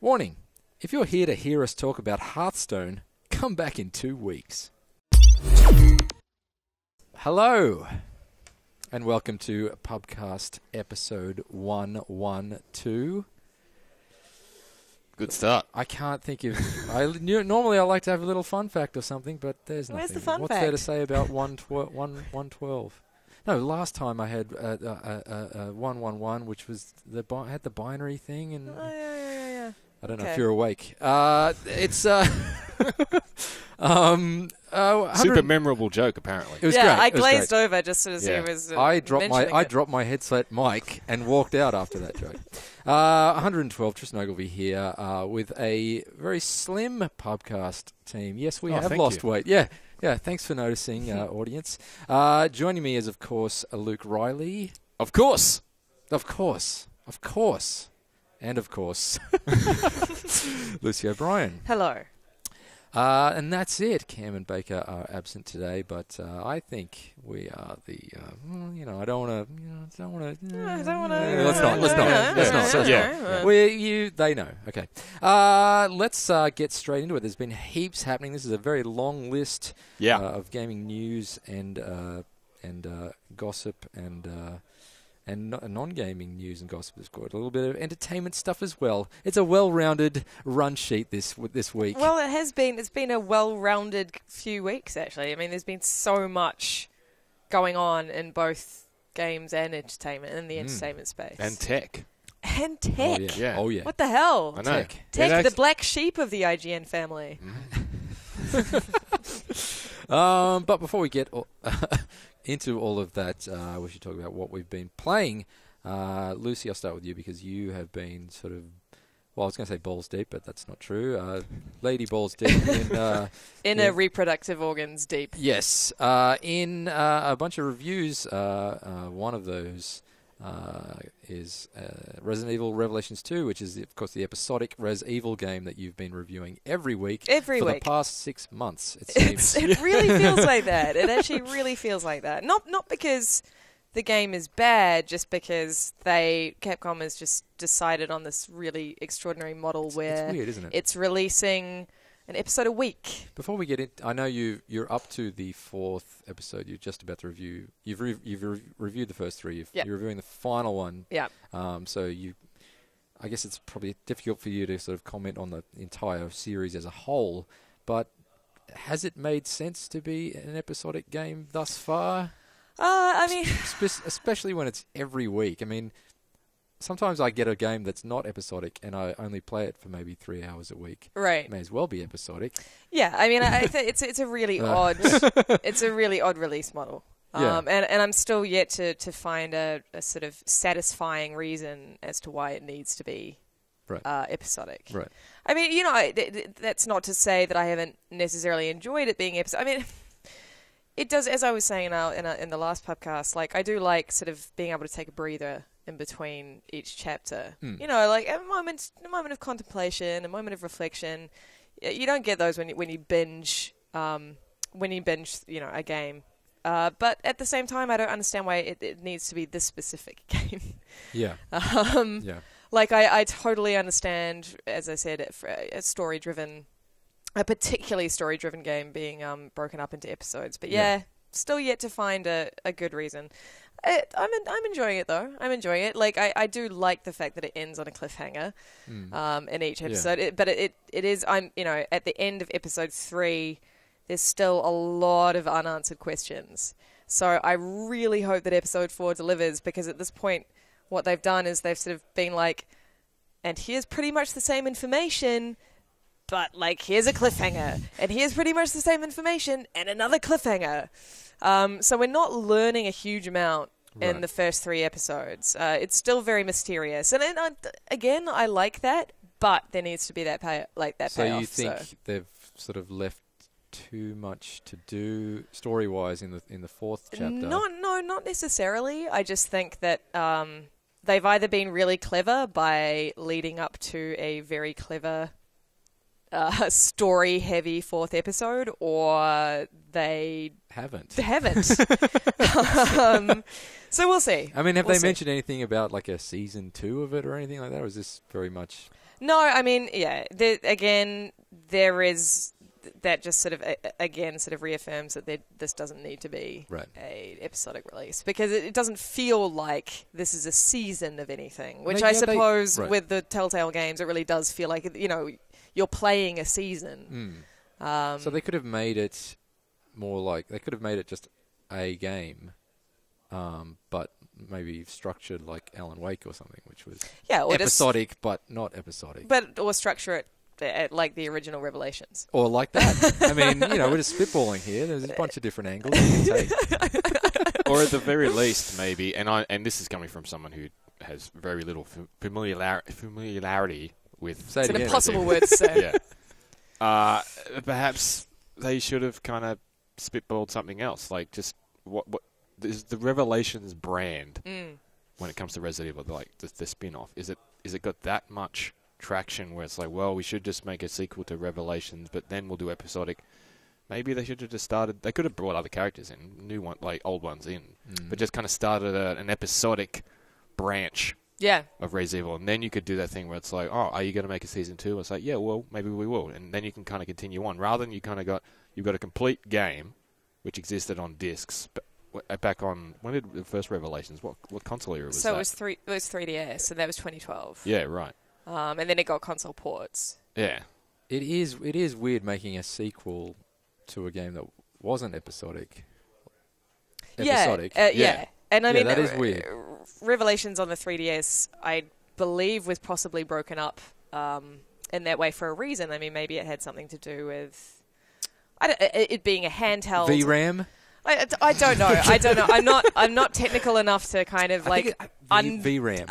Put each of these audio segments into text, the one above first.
Warning, if you're here to hear us talk about Hearthstone, come back in 2 weeks. Hello, and welcome to Pubcast episode 112. Good start. I can't think of... Normally I like to have a little fun fact or something, but there's nothing. Where's the fun What's fact? there to say about 112? No, last time I had 111, which was had the binary thing, and Yeah. I don't know Okay. if you're awake. It's Super memorable joke, apparently. It was yeah, great. I It was glazed great. over just as Yeah. he was I dropped mentioning it. my headset mic and walked out after that joke. 112, Tristan Ogilvy here with a very slim Pubcast team. Yes, we have thank lost you. weight. Yeah. Thanks for noticing, audience. Joining me is, of course, Luke Riley. Of course. And, of course, Lucy O'Brien. Hello. And that's it. Cam and Baker are absent today, but I think we are the. I don't want to. Let's not. Yeah. They know. Okay. Let's get straight into it. There's been heaps happening. This is a very long list of gaming news and gossip and non-gaming news and gossip as well. A little bit of entertainment stuff as well. It's a well-rounded run sheet this week. Well, it has been. It's been a well-rounded few weeks, actually. I mean, there's been so much going on in both games and entertainment, in the entertainment space. And tech. And tech. Oh, yeah. What the hell? I know. Tech, the black sheep of the IGN family. But before we get into all of that, we should talk about what we've been playing. Lucy, I'll start with you because you have been sort of, well, I was going to say balls deep, but that's not true. Lady balls deep in Inner reproductive organs deep. Yes, in a bunch of reviews. One of those is Resident Evil Revelations 2, which is, of course, the episodic Res Evil game that you've been reviewing every week for the past 6 months, it seems. It really feels like that. It actually really feels like that. Not because the game is bad, just because Capcom has just decided on this really extraordinary model where it's weird, isn't it? It's releasing an episode a week. Before we get in, I know you're up to the 4th episode. You're just about to review. You've reviewed the first 3. You're reviewing the final one. Yeah. So I guess it's probably difficult for you to sort of comment on the entire series as a whole. But has it made sense to be an episodic game thus far? I mean, especially when it's every week. I mean, sometimes I get a game that's not episodic and I only play it for maybe 3 hours a week. Right. It may as well be episodic. Yeah, I mean, I think it's a really odd release model. Yeah. And I'm still yet to find a sort of satisfying reason as to why it needs to be episodic. Right. I mean, that's not to say that I haven't necessarily enjoyed it being episodic. I mean, it does, as I was saying in the last podcast, like I do like sort of being able to take a breather in between each chapter. Like a moment of contemplation, a moment of reflection. You don't get those when you binge a game. But at the same time, I don't understand why it needs to be this specific game. Yeah. Yeah. Like I totally understand, as I said, for a particularly story-driven game being broken up into episodes. But still yet to find a good reason. I'm enjoying it though. I'm enjoying it. Like I do like the fact that it ends on a cliffhanger in each episode. Yeah. But it is. At the end of episode 3, there's still a lot of unanswered questions. So I really hope that episode 4 delivers, because at this point, what they've done is they've sort of been like, and here's pretty much the same information, but like here's a cliffhanger, and here's pretty much the same information and another cliffhanger. So we're not learning a huge amount in the first 3 episodes. It's still very mysterious, and again, I like that, but there needs to be that payoff. So you think they've sort of left too much to do story-wise in the 4th chapter? No, not necessarily. I just think that they've either been really clever by leading up to a very clever story-heavy 4th episode, or they haven't. So we'll see. I mean, have they mentioned anything about like a season 2 of it or anything like that, or is this very much... No, I mean, yeah. Again, there is that just sort of again sort of reaffirms that this doesn't need to be a episodic release because it doesn't feel like this is a season of anything. Which I suppose with the Telltale games, it really does feel like you're playing a season. So they could have made it more like they could have made it just a game, but maybe structured like Alan Wake or something, which was episodic but not episodic. Or structure it like the original Revelations. Or like that. I mean, we're just spitballing here. There's a bunch of different angles you can take. Or at the very least, maybe, and this is coming from someone who has very little familiarity with... It's an impossible word to say. Yeah. Perhaps they should have kind of spitballed something else. Like, just what is the Revelations brand when it comes to Resident Evil, like the spin-off? Is it got that much traction where it's like, well, we should just make a sequel to Revelations, but then we'll do episodic? Maybe they should have just started... They could have brought other characters in, new one, like old ones in, but just kind of started an episodic branch of Resident Evil, and then you could do that thing where it's like, oh, are you going to make a season 2? It's like, yeah, well, maybe we will, and then you can kind of continue on, rather than you've got a complete game which existed on discs, but back on... When did the first Revelations... What console era was that? So it was 3DS, so that was 2012. Yeah, right. And then it got console ports. Yeah. It is weird making a sequel to a game that wasn't episodic. Yeah. And I mean... that is weird. Revelations on the 3DS, I believe, was possibly broken up in that way for a reason. I mean, maybe it had something to do with... it being a handheld... VRAM? I don't know. I'm not technical enough to kind of like VRAM.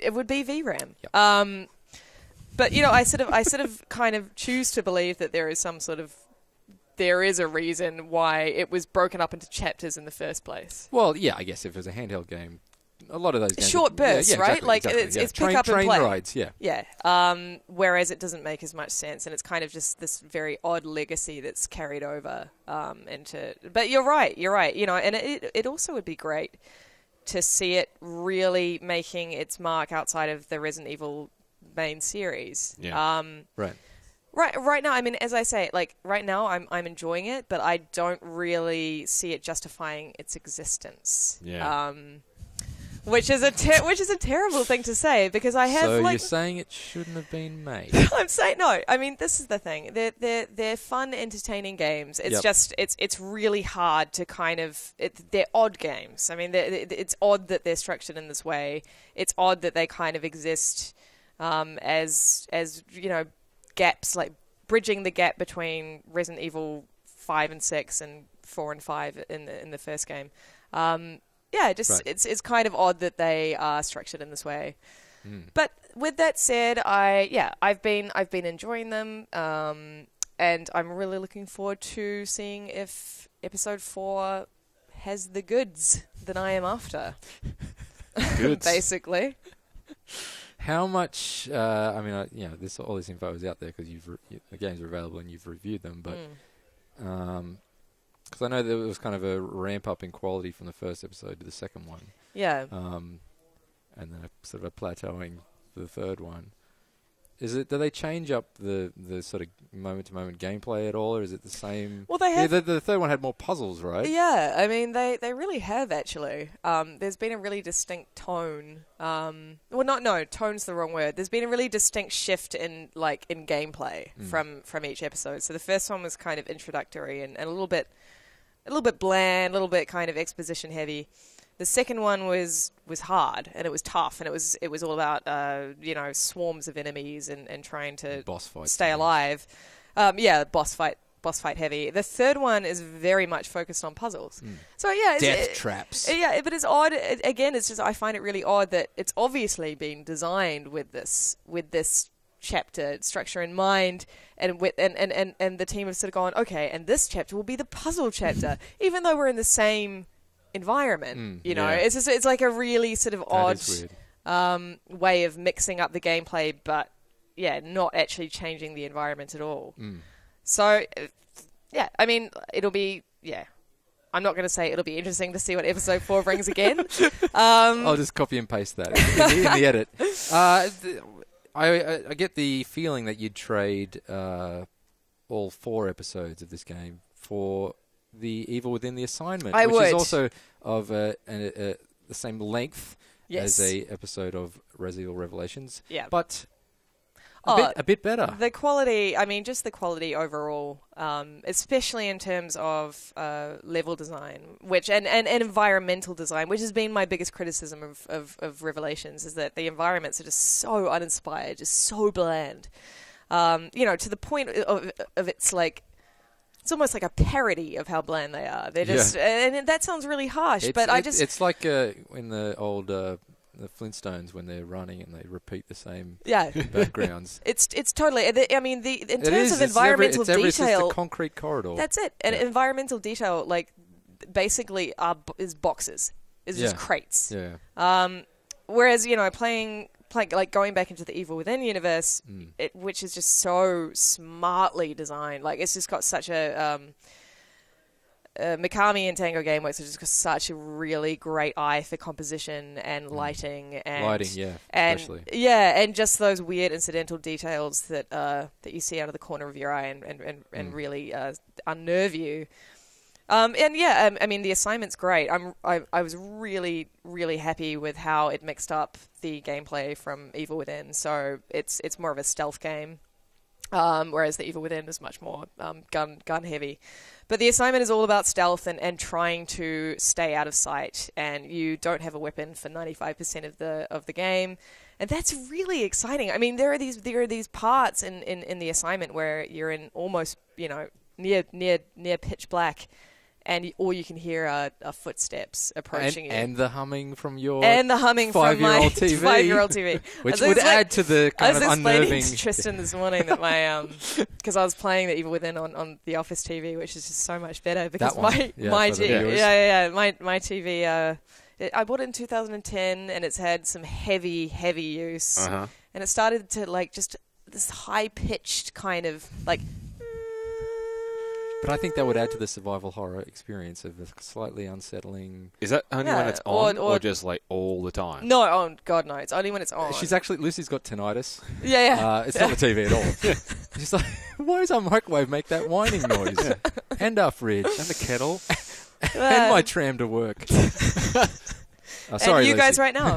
It would be VRAM. Yep. But I sort of kind of choose to believe that there is a reason why it was broken up into chapters in the first place. Well, yeah, I guess if it was a handheld game, a lot of those games short bursts, right? Exactly, like exactly, it's pick up and train play. rides, yeah. Yeah. Whereas it doesn't make as much sense, and it's kind of just this very odd legacy that's carried over into. But you're right. And it also would be great to see it really making its mark outside of the Resident Evil main series. Yeah. Right. Right now, I mean, as I say, like right now, I'm enjoying it, but I don't really see it justifying its existence. Yeah. Which is a terrible thing to say because I have. So you're saying it shouldn't have been made? I'm saying no. I mean, this is the thing. They're fun, entertaining games. It's just it's really hard to kind of. They're odd games. I mean, it's odd that they're structured in this way. It's odd that they kind of exist as gaps, like bridging the gap between Resident Evil 5 and 6 and 4 and 5 in the first game. It's kind of odd that they are structured in this way. But with that said, I've been enjoying them, and I'm really looking forward to seeing if episode 4 has the goods that I am after. Goods, basically. How much? I mean, all this info is out there because the games are available and you've reviewed them, but. Because I know there was kind of a ramp up in quality from the first episode to the second one. Yeah. And then a sort of a plateauing for the third one. Do they change up the sort of moment to moment gameplay at all, or is it the same? Well, they have. Yeah, the third one had more puzzles, right? Yeah, I mean they really have actually. There's been a really distinct tone. Tone's the wrong word. There's been a really distinct shift in gameplay from each episode. So the first one was kind of introductory and a little bit bland, a little bit kind of exposition heavy. The second one was hard and it was tough and it was all about swarms of enemies and trying to stay alive. Boss fight heavy. The third one is very much focused on puzzles. So death traps. Yeah, but it's odd. Again, it's just I find it really odd that it's obviously been designed with this chapter structure in mind, and the team have sort of gone, okay, and this chapter will be the puzzle chapter, even though we're in the same environment. It's like a really sort of odd way of mixing up the gameplay, but not actually changing the environment at all. So I mean, it'll be I'm not going to say it'll be interesting to see what episode 4 brings again. I'll just copy and paste that in the edit. I get the feeling that you'd trade all 4 episodes of this game for the Evil Within the Assignment, which is also of the same length as a episode of Resident Evil Revelations. Yeah. But a bit better. The quality, I mean, just the quality overall, especially in terms of level design, and environmental design, which has been my biggest criticism of Revelations, is that the environments are just so uninspired, just so bland. To the point of it's like, it's almost like a parody of how bland they are. They're just, and that sounds really harsh, it's like in the old the Flintstones when they're running and they repeat the same backgrounds. It's totally. I mean, in terms of environmental detail, it's just a concrete corridor. That's it. And environmental detail, like, basically is boxes. Is just crates. Yeah. Whereas playing like going back into the Evil Within universe, which is just so smartly designed. Like, it's just got such a Mikami and Tango Gameworks has just got such a really great eye for composition and lighting and especially. And just those weird incidental details that you see out of the corner of your eye and really unnerve you. I mean, the assignment's great. I was really, really happy with how it mixed up the gameplay from Evil Within. So it's more of a stealth game, whereas the Evil Within is much more gun heavy. But the assignment is all about stealth and trying to stay out of sight, and you don't have a weapon for 95% of the game. And that's really exciting. I mean, there are these parts in the assignment where you're in almost, near pitch black, and all you can hear are footsteps approaching you. And the humming from your 5-year-old TV. 5-year-old TV. Which would add to the kind of unnerving... I was explaining to Tristan this morning that my... Because I was playing the Evil Within on the Office TV, which is just so much better. Because my TV... I bought it in 2010, and it's had some heavy use. Uh-huh. And it started to, like, just this high-pitched kind of, like... But I think that would add to the survival horror experience of a slightly unsettling... Is that only when it's on or just like all the time? No, God no, it's only when it's on. Lucy's got tinnitus. Yeah. It's not the TV at all. She's like, why does our microwave make that whining noise? And our fridge. And the kettle. And my tram to work. Sorry, and you Lucy. guys right now.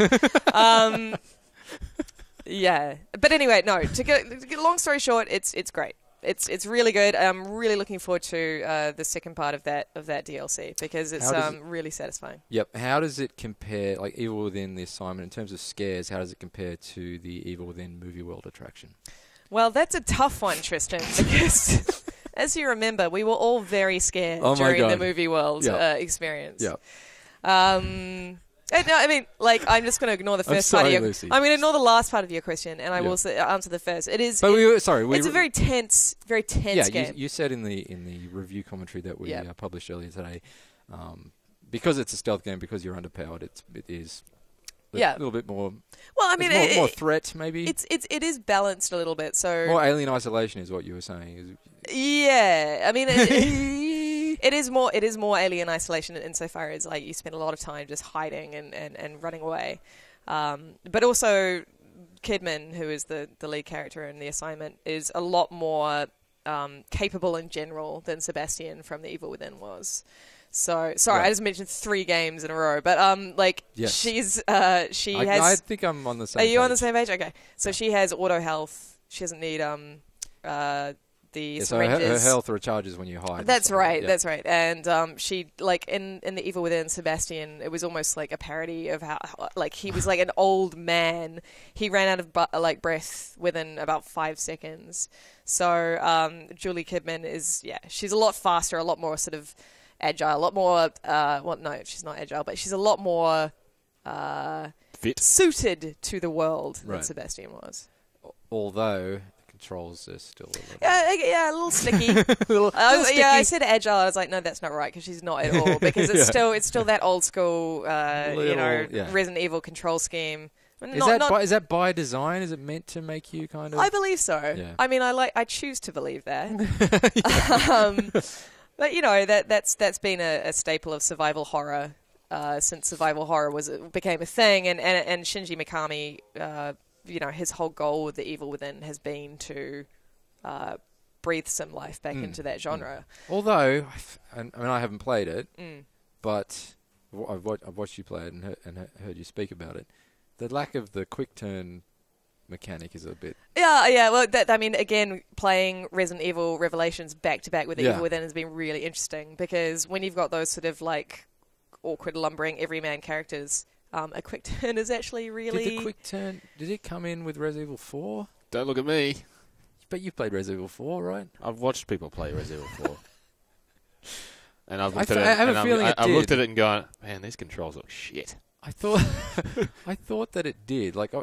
Yeah. But anyway, no, to get long story short, it's great. It's really good. I'm really looking forward to the second part of that DLC because it's really satisfying. Yep. How does it compare, like Evil Within the assignment, in terms of scares? How does it compare to the Evil Within Movie World attraction? Well, that's a tough one, Tristan, because as you remember, we were all very scared during the Movie World experience. Yeah. No, I mean, like, I'm just going to ignore the first part of your... Lucy. I'm going to ignore the last part of your question, and I will answer the first. It is... But it's a very tense game. You said in the review commentary that we published earlier today, because it's a stealth game, because you're underpowered, it is a little bit more... Well, I mean... more threat, maybe? It is balanced a little bit, so... More alien isolation is what you were saying. Yeah, I mean... It is more alien isolation insofar as like you spend a lot of time just hiding and running away. But also Kidman, who is the lead character in the assignment, is a lot more capable in general than Sebastian from the Evil Within was. So sorry, I just mentioned 3 games in a row, but she's she has. I think I'm on the same. Are you page. on the same page? Okay, so she has auto health. She doesn't need so her health recharges when you hide. That's right. That's right. And she, like, in the Evil Within, Sebastian, it was almost like a parody of how, like, he was like an old man. He ran out of breath within about 5 seconds. So Julie Kidman is, she's a lot faster, a lot more sort of agile, a lot more. Well, no, she's not agile, but she's a lot more fit, suited to the world than Sebastian was. Although controls are still a little... a little sticky. Yeah, I said agile. I was like, no, that's not right, because she's not at all. Because it's still that old school, Resident Evil control scheme. Is that by design? Is it meant to make you kind of... I believe so. Yeah. I mean, I choose to believe that. But that's been a staple of survival horror since survival horror became a thing, and Shinji Mikami his whole goal with The Evil Within has been to breathe some life back into that genre. Although, I haven't played it, but I've watched you play it and heard you speak about it. The lack of the quick turn mechanic is a bit... Yeah. Well, again, playing Resident Evil Revelations back-to-back with The Evil Within has been really interesting, because when you've got those sort of, like, awkward, lumbering, everyman characters, a quick turn is actually really... Did the quick turn... Did it come in with Resident Evil 4? Don't look at me. But you've played Resident Evil 4, right? I've watched people play Resident Evil 4. And I've looked I have a feeling it I've did. looked at it and gone, man, these controls look shit. I thought that it did. Like,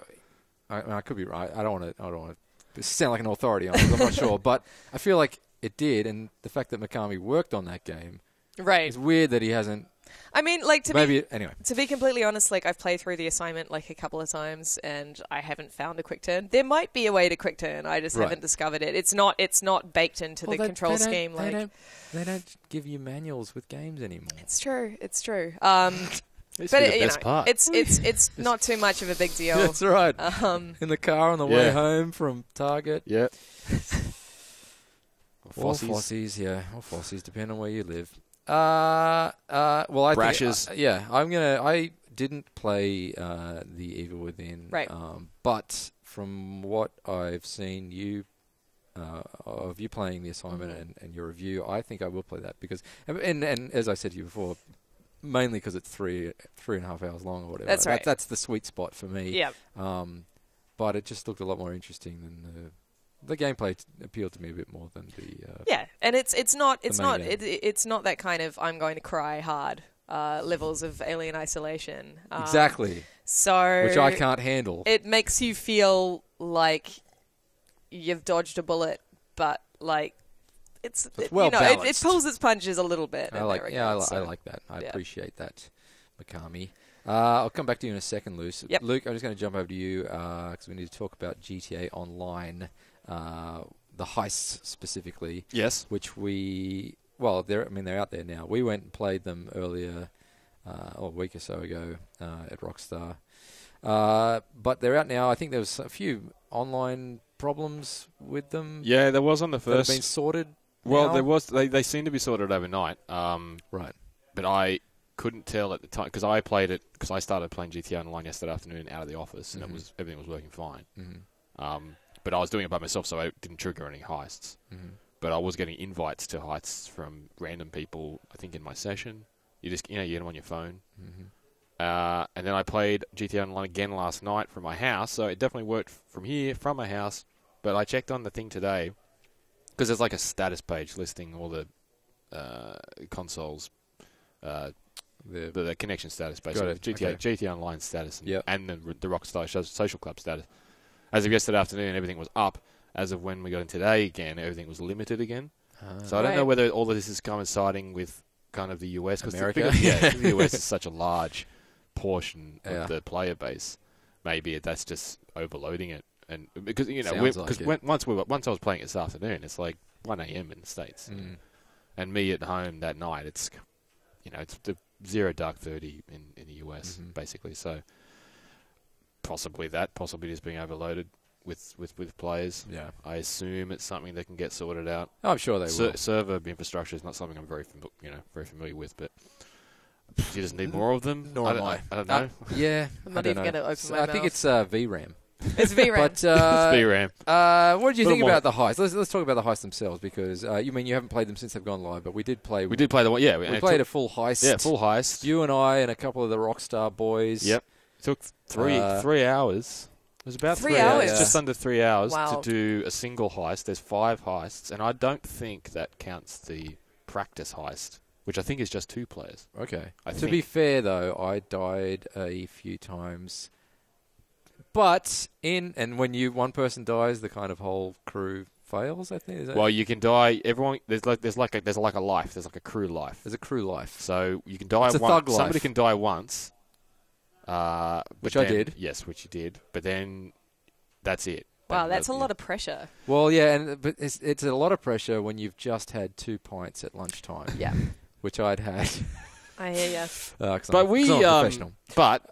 I could be right. I don't want to sound like an authority on it. I'm not sure, but I feel like it did. And the fact that Mikami worked on that game, right? It's weird that he hasn't. I mean, like, anyway. To be completely honest, like, I've played through the assignment like a couple of times, and I haven't found a quick turn. There might be a way to quick turn. I just haven't discovered it. It's not baked into the control scheme. They don't give you manuals with games anymore. It's true. But it's not too much of a big deal. That's right. In the car on the way home from Target. Yeah. Or Fossies, or Fossies, depending on where you live. Well, I Brashes. think, I didn't play The Evil Within, right? But from what I've seen of you playing the assignment and your review, I think I will play that because, and as I said to you before, mainly because it's 3.5 hours long or whatever. That's right. That's the sweet spot for me. Yeah. But it just looked a lot more interesting than the gameplay appealed to me a bit more than the and it's not that kind of I'm going to cry hard levels of Alien Isolation. Exactly. So which I can't handle. It makes you feel like you've dodged a bullet, but like it's well balanced. It pulls its punches a little bit. I like that. I appreciate that, Mikami. I'll come back to you in a second, Luke. Yep. Luke, I'm just going to jump over to you because we need to talk about GTA Online, the heists specifically. Yes. Which they're out there now. We went and played them earlier, a week or so ago at Rockstar. But they're out now. I think there was a few online problems with them. Yeah, there was on the first. That have been sorted. Well, now. there was. They seem to be sorted overnight. Right. But I couldn't tell at the time because I played it because I started playing GTA Online yesterday afternoon out of the office and everything was working fine. Mm-hmm. But I was doing it by myself, so I didn't trigger any heists. Mm-hmm. But I was getting invites to heists from random people. I think in my session, you get them on your phone. Mm-hmm. And then I played GTA Online again last night from my house, so it definitely worked from my house. But I checked on the thing today because there's like a status page listing all the consoles. The connection status, basically. GTA Online status and the Rockstar Social Club status. As of yesterday afternoon, everything was up. As of when we got in today again, everything was limited again. So I don't know whether all of this is coinciding with kind of the US. America? The US is such a large portion of the player base. Maybe that's just overloading it. And because once I was playing it this afternoon, it's like 1 a.m. in the States. And me at home that night, it's the 0 dark 30 in the US, basically. So possibly just being overloaded with players. Yeah, I assume it's something that can get sorted out. I'm sure they will. Server infrastructure is not something I'm very familiar with, but you just need more of them. Nor am I. I don't know. I'm not even going to open my mouth. I think it's VRAM. It's VRAM. But, it's VRAM. What did you think about the heists? Let's talk about the heists themselves because you haven't played them since they've gone live, but we did play. We did play the one. Yeah, we played a full heist. Yeah, full heist. You and I and a couple of the Rockstar boys. Yep. It took 3 hours. It was about 3 hours. It's just under 3 hours Wow. to do a single heist. There's 5 heists, and I don't think that counts the practice heist, which I think is just 2 players. Okay. To be fair, though, I died a few times. But when one person dies, the kind of whole crew fails. I think. You can die. Everyone there's like a life. There's like a crew life. There's a crew life. So you can die it's once. A thug life. Somebody can die once. Which I did. Yes, which you did. But then that's it. Wow, that's a lot of pressure. Well, yeah, but it's a lot of pressure when you've just had 2 pints at lunchtime. Yeah. Which I'd had. I hear you. But I'm professional. But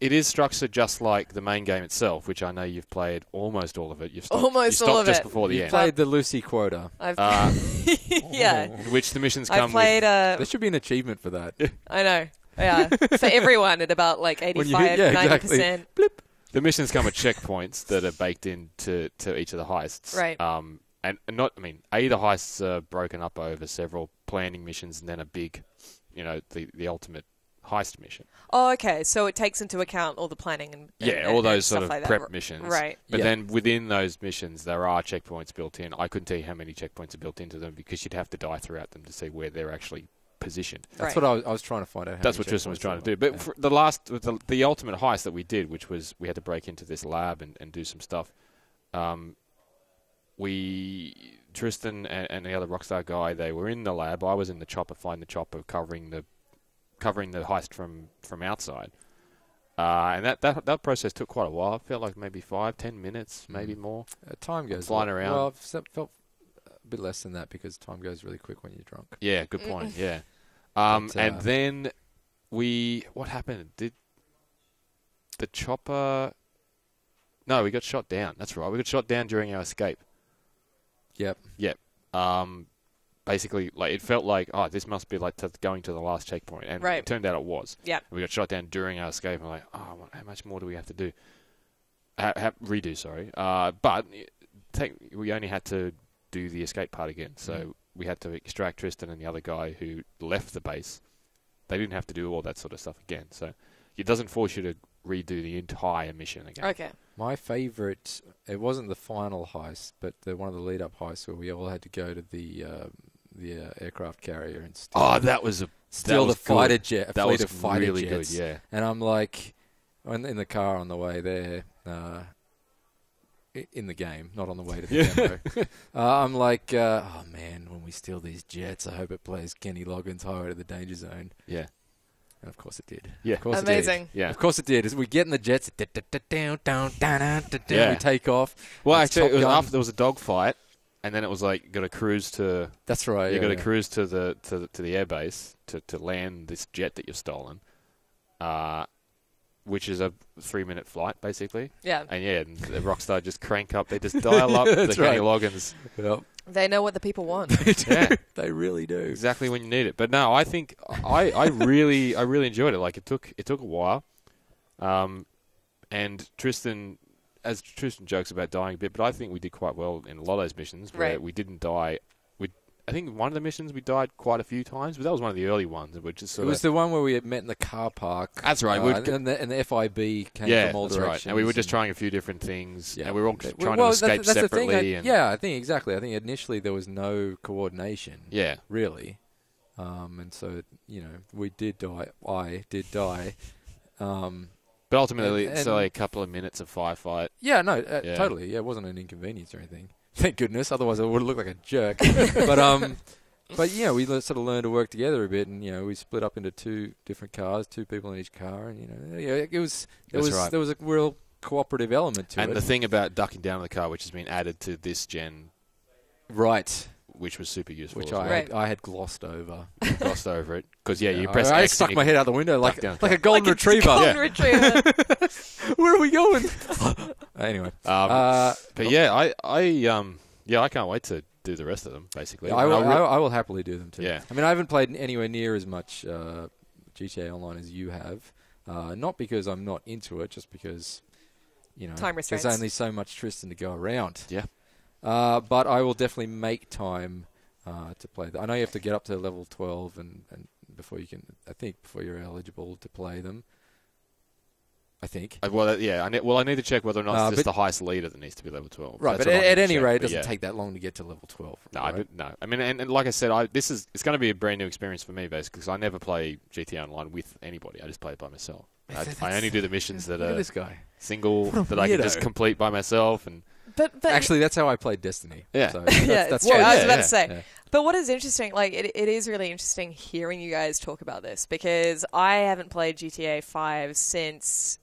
it is structured just like the main game itself, which I know you've played almost all of it. You've stopped, Almost you all stopped of just it. before the You end. played the Lucy quota. Yeah. In which the missions I come played There should be an achievement for that. I know. Yeah. For everyone at about like 85, 90%. the missions come with checkpoints that are baked into each of the heists. Right. And not, I mean, the heists are broken up over several planning missions and then a big, the ultimate heist mission. Oh, okay. So it takes into account all the planning and all those and sort stuff of like prep that. missions. Right. But Yeah. then within those missions, there are checkpoints built in. I couldn't tell you how many checkpoints are built into them because you'd have to die throughout them to see where they're actually positioned. That's Right. what I was trying to find out. That's what Tristan was trying to do. But for the ultimate heist that we did, which was we had to break into this lab and do some stuff, Tristan and the other Rockstar guy, they were in the lab. I was in the chopper, flying the chopper, covering the heist from outside. And that process took quite a while. It felt like maybe 5-10 minutes, maybe more. Time goes flying around. Well, I've felt a bit less than that because time goes really quick when you're drunk. Yeah, good point. Yeah. But, and then what happened? Did the chopper? No, we got shot down. That's right. We got shot down during our escape. Yep. Yep. Basically, like it felt like, this must be like going to the last checkpoint, and Right. it turned out it was. Yeah. We got shot down during our escape, and we're like, how much more do we have to do? Redo, sorry. But we only had to do the escape part again, so we had to extract Tristan and the other guy who left the base. They didn't have to do all that sort of stuff again, so it doesn't force you to redo the entire mission again. Okay. My favourite, it wasn't the final heist, but one of the lead-up heists where we all had to go to the aircraft carrier and That was steal the fighter good. jet. That fleet was of fighter really jets. good. Yeah. And I'm like, in the car on the way there, in the game, not on the way to the demo. I'm like, oh man, when we steal these jets, I hope it plays Kenny Loggins' Highway to the Danger Zone. Yeah. And of course it did. Yeah. Of course Amazing. It did. Yeah. Of course it did. As we get in the jets, Yeah. we take off. Well, It's actually, it Top was Gun. after there was a dogfight, and then it was like, got to cruise to. That's right. You yeah, got to yeah. cruise to the airbase to land this jet that you've stolen, which is a 3-minute flight basically. Yeah. And the Rockstar just crank up. They just dial up the That's Kenny right. Loggins. Yep. They know what the people want. Yeah, They really do. exactly when you need it. But no, I think I really enjoyed it. Like it took a while, and Tristan jokes about dying a bit, but I think we did quite well in a lot of those missions where Right. we didn't die. I think one of the missions we died quite a few times, but that was one of the early ones. Which is It sort was the one where we had met in the car park. That's right. And the FIB came from all that's directions. right. And we were just trying a few different things, and we were all trying Well, to escape that's the thing. separately. I think exactly. I think initially there was no coordination. Yeah. Really. And so, we did die. I did die. But ultimately, it's and- only a couple of minutes of firefight. Yeah, no, Yeah. totally. Yeah, it wasn't an inconvenience or anything. Thank goodness. Otherwise, I would have looked like a jerk. But we sort of learned to work together a bit, and we split up into 2 different cars, 2 people in each car, and there was a real cooperative element to it. And the thing about ducking down the car, which has been added to this gen, right, which was super useful. which as well. I had glossed over. Glossed over it because you press I X stuck and my you head out the window like down a golden retriever. Golden retriever. Where are we going? Anyway, but I can't wait to do the rest of them. Basically, I will happily do them too. Yeah. I mean, I haven't played anywhere near as much GTA Online as you have. Not because I'm not into it, just because Time restraints. there's only so much Tristan to go around. Yeah. But I will definitely make time to play that. I know you have to get up to level 12 and before you can. I think before you're eligible to play them. I think. I need to check whether or not it's just the highest leader that needs to be level 12. Right, That's but what I at need to any check, rate, it but doesn't yeah. take that long to get to level 12. No, right? no. I mean, and like I said, it's going to be a brand new experience for me, basically, because I never play GTA Online with anybody. I just play it by myself. I only do the missions that Look at are this guy. single, that I can just weirdo. complete by myself. And But Actually, that's how I played Destiny. Yeah. So yeah, that's well, true. I was Yeah, about yeah, to say. yeah. But what is interesting, like it is really interesting hearing you guys talk about this because I haven't played GTA 5 since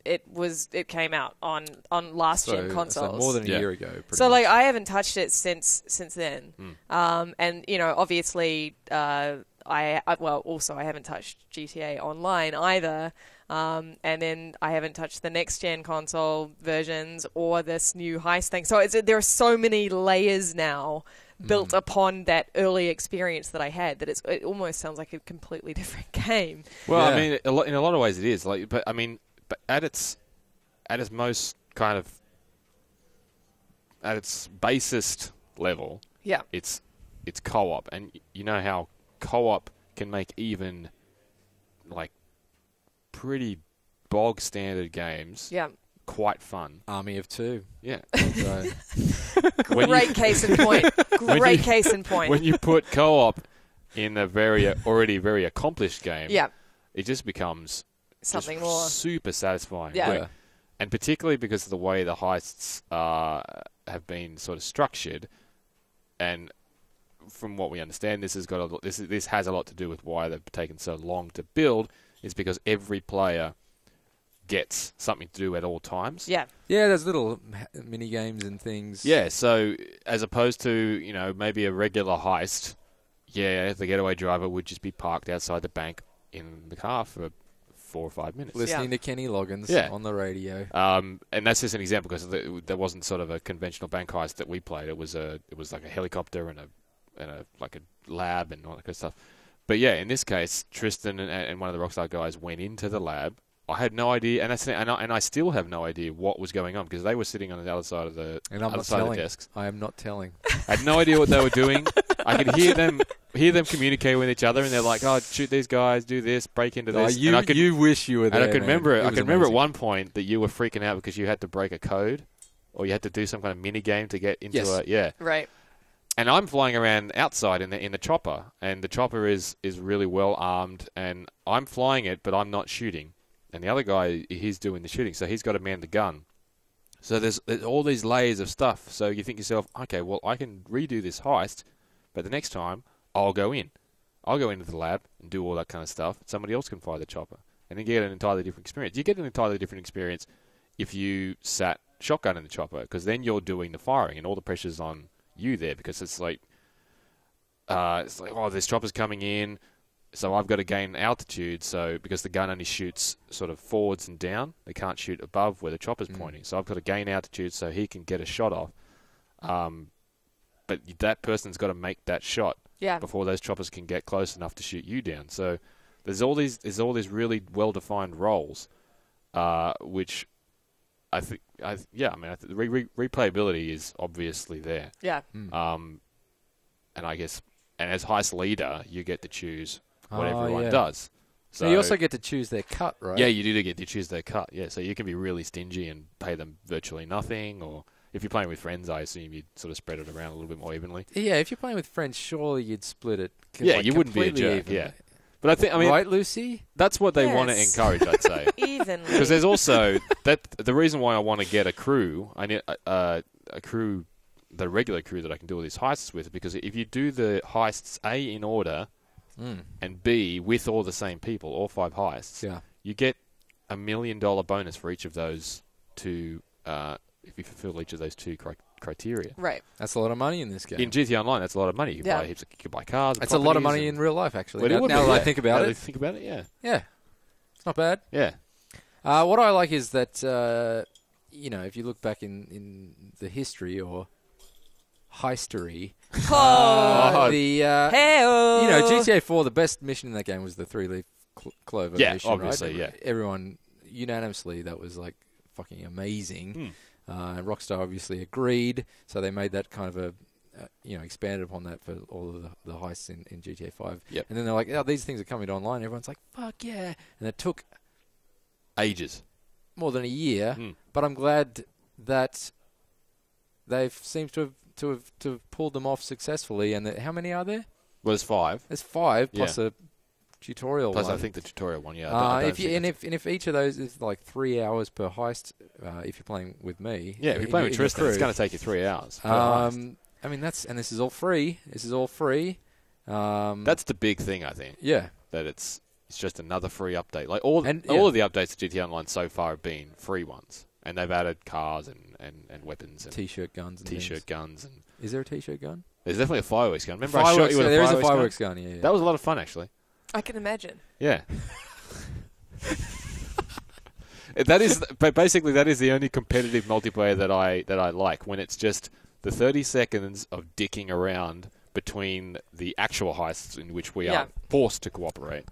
it came out on last gen consoles. So more than a Yeah. year ago. So like I haven't touched it since then. And obviously I haven't touched GTA Online either. And then I haven't touched the next-gen console versions or this new heist thing. So there are so many layers now built upon that early experience that I had that it almost sounds like a completely different game. Well, Yeah. I mean, in a lot of ways it is. Like, but at its most kind of at its basest level, Yeah. it's co-op, and you know how co-op can make even like pretty bog standard games Yeah. quite fun. Army of Two. Yeah. So, Great case in point. Great case in point. When you put co-op in a already very accomplished game, yeah. it just becomes Something just more. super satisfying. Yeah. yeah. And particularly because of the way the heists have been sort of structured, and from what we understand, this has a lot to do with why they've taken so long to build. Is because every player gets something to do at all times. Yeah. Yeah, there's little mini games and things. Yeah, so as opposed to, maybe a regular heist, the getaway driver would just be parked outside the bank in the car for 4 or 5 minutes. Listening to Kenny Loggins on the radio. And that's just an example because there wasn't sort of a conventional bank heist that we played. It was like a helicopter and a like a lab and all that kind of stuff. But yeah, in this case, Tristan and one of the Rockstar guys went into the lab. I had no idea, and I still have no idea what was going on because they were sitting on the other side of the desks. I am not telling. I had no idea what they were doing. I could hear them communicate with each other, and they're like, "Oh, shoot these guys, do this, break into this." You wish you were there. And I can remember man. I can remember at one point that you were freaking out because you had to break a code, or you had to do some kind of mini game to get into Right. And I'm flying around outside in the chopper, and the chopper is really well armed, and I'm flying it, but I'm not shooting. And the other guy, he's doing the shooting, so he's got to man the gun. So there's all these layers of stuff. So you think to yourself, okay, well, I can redo this heist, but the next time, I'll go into the lab and do all that kind of stuff. Somebody else can fire the chopper, and then get an entirely different experience. You get an entirely different experience if you sat shotgun in the chopper, because then you're doing the firing, and all the pressure's on you there, because it's like, oh, this chopper's coming in, so I've got to gain altitude. So because the gun only shoots sort of forwards and down, they can't shoot above where the chopper's pointing. So I've got to gain altitude so he can get a shot off. But that person's got to make that shot before those choppers can get close enough to shoot you down. So there's all these really well defined roles, which I think the replayability is obviously there. Yeah. And I guess, and as heist leader, you get to choose what everyone yeah. does. So you also get to choose their cut, right? Yeah, you do get to choose their cut. Yeah, so you can be really stingy and pay them virtually nothing, or if you're playing with friends, I assume you'd sort of spread it around a little bit more evenly. Yeah, if you're playing with friends, surely you'd split it. Yeah, you wouldn't be a jerk. Yeah, but I mean, right, Lucy? That's what they want to encourage, I'd say. Evenly. Because there's also the reason why I want to get a crew. I need a crew, the regular crew that I can do all these heists with. Because if you do the heists A in order and B with all the same people, all 5 heists, you get $1 million bonus for each of those two. If you fulfill each of those 2 criteria. Right. That's a lot of money in this game. In GTA Online, that's a lot of money. You can buy heaps. You can buy cars. That's a lot of money in real life, actually. Well, now that I think about it. Think about it, yeah. Yeah. It's not bad. Yeah. What I like is that, if you look back in the history or heistery, GTA 4, the best mission in that game was the 3-leaf clover mission, obviously, right? Everyone, unanimously, that was like fucking amazing. And Rockstar obviously agreed, so they made that kind of expanded upon that for all of the heists in GTA 5. Yep. And then they're like, oh, these things are coming to online. Everyone's like, fuck yeah. And it took ages. More than a year, but I'm glad that they've seemed to have pulled them off successfully. And how many are there? Well, there's 5. There's 5 plus a tutorial plus one. I think the tutorial one, if each of those is like 3 hours per heist, if you're playing with me, if you're playing with Tristan, it's going to take you 3 hours. I mean this is all free. That's the big thing, I think. Yeah, that it's just another free update. Like all of the updates to GTA Online so far have been free ones, and they've added cars and weapons and t-shirt guns. And is there a t-shirt gun? There's definitely a fireworks gun. Remember, I shot you with there is a fireworks gun. Yeah, that was a lot of fun, actually. I can imagine. Yeah. That is, but basically, that is the only competitive multiplayer that I like. When it's just the 30 seconds of dicking around between the actual heists in which we are forced to cooperate,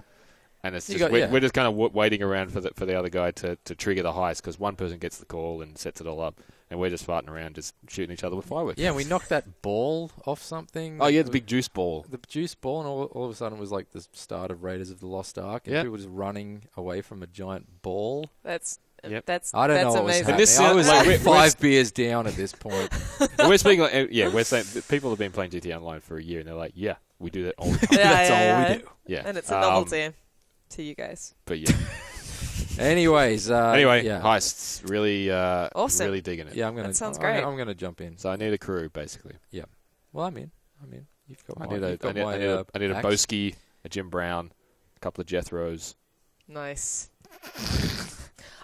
and it's just we're just kind of waiting around for the other guy to trigger the heist because one person gets the call and sets it all up, and we're just farting around, just shooting each other with fireworks. Yeah, we knocked that ball off something. Oh, yeah, the big juice ball. The juice ball, and all of a sudden it was like the start of Raiders of the Lost Ark, and people just running away from a giant ball. That's I don't that's know what was amazing. happening. I was like 5 beers down at this point. We're speaking like, we're saying people have been playing GTA Online for a year, and they're like, yeah, we do that all the time. That's all we do. Yeah, and it's a novelty to you guys. But yeah. Anyways, heists really, awesome. really digging it. Yeah, that sounds great. I'm gonna jump in. So I need a crew, basically. Yeah. Well, I'm in. You've got. I need a Boski, a Jim Brown, a couple of Jethros. Nice.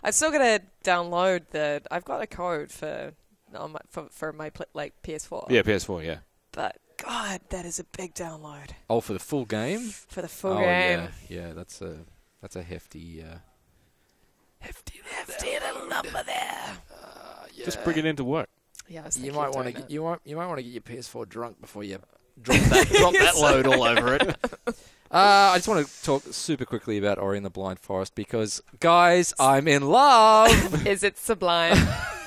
I've still got to download I've got a code for my PS4. Yeah, PS4. Yeah. But God, that is a big download. Oh, for the full game. For the full game. Yeah. That's a hefty little number there. Just bring it into work. Yeah, you might want to you might want to get your PS4 drunk before you drop that load all over it. I just want to talk super quickly about Ori and the Blind Forest because, guys, I'm in love. Is it sublime?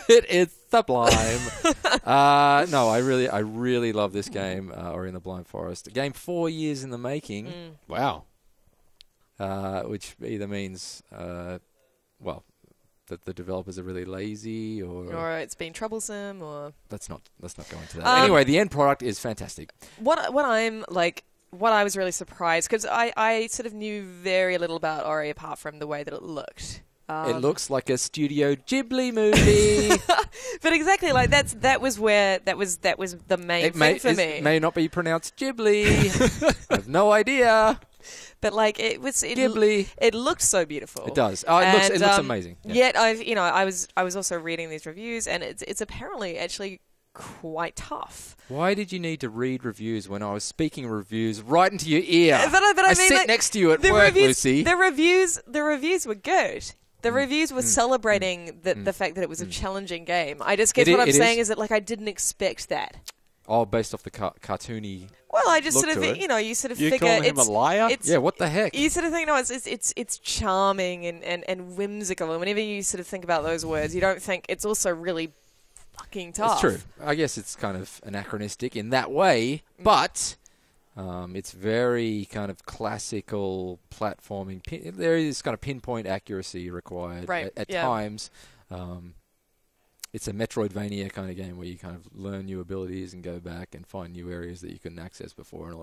It is sublime. No, I really love this game, Ori and the Blind Forest. A game 4 years in the making. Wow. Which either means, that the developers are really lazy, or it's been troublesome, or let's not go into that. Anyway, the end product is fantastic. What I was really surprised because I sort of knew very little about Ori apart from the way that it looked. It looks like a Studio Ghibli movie. But exactly, like that was the main thing for me. It may not be pronounced Ghibli. I have no idea. But like Ghibli. It looked so beautiful. It does. Oh, it looks amazing. Yeah. Yet I was also reading these reviews, and it's apparently actually quite tough. Why did you need to read reviews when I was speaking reviews right into your ear? But I mean, sit next to you at work, Lucy. The reviews were good. The reviews were celebrating the fact that it was a challenging game. I just guess what I'm saying is that like I didn't expect that. Oh, based off the cartoony. Well, I just sort of, you sort of figure calling him a liar? Yeah, what the heck? You sort of think, no, it's charming and whimsical, and whenever you sort of think about those words, you don't think it's also really fucking tough. It's true. I guess it's kind of anachronistic in that way, but it's very kind of classical platforming. There is kind of pinpoint accuracy required at times. It's a Metroidvania kind of game where you kind of learn new abilities and go back and find new areas that you couldn't access before and all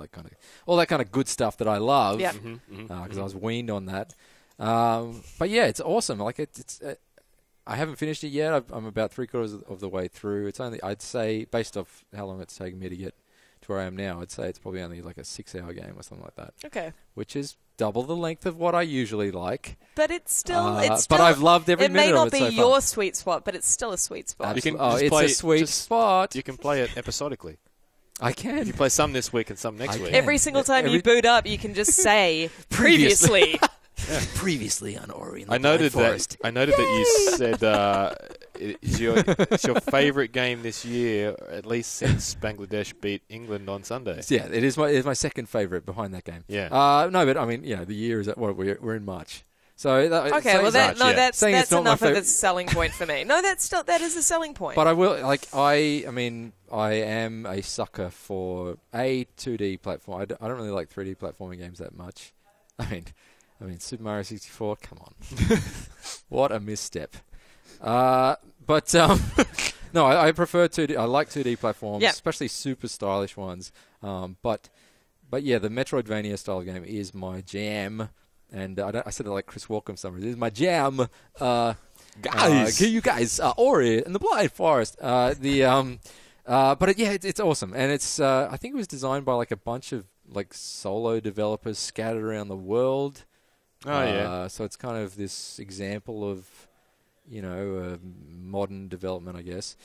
that kind of good stuff that I love. Yeah. Because I was weaned on that. But yeah, it's awesome. Like it's I haven't finished it yet. I'm about 3/4 of the way through. It's only, I'd say, based off how long it's taken me to get to where I am now, I'd say it's probably only like a 6-hour game or something like that. Okay. Which is double the length of what I usually like. But it's still, but I've loved every minute of it so far. It may not be your sweet spot, but it's still a sweet spot. You can it's a sweet spot. You can play it episodically. I can. You play some this week and some next week. Every single time you boot up, you can just say previously. Previously on Ori and the I noted Forest. that you said it's your favourite game this year, at least since Bangladesh beat England on Sunday. Yeah, it is my second favourite behind that game. Yeah. No, but I mean, the year is at we're in March. So that's enough of a selling point for me. No, that is a selling point. But I will I am a sucker for a 2D platform. I don't really like 3D platforming games that much. I mean, Super Mario 64, come on. What a misstep. No, I prefer 2D. I like 2D platforms, especially super stylish ones. But yeah, the Metroidvania style game is my jam. And I said it like Chris Walken somewhere. This is my jam. Guys. You guys, Ori and the Blind Forest. But it's awesome. And it's, I think it was designed by like a bunch of like solo developers scattered around the world. Oh, yeah. So it's kind of this example of, modern development, I guess.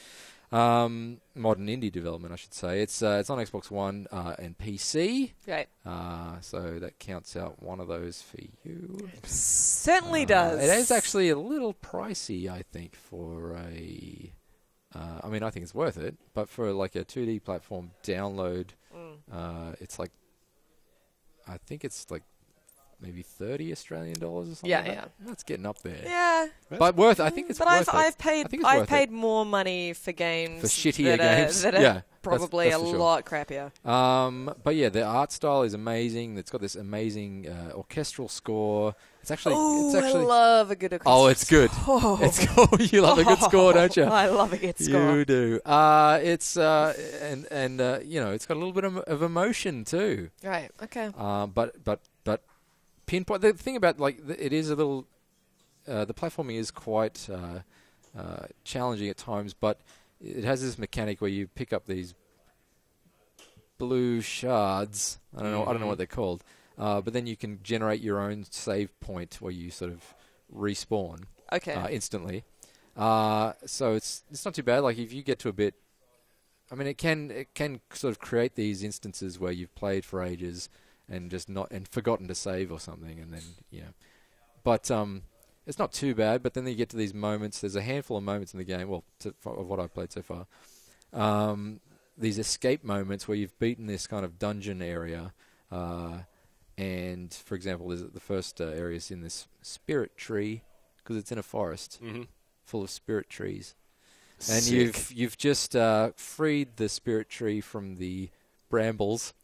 Modern indie development, I should say. It's on Xbox One and PC. Right. So that counts out one of those for you. Certainly does. It is actually a little pricey, I think, for a... I mean, I think it's worth it, but for like a 2D platform download, it's like... I think it's like maybe 30 Australian dollars or something. Yeah, like that. yeah. That's getting up there. Yeah. But worth. I think it's but worth I've it. I've paid more money for games for shittier games that are yeah, probably that's a for sure. lot crappier. But yeah, the art style is amazing. It's got this amazing orchestral score. It's actually. I love a good orchestral. Oh, it's good. Oh. It's cool. You love a good score, don't you? I love a good score. You do. It's and you know, it's got a little bit of emotion too. Right. Okay. But pinpoint. The thing about it is a little. The platforming is quite challenging at times, but it has this mechanic where you pick up these blue shards. I don't know what they're called. But then you can generate your own save point where you sort of respawn instantly. So it's not too bad. Like if you get to a bit, I mean, it can sort of create these instances where you've played for ages and just forgotten to save or something, and then but it's not too bad. But then you get to these moments. There's a handful of moments in the game. Well, of what I've played so far, these escape moments where you've beaten this kind of dungeon area. And, for example, the first area is in this spirit tree, because it's in a forest full of spirit trees. And you've just freed the spirit tree from the brambles.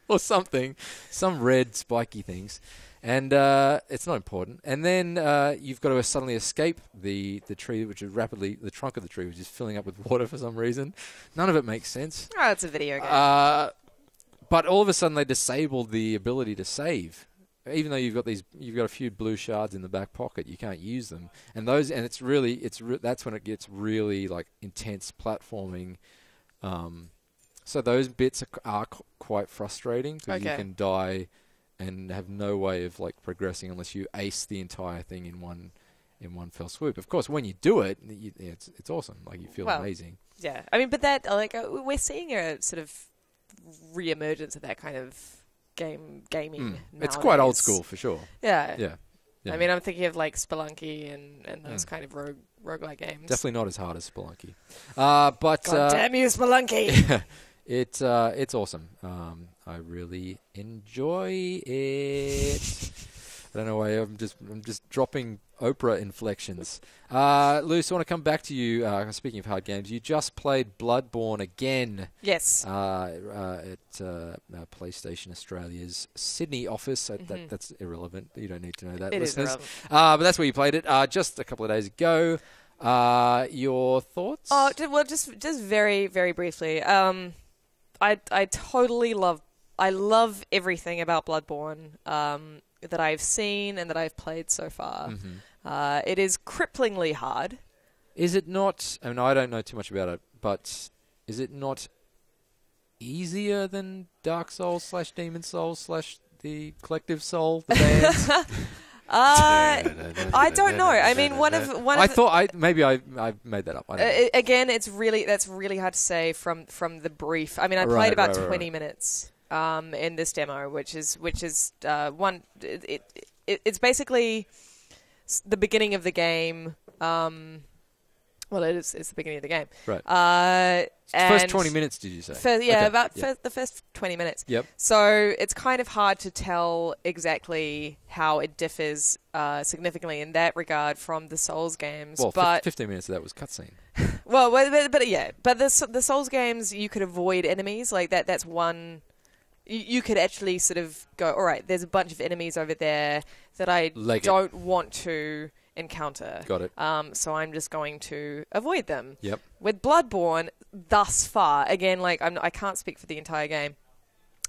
Or something. Some red spiky things. And it's not important. And then you've got to suddenly escape the tree, which is the trunk of the tree, which is filling up with water for some reason. None of it makes sense. Oh, it's a video game. But all of a sudden they disabled the ability to save, even though you've got a few blue shards in the back pocket. You can't use them, and that's when it gets really like intense platforming. So those bits are quite frustrating because you can die and have no way of like progressing unless you ace the entire thing in one fell swoop. Of course, when you do it, it's awesome. Like you feel amazing. Yeah, I mean, but that we're seeing a sort of re-emergence of that kind of gaming. It's quite old school for sure. Yeah. I mean, I'm thinking of like Spelunky and those kind of roguelike games. Definitely not as hard as Spelunky. But God damn you, Spelunky! It's awesome. I really enjoy it. I don't know why I'm just dropping Oprah inflections. Luce, I want to come back to you. Speaking of hard games, you just played Bloodborne again. Yes. At PlayStation Australia's Sydney office. That's irrelevant. You don't need to know that, listeners. Is irrelevant. But that's where you played it just a couple of days ago. Your thoughts? Oh, well, just very, very briefly. I totally love everything about Bloodborne. That I've seen and that I've played so far. It is cripplingly hard. Is it not... I mean, I don't know too much about it, but is it not easier than Dark Souls / Demon Souls / the Collective Soul, the bands? I don't know. I mean, I thought maybe I made that up. I don't know. Again, that's really hard to say from the brief. I mean, I played about 20 minutes. In this demo, which is one. It's basically the beginning of the game. Well, it's the beginning of the game. Right. First 20 minutes, did you say? The first 20 minutes. Yep. So it's kind of hard to tell exactly how it differs significantly in that regard from the Souls games. Well, but 15 minutes of that was cutscene. Well, but the Souls games, you could avoid enemies like that. That's one. You could actually sort of go, all right, there's a bunch of enemies over there that I don't want to encounter. Got it. So I'm just going to avoid them. Yep. With Bloodborne, thus far, again, like I can't speak for the entire game,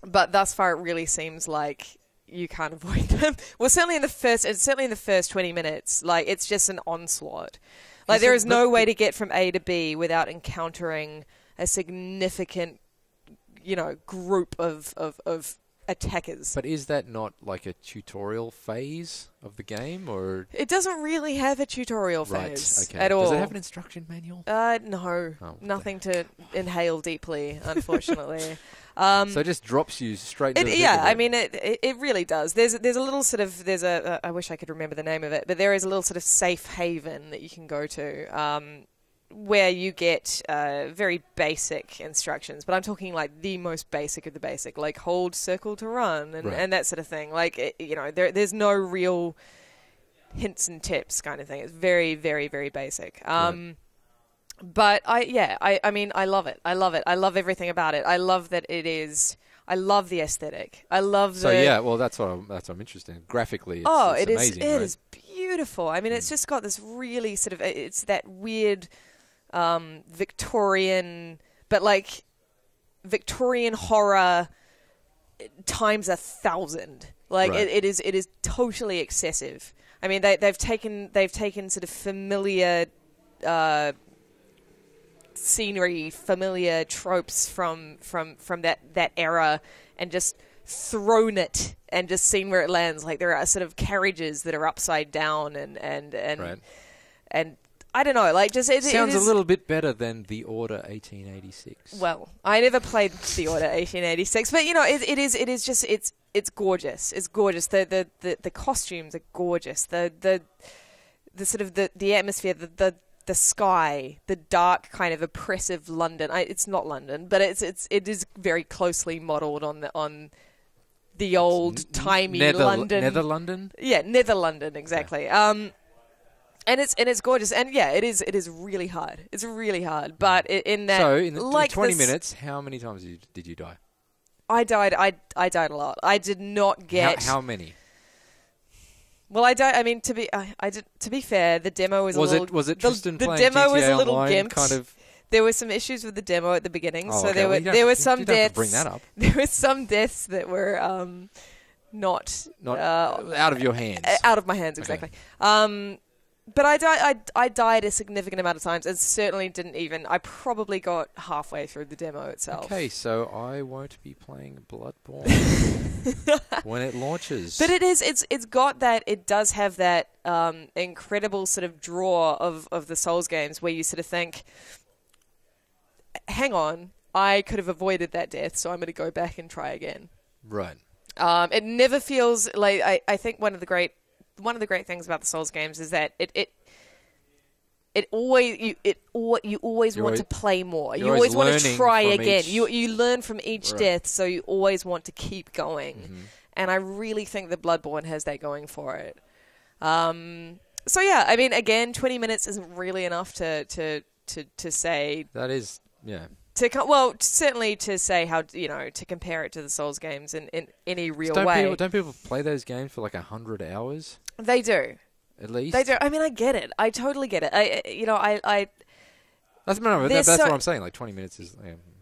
but thus far it really seems like you can't avoid them. Well, certainly in the first 20 minutes, like it's just an onslaught. Like there is no way to get from A to B without encountering a significant group of attackers. But is that not like a tutorial phase of the game, or It doesn't really have a tutorial phase at all. Does it have an instruction manual? No, Oh, nothing to inhale deeply, unfortunately. So it just drops you straight into the thick of it. I mean, it really does. There's a little sort of, I wish I could remember the name of it, but there is a little sort of safe haven that you can go to, where you get very basic instructions. But I'm talking like the most basic of the basic, like hold circle to run and that sort of thing. Like, there's no real hints and tips kind of thing. It's very, very, very basic. But I mean, I love it. I love it. I love everything about it. I love that it is. I love the aesthetic. I love the. So yeah, well, that's what I'm interested in. Graphically, it's amazing. It is beautiful. I mean, it's just got this really sort of. It's that weird, Victorian, but like Victorian horror times 1,000. Like it is totally excessive. I mean, they've taken sort of familiar. Scenery, familiar tropes from that era, and just thrown it and just seen where it lands. Like there are sort of carriages that are upside down and I don't know, like just it sounds is, a little bit better than The Order 1886. Well, I never played The Order 1886, but it is just it's gorgeous. It's gorgeous. The costumes are gorgeous. The sort of the atmosphere, the sky, the dark kind of oppressive London. It's not London, but it is very closely modelled on the old timey London. Nether London? Yeah, Nether London, exactly. Yeah. And it's gorgeous, and yeah, it is really hard. It's really hard, but in that, so in like 20 minutes, how many times did you die? I died a lot. I did not get how many. Well, I don't. I mean, to be fair, the demo was a little. Was it Tristan the playing demo GTA was a little Online, gimped. kind of? There were some issues with the demo at the beginning, Oh, so okay. there were some you don't have deaths. to bring that up. There were some deaths that were not out of your hands. Out of my hands, exactly. Okay. But I died a significant amount of times, and certainly didn't even. I probably got halfway through the demo itself. Okay, so I won't be playing Bloodborne when it launches. But it's got that. It does have that incredible sort of draw of the Souls games, where you sort of think, hang on, I could have avoided that death, so I'm going to go back and try again. Right. It never feels like. I think one of the great things about the Souls games is that you always want to play more. You always want to try again. You learn from each death, so you always want to keep going. Mm-hmm. And I really think that Bloodborne has that going for it. So yeah, I mean, again, 20 minutes isn't really enough to say. That is, yeah. Certainly to say how, to compare it to the Souls games in any real way. Don't people play those games for like 100 hours? They do. At least? They do. I mean, I get it. I totally get it. That's what I'm saying. Like 20 minutes is,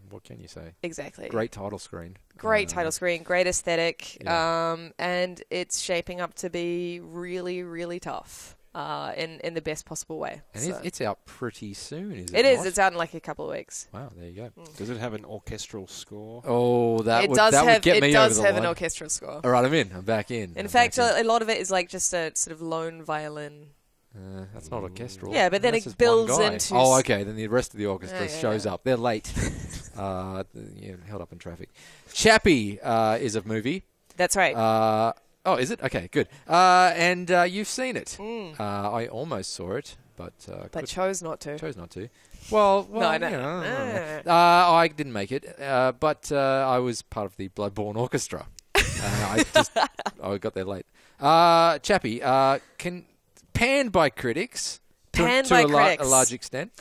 what can you say? Exactly. Great title screen. Great title screen. Great aesthetic. Yeah. And it's shaping up to be really, really tough. In the best possible way. And it's out pretty soon, is it? It is. It's out in like a couple of weeks. Wow, there you go. Does it have an orchestral score? Oh, that would get me over the line. It does have an orchestral score. All right, I'm in. I'm back in. In fact, a lot of it is like just a sort of lone violin. That's not orchestral. Yeah, but then it builds into... Oh, okay. Then the rest of the orchestra shows up. They're late. Held up in traffic. Chappie is a movie. That's right. Oh, is it? Okay, good. And you've seen it. Mm. I almost saw it, but chose not to. Chose not to. Well, no. I didn't make it, but I was part of the Bloodborne orchestra. I got there late. Chappie, panned by critics to a large extent.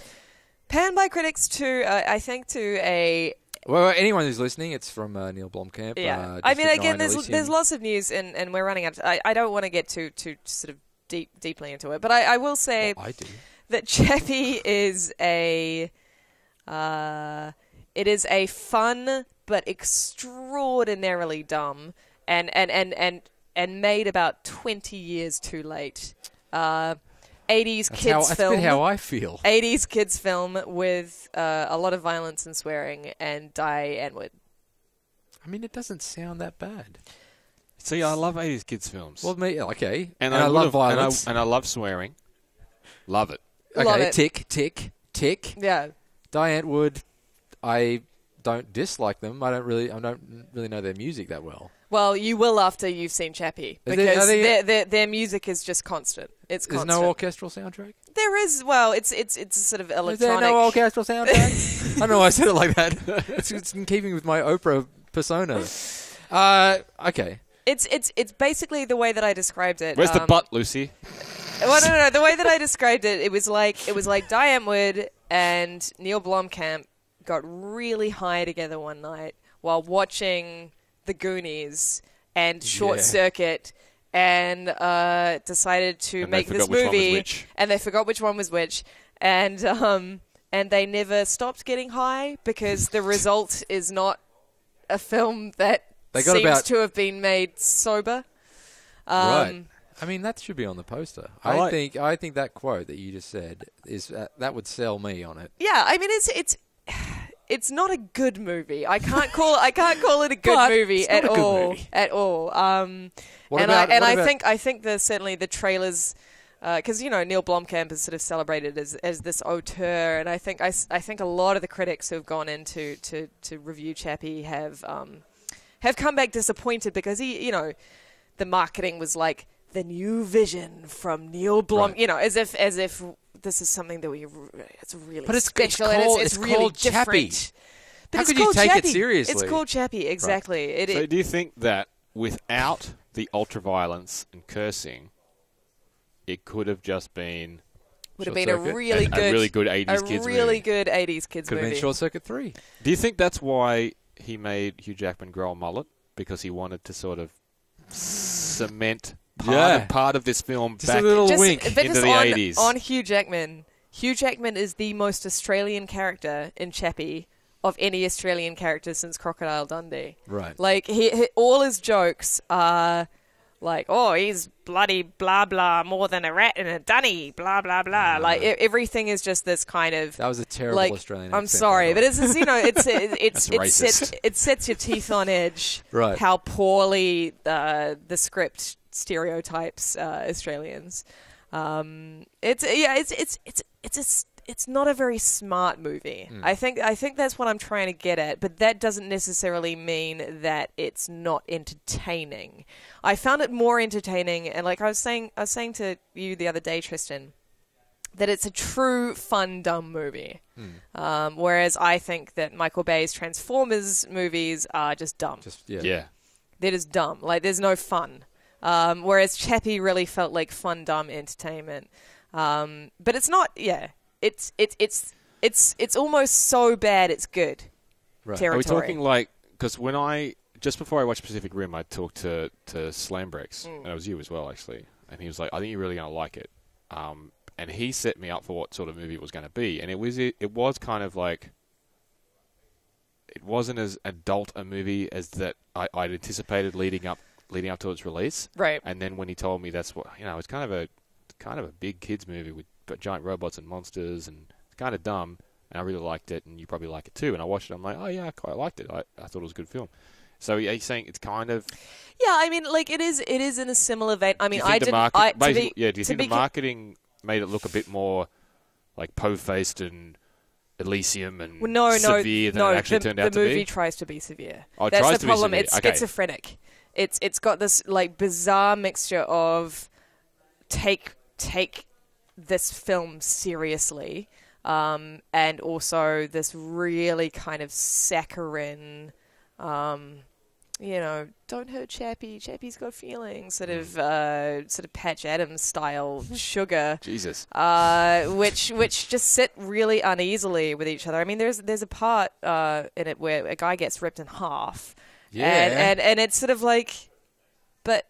Panned by critics I think to a... Well, anyone who's listening, it's from Neil Blomkamp. Yeah, I mean, again, there's lots of news, and we're running out. I don't want to get too sort of deeply into it, but I will say that Chappie is a fun but extraordinarily dumb and made about 20 years too late. 80s kids film. That's how I feel. 80s kids film with a lot of violence and swearing and die and wood. I mean, it doesn't sound that bad. See, I love 80s kids films. Well, me, okay. and I love would've- violence. And I love swearing. Love it. Okay, Love it. tick. Yeah. Diane Wood, I don't dislike them. I don't really know their music that well. Well, you will after you've seen Chappie, Is because there- their music is just constant. It's There's constant. no orchestral soundtrack? There is. Well, it's a sort of electronic. Is there no orchestral soundtrack? I don't know why I said it like that. It's in keeping with my Oprah persona. Okay. It's basically the way that I described it. Where's the butt, Lucy? Well, no. The way that I described it, it was like Diane Wood and Neil Blomkamp got really high together one night while watching The Goonies and Short Circuit, and decided to And make they this forgot which one was movie. which. And they forgot which one was which, and they never stopped getting high, because the result is not a film that They got seems about- to have been made sober. Right. I mean, that should be on the poster. I I think that quote that you just said is that would sell me on it. Yeah, I mean it's not a good movie. I can't call it a good But movie it's not at a good all. movie. At all. What about- I think certainly the trailers, because Neil Blomkamp is sort of celebrated as this auteur, and I think a lot of the critics who have gone in to review Chappie have come back disappointed, because the marketing was like the new vision from Neil Blom, Right. as if this is something that it's really But it's special, called- and it's it's really called Chappie. different. How it's could you called take it Chappie. seriously? It's called Chappie, exactly. So do you think that without the ultra-violence and cursing, it could have just been... would have Short been Circuit? a really good 80s kids really movie? good 80s kids Could have movie. been Short Circuit 3. Do you think that's why he made Hugh Jackman grow a mullet? Because he wanted to sort of cement part of this film Just a back little Just- wink but into just the on, 80s. on Hugh Jackman. Hugh Jackman is the most Australian character in Chappie of any Australian character since Crocodile Dundee. Right. Like he all his jokes are like, oh, he's bloody blah blah more than a rat and a dunny, blah blah blah. Like everything is just this kind of. That was a terrible like, Australian I'm accent, sorry, by but the way. it's racist. it sets your teeth on edge. Right. How poorly the script stereotypes Australians. It's not a very smart movie. I think that's what I'm trying to get at, but that doesn't necessarily mean that it's not entertaining. I found it more entertaining, and like I was saying to you the other day, Tristan, that it's a true fun dumb movie. Whereas I think that Michael Bay's Transformers movies are just dumb. Yeah. They're just dumb. Like there's no fun. Whereas Chappie really felt like fun dumb entertainment. But it's not. Yeah. It's almost so bad it's good. Right. Territory. Are we talking like... Because just before I watched Pacific Rim, I talked to Slambrex, and it was you as well, actually. And he was like, I think you're really going to like it. And he set me up for what sort of movie it was going to be. And it was kind of like... It wasn't as adult a movie as that I'd anticipated leading up to its release. Right. And then when he told me that's what... it's kind of a big kids movie with giant robots and monsters, and it's kind of dumb, and I really liked it, and you probably like it too. And I watched it, I'm like, oh yeah, I quite liked it. I thought it was a good film. So are you saying it's kind of... Yeah, I mean, like it is in a similar vein. I mean, do you think I the marketing made it look a bit more like po-faced and Elysium and severe than it actually turned out to be? The movie tries to be severe. Oh, it That's tries the to be problem. severe. It's Okay. schizophrenic. It's got this like bizarre mixture of take this film seriously, and also this really kind of saccharine, don't hurt Chappie. Chappie's got feelings. Sort of Patch Adams style sugar. Jesus. Which just sit really uneasily with each other. I mean, there's a part in it where a guy gets ripped in half. Yeah. And it's sort of like, but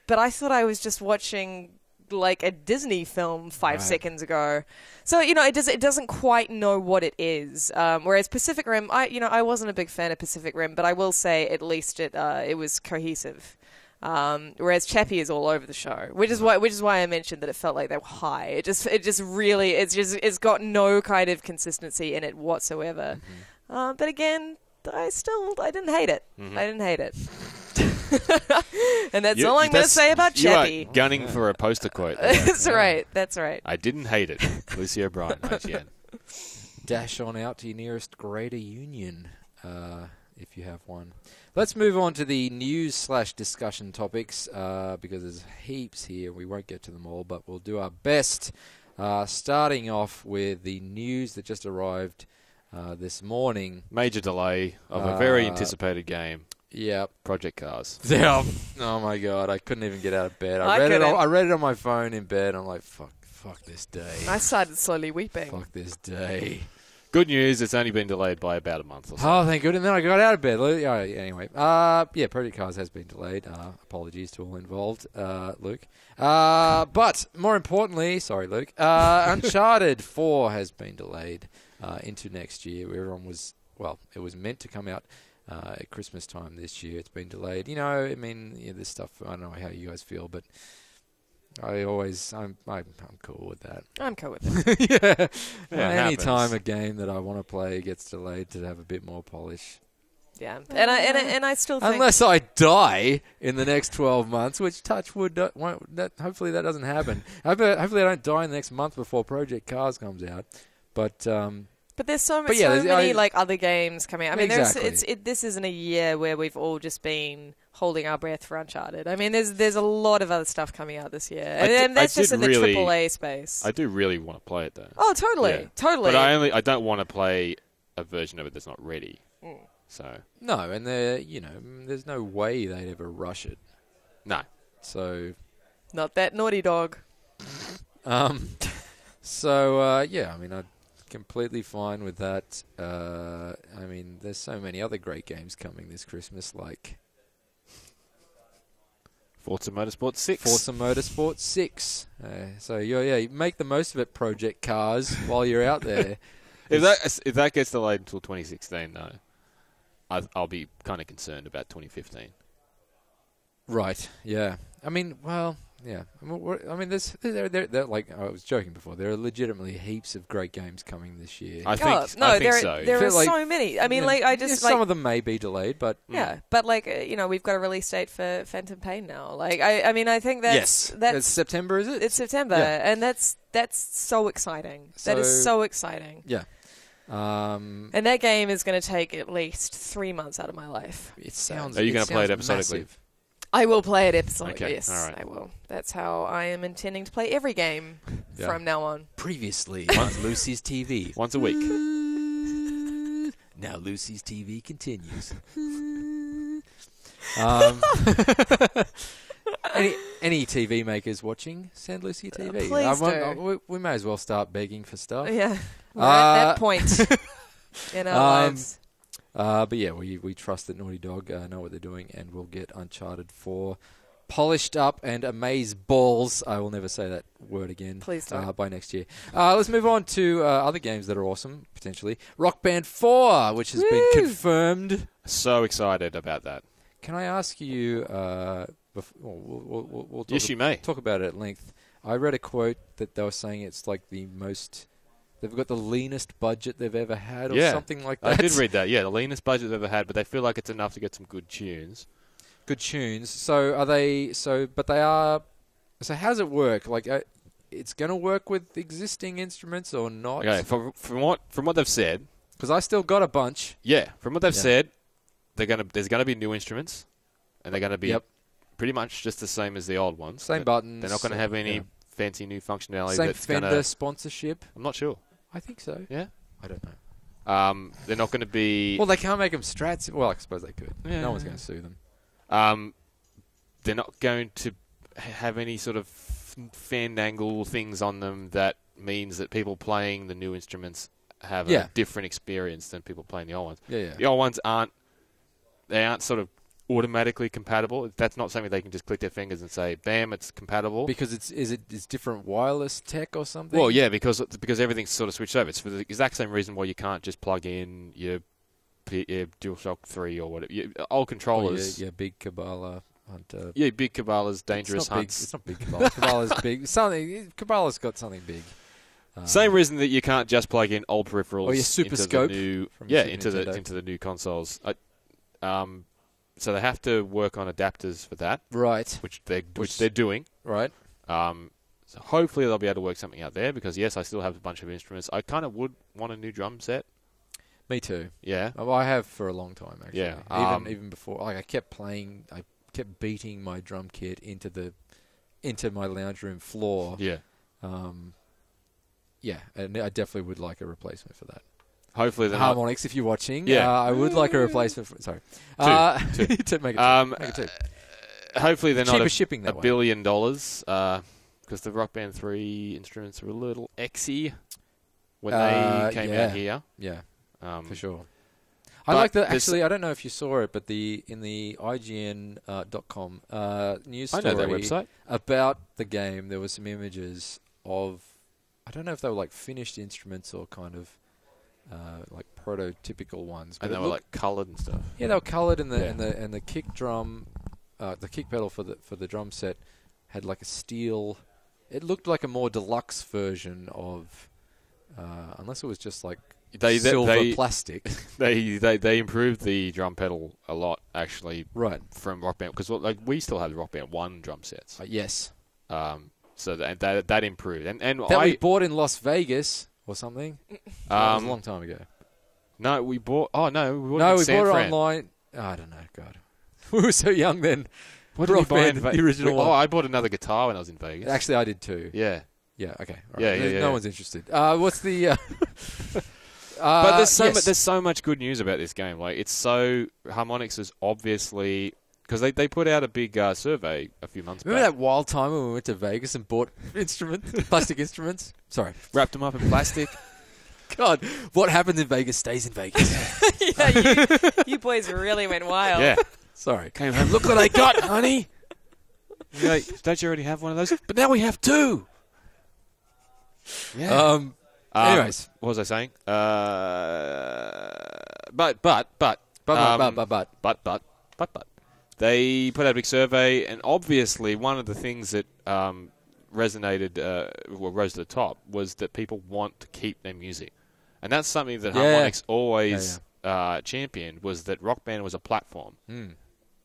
I thought I was just watching like a Disney film 5 seconds ago. So, it doesn't quite know what it is. Whereas Pacific Rim, I wasn't a big fan of Pacific Rim, but I will say at least it was cohesive. Whereas Chappie is all over the show, which is why I mentioned that it felt like they were high. It's got no kind of consistency in it whatsoever. But again, I didn't hate it. Mm-hmm. I didn't hate it. And that's all I'm going to say about Chappie. You are gunning for a poster quote. That's right. That's right. I didn't hate it. Lucy O'Brien, IGN. Dash on out to your nearest greater union, if you have one. Let's move on to the news/discussion topics, because there's heaps here. We won't get to them all, but we'll do our best. Starting off with the news that just arrived this morning. Major delay of a very anticipated game. Yeah. Project Cars. Yeah. Oh my God, I couldn't even get out of bed. I read it on my phone in bed. I'm like, fuck this day. I started slowly weeping. Fuck this day. Good news, it's only been delayed by about a month or so. Oh, thank goodness. And then I got out of bed. Anyway. Project Cars has been delayed. Apologies to all involved, Luke. But more importantly, sorry, Luke, Uncharted 4 has been delayed into next year. Everyone was, it was meant to come out at Christmas time this year. It's been delayed. This stuff, I don't know how you guys feel, but I'm cool with that. I'm cool with that. Any time a game that I want to play gets delayed to have a bit more polish. Yeah, and I still think... Unless I die in the next 12 months, which touch wood, hopefully that doesn't happen. Hopefully I don't die in the next month before Project Cars comes out. But there's so many other games coming out. Exactly. This isn't a year where we've all just been holding our breath for Uncharted. There's a lot of other stuff coming out this year, and that's just in the AAA space. I do really want to play it though. Oh, totally. But I don't want to play a version of it that's not ready. So no, and there's no way they'd ever rush it. No. So not that Naughty Dog. I'm completely fine with that. There's so many other great games coming this Christmas, like Forza Motorsport 6. Forza Motorsport 6. Make the most of it, Project Cars, while you're out there. If that gets delayed until 2016, though, I'll be kind of concerned about 2015. Right. Yeah. Yeah. There, like I was joking before, there are legitimately heaps of great games coming this year. I think so. There are so many. Some of them may be delayed, but but we've got a release date for Phantom Pain now. I think that's it's September, is it? It's September, and that's so exciting. That is so exciting. Yeah. And that game is going to take at least 3 months out of my life. It sounds. Are you going to play it episodically? Massive. I will play it episodically. Okay. Yes, all right. I will. That's how I am intending to play every game from now on. Previously on Lucy's TV. Once a week. Now Lucy's TV continues. Any TV makers watching, send Lucy a TV. Please do. We may as well start begging for stuff. Yeah, we're at that point in our lives. We trust that Naughty Dog know what they're doing, and we'll get Uncharted 4 polished up and amaze balls. I will never say that word again. Please don't. By next year. Let's move on to other games that are awesome, potentially. Rock Band 4, which has been confirmed. So excited about that. Can I ask you... we'll yes, you may. Talk about it at length. I read a quote that they were saying it's like the most... They've got the leanest budget they've ever had, or something like that. I did read that. Yeah, the leanest budget they've ever had, but they feel like it's enough to get some good tunes. Good tunes. So are they? But they are. So how does it work? Like, it's going to work with existing instruments or not? Okay, from what they've said, because I still got a bunch. Yeah, from what they've said, there's going to be new instruments, and they're going to be pretty much just the same as the old ones. Same buttons. They're not going to have any fancy new functionality. Same Fender sponsorship. I'm not sure. I think so. Yeah? I don't know. They're not going to be... Well, they can't make them Strats. Well, I suppose they could. Yeah. No one's going to sue them. They're not going to have any sort of fandangle things on them that means that people playing the new instruments have a different experience than people playing the old ones. Yeah. The old ones aren't sort of automatically compatible. That's not something they can just click their fingers and say, bam, it's compatible. Because it's different wireless tech or something? Well, yeah, because everything's sort of switched over. It's for the exact same reason why you can't just plug in your DualShock 3 or whatever. Old controllers. Yeah, big Kabbalah Hunter. Yeah, big Kabbalah's Dangerous Hunts. It's not big Kabbalah. Kabbalah's big. Kabbalah's got something big. Same reason that you can't just plug in old peripherals or your Super into Scope the new, from Super into Nintendo. the new consoles. So they have to work on adapters for that, Right. which they're doing. Right. So hopefully they'll be able to work something out there because yes, I still have a bunch of instruments. I kind of would want a new drum set. Me too. Yeah. Well, I have for a long time actually. Yeah. Even before, like I kept beating my drum kit into my lounge room floor. Yeah. Yeah, and I definitely would like a replacement for that. Hopefully they're not. Harmonix, if you're watching, Yeah. I would like a replacement for. Sorry, Two. to make it two. Hopefully they're Cheaper not shipping that $1 way. billion because the Rock Band 3 instruments were a little exy when they came out here. Yeah, for sure. but I like that. there's- Actually, I don't know if you saw it, but in the IGN.com news I story know that website. about the game, there were some images of. I don't know if they were like finished instruments or kind of like prototypical ones. But And they were like coloured and stuff. yeah, they were coloured, and Yeah. the kick drum, the kick pedal for the drum set had like a steel. It looked like a more deluxe version of, unless it was just like silver plastic. They improved the drum pedal a lot actually Right. from Rock Band because like we still have the Rock Band 1 drum sets. Yes. So that improved and That we bought in Las Vegas or something. That was a long time ago. No, we bought. Oh no, we bought No, it in we San bought it Fran. online. Oh, I don't know. God, we were so young then. What did we Rock buy in Band, Vegas? the original one. Oh, I bought another guitar when I was in Vegas. Actually, I did too. Yeah. Yeah. Okay. All Yeah, right. yeah, No yeah. one's interested. What's the? But yes. there's so much good news about this game. Like it's so Harmonix is obviously because they put out a big survey a few months Remember back. that wild time when we went to Vegas and bought plastic instruments? Sorry. Wrapped them up in plastic. God, what happens in Vegas stays in Vegas. Yeah, you boys really went wild. Yeah. Sorry. Came home. Look what I got, honey. You're like, don't you already have one of those? But now we have two. Yeah. Anyways. What was I saying? But. They put out a big survey, and obviously one of the things that resonated, rose to the top, was that people want to keep their music. And that's something that Harmonix always championed, was that Rock Band was a platform.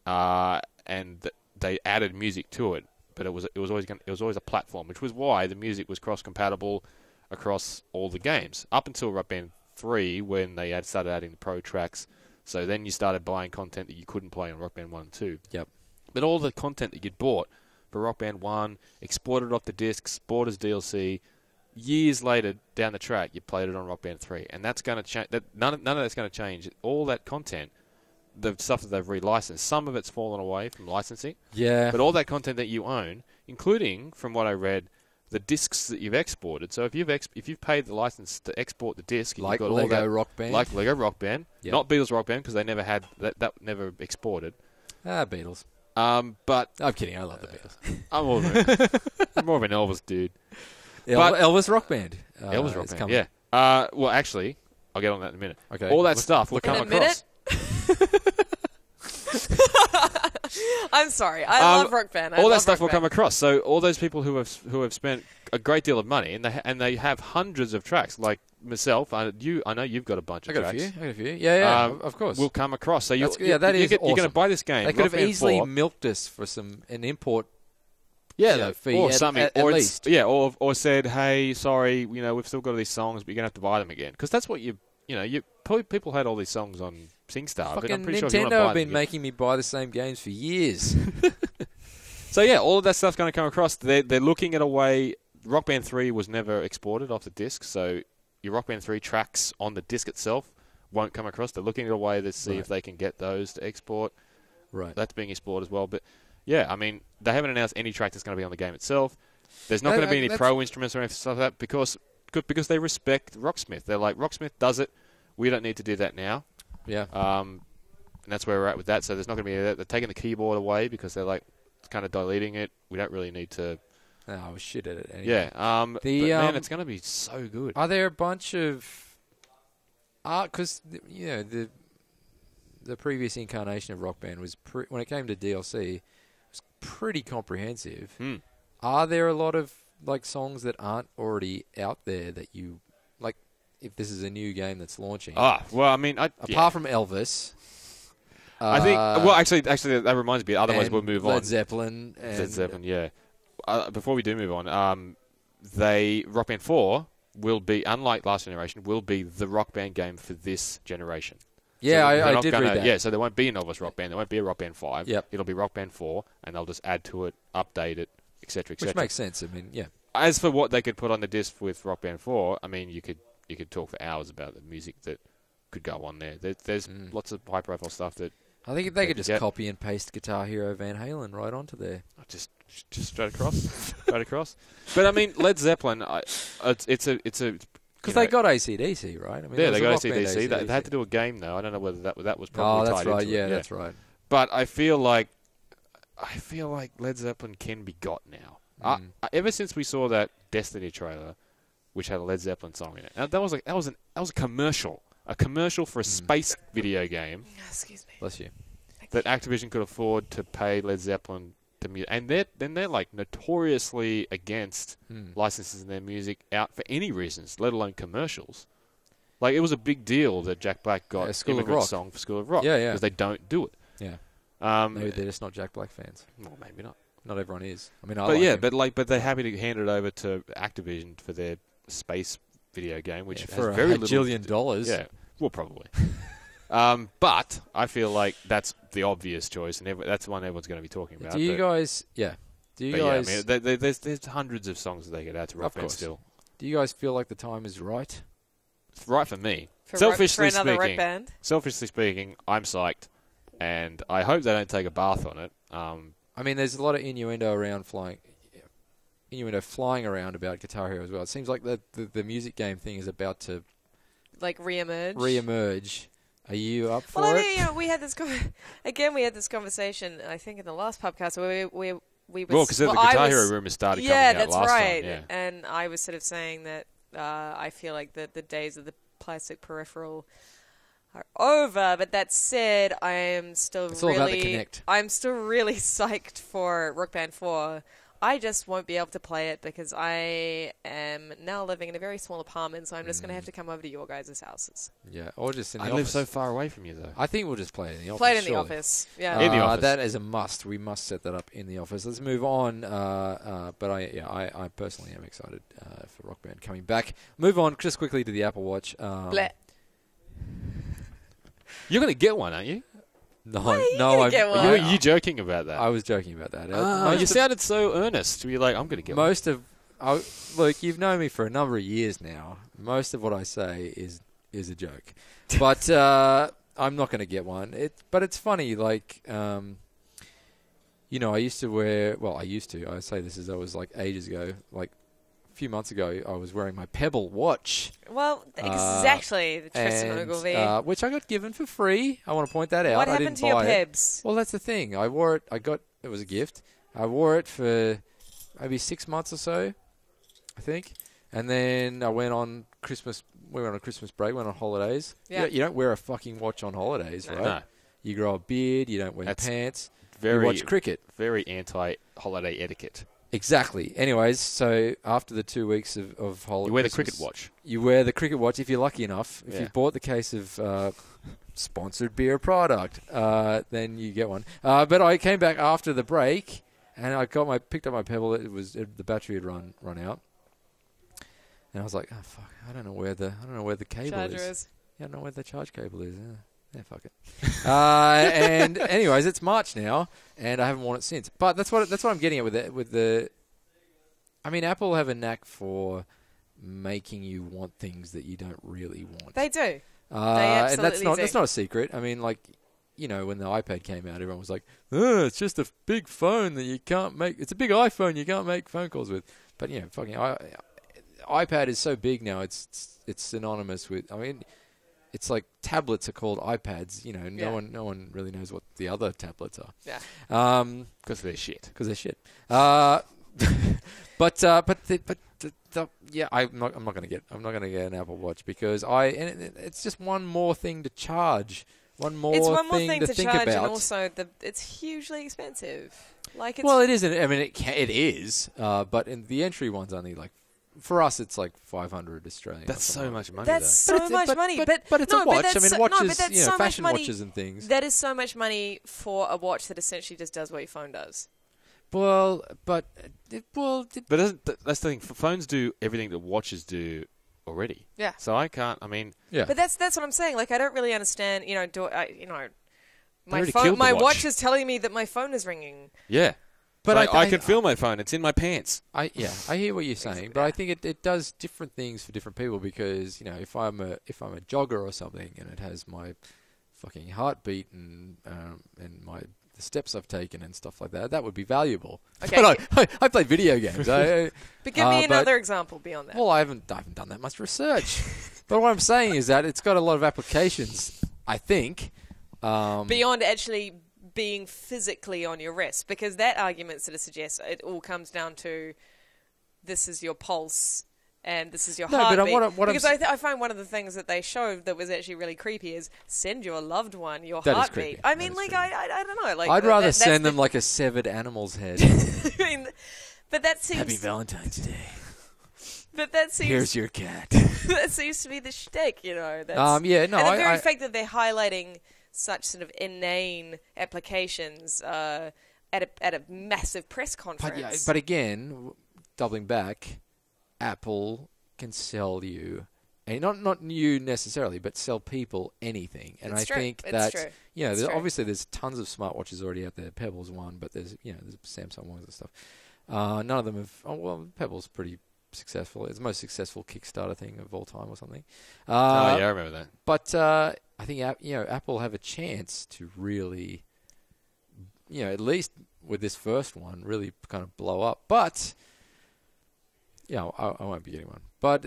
And they added music to it, but it was always a platform, which was why the music was cross-compatible across all the games, up until Rock Band 3, when they had started adding the pro tracks. So then you started buying content that you couldn't play on Rock Band 1 and 2. Yep. But all the content that you'd bought for Rock Band 1, exported off the discs, bought as DLC, years later down the track, you played it on Rock Band 3. And that's going to change. None of that's going to change. All that content, the stuff that they've relicensed, some of it's fallen away from licensing. Yeah. But all that content that you own, including, from what I read, the discs that you've exported. So if you've paid the license to export the disc, and Like you've got Lego all that, Rock Band. like Lego Rock Band, Yep. not Beatles Rock Band because they never had that never exported. Beatles. But I'm kidding. I love the Beatles. I'm more of an Elvis dude. Elvis Rock Band. Elvis Rock is Band, coming. yeah. Well, actually, I'll get on that in a minute. Okay. All that stuff will In come a across. minute? I'm sorry. I love Rock Band. All that stuff will come across. So all those people who have spent a great deal of money and they have hundreds of tracks, like myself. I know you've got a bunch I of got tracks. a few. Yeah, of course. Will come across. So That is you're going to awesome. buy this game. They could Rock have Band easily 4. milked us for an import. Yeah, fee or at- something, at or least. or said, hey, sorry, we've still got all these songs, but you're gonna have to buy them again, because that's what you probably people had all these songs on SingStar, but I'm Fucking pretty sure if you want to Nintendo buy have been them, making me buy the same games for years. So yeah, all of that stuff's going to come across. They're looking at a way. Rock Band 3 was never exported off the disc, so your Rock Band 3 tracks on the disc itself won't come across. They're looking at a way to see if they can get those to export. Right. That's being exported as well, but. Yeah, I mean, they haven't announced any track that's going to be on the game itself. There's not going to be any pro instruments or anything like that because they respect Rocksmith. They're like, Rocksmith does it. We don't need to do that now. Yeah. And that's where we're at with that. So there's not going to be that. They're taking the keyboard away because they're like kind of diluting it. We don't really need to. Oh, I was shit at it anyway. Yeah. But man, it's going to be so good. Are there a bunch of art? Because the previous incarnation of Rock Band was when it came to DLC. Pretty comprehensive. Are there a lot of like songs that aren't already out there that you like? If this is a new game that's launching, Well, I mean, apart from Elvis, I think. Well, actually, that reminds me. Otherwise, we'll move on. Led Zeppelin. And Led Zeppelin, yeah. Before we do move on, Rock Band 4 will be, unlike last generation, will be the Rock Band game for this generation. Yeah, so I did read that. Yeah, so there won't be an Elvis Rock Band. There won't be a Rock Band 5. Yep. It'll be Rock Band 4, and they'll just add to it, update it, etc., etc. Which makes sense. I mean, yeah. As for what they could put on the disc with Rock Band 4, I mean, you could talk for hours about the music that could go on there. There's lots of high-profile stuff that... I think they could just copy and paste Guitar Hero Van Halen right onto there. Just straight across. Straight across. But, I mean, Led Zeppelin, it's a... Because they got AC/DC, right? I mean, yeah, they got AC/DC. They had to do a game, though. I don't know whether that was probably tied right. into Yeah, it. that's right. But I feel like Led Zeppelin can be got now. Ever since we saw that Destiny trailer, which had a Led Zeppelin song in it, now that was a commercial for a space video game. Excuse me. Bless you. That Activision could afford to pay Led Zeppelin to music, and they're like notoriously against licensing their music out for any reasons, let alone commercials. Like, it was a big deal that Jack Black got Immigrant Song for School of Rock. Yeah, yeah. Because they don't do it. Yeah. Maybe they're just not Jack Black fans. Well, maybe not. Not everyone is. I mean, but they're happy to hand it over to Activision for their space video game, which for has very $1 billion. Yeah, well, probably. But I feel like that's the obvious choice, and that's the one everyone's going to be talking about. Do you guys? Yeah. Do you guys? Yeah, I mean, there's hundreds of songs that they could add to Rock Band still. Do you guys feel like the time is right? It's right for me. For another rock band? Selfishly speaking, I'm psyched, and I hope they don't take a bath on it. I mean, there's a lot of innuendo flying around about Guitar Hero as well. It seems like the music game thing is about to like reemerge. Are you up for well, I it? mean, you know, we had this conversation, I think, in the last podcast where we were... because the Guitar Hero rumors started coming out that's last right. time. Yeah, and I was sort of saying that I feel like the days of the plastic peripheral are over. But that said, I'm still all about the Kinect. I'm still really psyched for Rock Band 4. I just won't be able to play it because I am now living in a very small apartment, so I'm just going to have to come over to your guys' houses. Yeah, or just in the office. I live so far away from you, though. I think we'll just play it in the office. Play it in the office, yeah. In the office. That is a must. We must set that up in the office. Let's move on. But I personally am excited for Rock Band coming back. Move on just quickly to the Apple Watch. Bleh. You're going to get one, aren't you? No. Are you joking about that? I was joking about that. You sounded so earnest. You're like, I'm going to get one. Look, you've known me for a number of years now. Most of what I say is a joke. But I'm not going to get one. But it's funny, like, I used to wear, I say this as I was like ages ago, like a few months ago, I was wearing my Pebble watch. Well, exactly, the Tristan Ogilvie. Which I got given for free. I want to point that out. What happened to your Pebs? Well, that's the thing. I wore it. It was a gift. I wore it for maybe 6 months or so, I think. And then I went on Christmas. We went on a Christmas break. Went on holidays. Yeah. You don't wear a fucking watch on holidays, right? No. You grow a beard. You don't wear pants. You watch cricket. Very anti-holiday etiquette. Exactly. Anyways, so after the 2 weeks of holiday, you wear the cricket watch. You wear the cricket watch if you're lucky enough. If you've bought the case of sponsored beer product, then you get one. But I came back after the break, and I picked up my Pebble. The battery had run out, and I was like, oh fuck, I don't know where the cable Charger is. Yeah, I don't know where the charge cable is. Yeah, fuck it. And anyways, it's March now, and I haven't worn it since. But that's what I'm getting at with the. I mean, Apple have a knack for making you want things that you don't really want. They do. They and absolutely do. that's not a secret. I mean, like, when the iPad came out, everyone was like, it's just a big phone that you can't make. It's a big iPhone you can't make phone calls with. But fucking iPad is so big now. It's synonymous with. I mean. It's like tablets are called iPads. No one really knows what the other tablets are. Yeah. Because they're shit. But I'm not going to get an Apple Watch because it's just one more thing to charge. One more thing to think charge, about. and also it's hugely expensive. Like, it's Well, it isn't. I mean, it is. But in the entry one's only like, for us, it's like 500 Australian. That's so much money. That's though. so much money. But it's no, a watch. But I that's mean, so, watches, no, but that's so much fashion money. watches and things. That is so much money for a watch that essentially just does what your phone does. Well, but But that's the thing. Phones do everything that watches do already. Yeah. So I can't. I mean, yeah. But that's what I'm saying. Like, I don't really understand. My already phone, killed the my watch. watch is telling me that my phone is ringing. yeah. But So I can feel my phone. It's in my pants. I hear what you're saying, but I think it does different things for different people because if I'm a jogger or something and it has my fucking heartbeat and the steps I've taken and stuff like that, that would be valuable. Okay. But I play video games. But give me another example beyond that. Well, I haven't done that much research. But what I'm saying is that it's got a lot of applications. I think Beyond actually being physically on your wrist, because that argument sort of suggests it all comes down to this is your pulse and this is your heartbeat. Because I find one of the things that they showed that was actually really creepy is send your loved one your That is heartbeat. creepy. I That mean, is like, creepy. I don't know. Like, I'd rather that's send them like a severed animal's head. I mean, but that seems. Happy Valentine's Day. But that seems. Here's your cat. That seems to be the shtick, That's, Yeah, no, and the very fact that they're highlighting such sort of inane applications at a massive press conference. But again, doubling back, Apple can sell you, and not you necessarily, but sell people anything. And It's I true. think It's that true. there's, It's true. obviously there's tons of smartwatches already out there. Pebble's one, but there's Samsung ones and stuff. None of them have. Oh, well, Pebble's pretty successful. It's the most successful Kickstarter thing of all time or something. I remember that. But I think Apple have a chance to really, at least with this first one, really kind of blow up. But I won't be getting one. But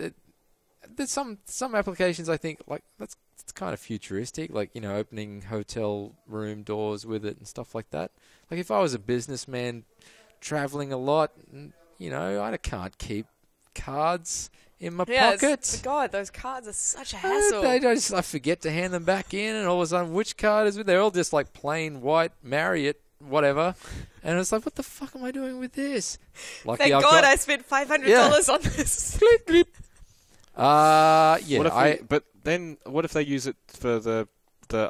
there's some applications I think like it's kind of futuristic, like opening hotel room doors with it and stuff like that. Like if I was a businessman traveling a lot, I can't keep cards in my pockets. God, those cards are such a hassle. I forget to hand them back in, and all of a sudden, which card is with? They're all just like plain white Marriott, whatever. And it's like, what the fuck am I doing with this? Thank God I spent $500 on this. But then what if they use it for the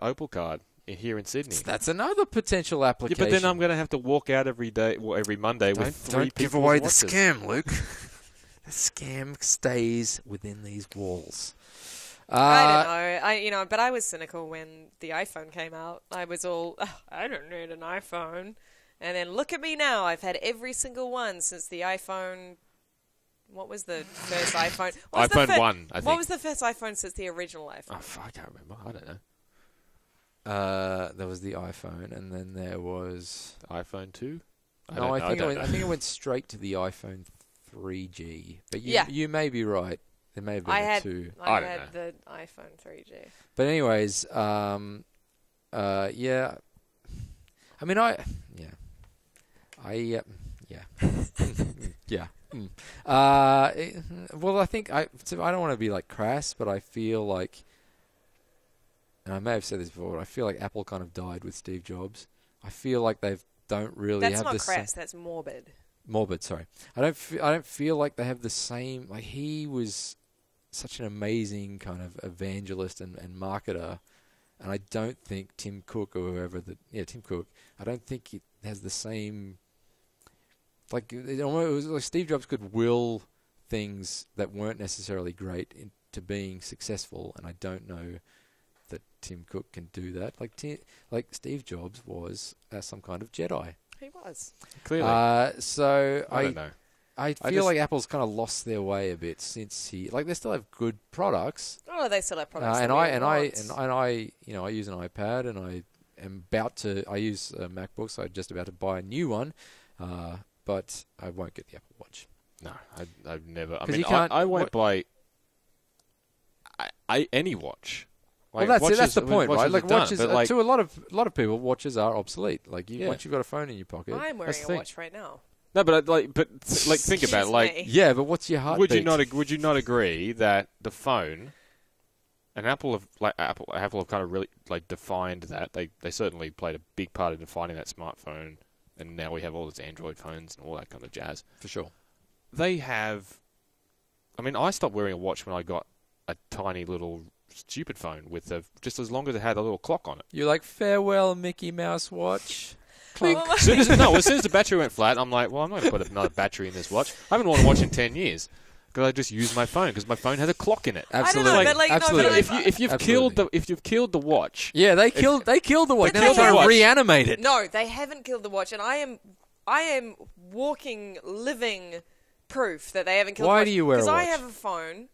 Opal card here in Sydney? That's another potential Yeah, application. but then I'm going to have to walk out every Monday with three Don't give people's away watches. the scam, Luke. The scam stays within these walls. I don't know. But I was cynical when the iPhone came out. I was all, I don't need an iPhone. And then look at me now. I've had every single one since the iPhone. What was the first iPhone? iPhone 1, I think. What was the first iPhone since the original iPhone? Oh, I can't remember. I don't know. There was the iPhone, and then there was iPhone 2? I think it went straight to the iPhone 3G. But you may be right. There may have been a 2. I had the iPhone 3G. But anyways, I mean, well, I think I don't want to be like crass, but I feel like, and I may have said this before, but I feel like Apple kind of died with Steve Jobs. I feel like they don't really That's have not this. crass. That's morbid. Morbid, sorry. I don't feel like they have the same. Like he was such an amazing kind of evangelist and marketer, and I don't think Tim Cook or whoever Tim Cook. I don't think it has the same. Like it was like Steve Jobs could will things that weren't necessarily great into being successful, and I don't know that Tim Cook can do that. Like Steve Jobs was some kind of Jedi. He was. Clearly. So I don't know. I feel like Apple's kind of lost their way a bit since they still have good products. Oh, they still have products. I use an iPad, and I am about to. I use a MacBook, so I'm just about to buy a new one. But I won't get the Apple Watch. No, I've never. I 'Cause mean, you can't- I won't buy any watch. Like, Well, that's the point, right? Like are done, watches but to a lot of people, watches are obsolete. Like once you've got a phone in your pocket. I'm wearing that's the a thing. watch right now. No, but think about it. Like, Excuse me. Yeah, but what's your heartbeat? would you not agree that the phone and Apple have kind of really like defined that they certainly played a big part in defining that smartphone and now we have all these Android phones and all that kind of jazz. For sure. They have... I mean, I stopped wearing a watch when I got a tiny little stupid phone with just as long as it had a little clock on it. You're like, farewell, Mickey Mouse watch. Clink. As soon as the battery went flat, I'm like, well, I'm not going to put another battery in this watch. I haven't worn a watch in 10 years. Because I just use my phone because my phone has a clock in it. Absolutely. I don't know, but Absolutely. If you've killed the watch, yeah, they killed the watch. But Now they're trying watch. to reanimate it. No, they haven't killed the watch, and I am walking, living proof that they haven't killed the watch. Why do you wear a Because I watch? have a phone,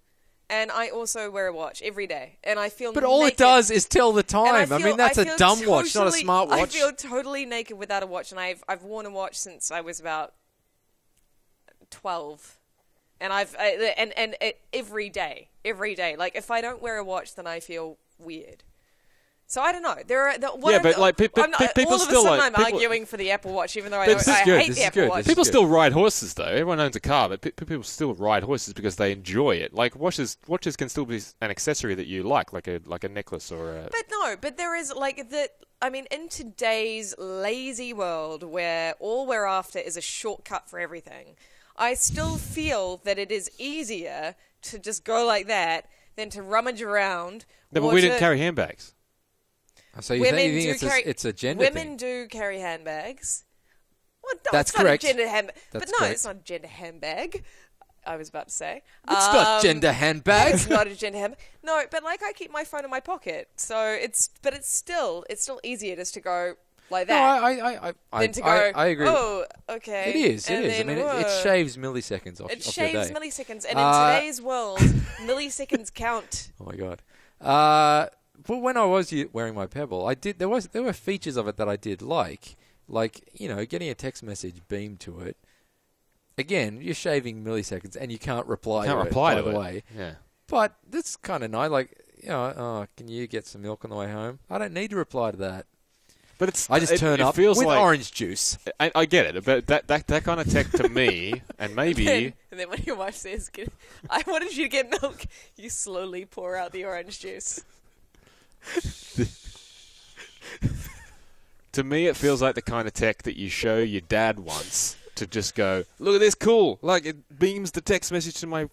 and I also wear a watch every day, and I feel But all it naked. does is tell the And time. I mean, that's a feel dumb watch, not a smart watch. I feel totally naked without a watch, and I've worn a watch since I was about 12. And every day. Like, if I don't wear a watch, then I feel weird. So I don't know. All of a sudden I'm arguing for the Apple Watch, even though I hate the Apple Watch. People still ride horses, though. Everyone owns a car, but people still ride horses because they enjoy it. Like watches can still be an accessory that you like a necklace or a. But there is in today's lazy world where all we're after is a shortcut for everything, I still feel that it is easier to just go like that than to rummage around. No, but we didn't carry handbags. So you think it's a gender thing? Women do carry handbags. Well, no, That's it's not correct. a gender handbag. That's But no, correct. it's not a gender handbag. I was about to say. It's not gender handbag. It's not a gender handbag. No, but I keep my phone in my pocket, so it's still easier just to go like No, that. I than to go, I agree. oh, okay. It is. And I then, mean, it shaves milliseconds off your day. It shaves milliseconds, and in today's world, milliseconds count. Oh my god. But when I was wearing my Pebble, there were features of it that I did like getting a text message beamed to it. Again, you're shaving milliseconds, and you can't reply to it, by the way. Yeah. But that's kind of nice. Like, can you get some milk on the way home? I don't need to reply to that. But I just turn up feels with like, orange juice. I get it, but that kind of tech to me, and maybe And then when your wife says, I wanted you to get milk, you slowly pour out the orange juice. to me it feels like the kind of tech that you show your dad once to just go, look at this, cool. Like it beams the text message to my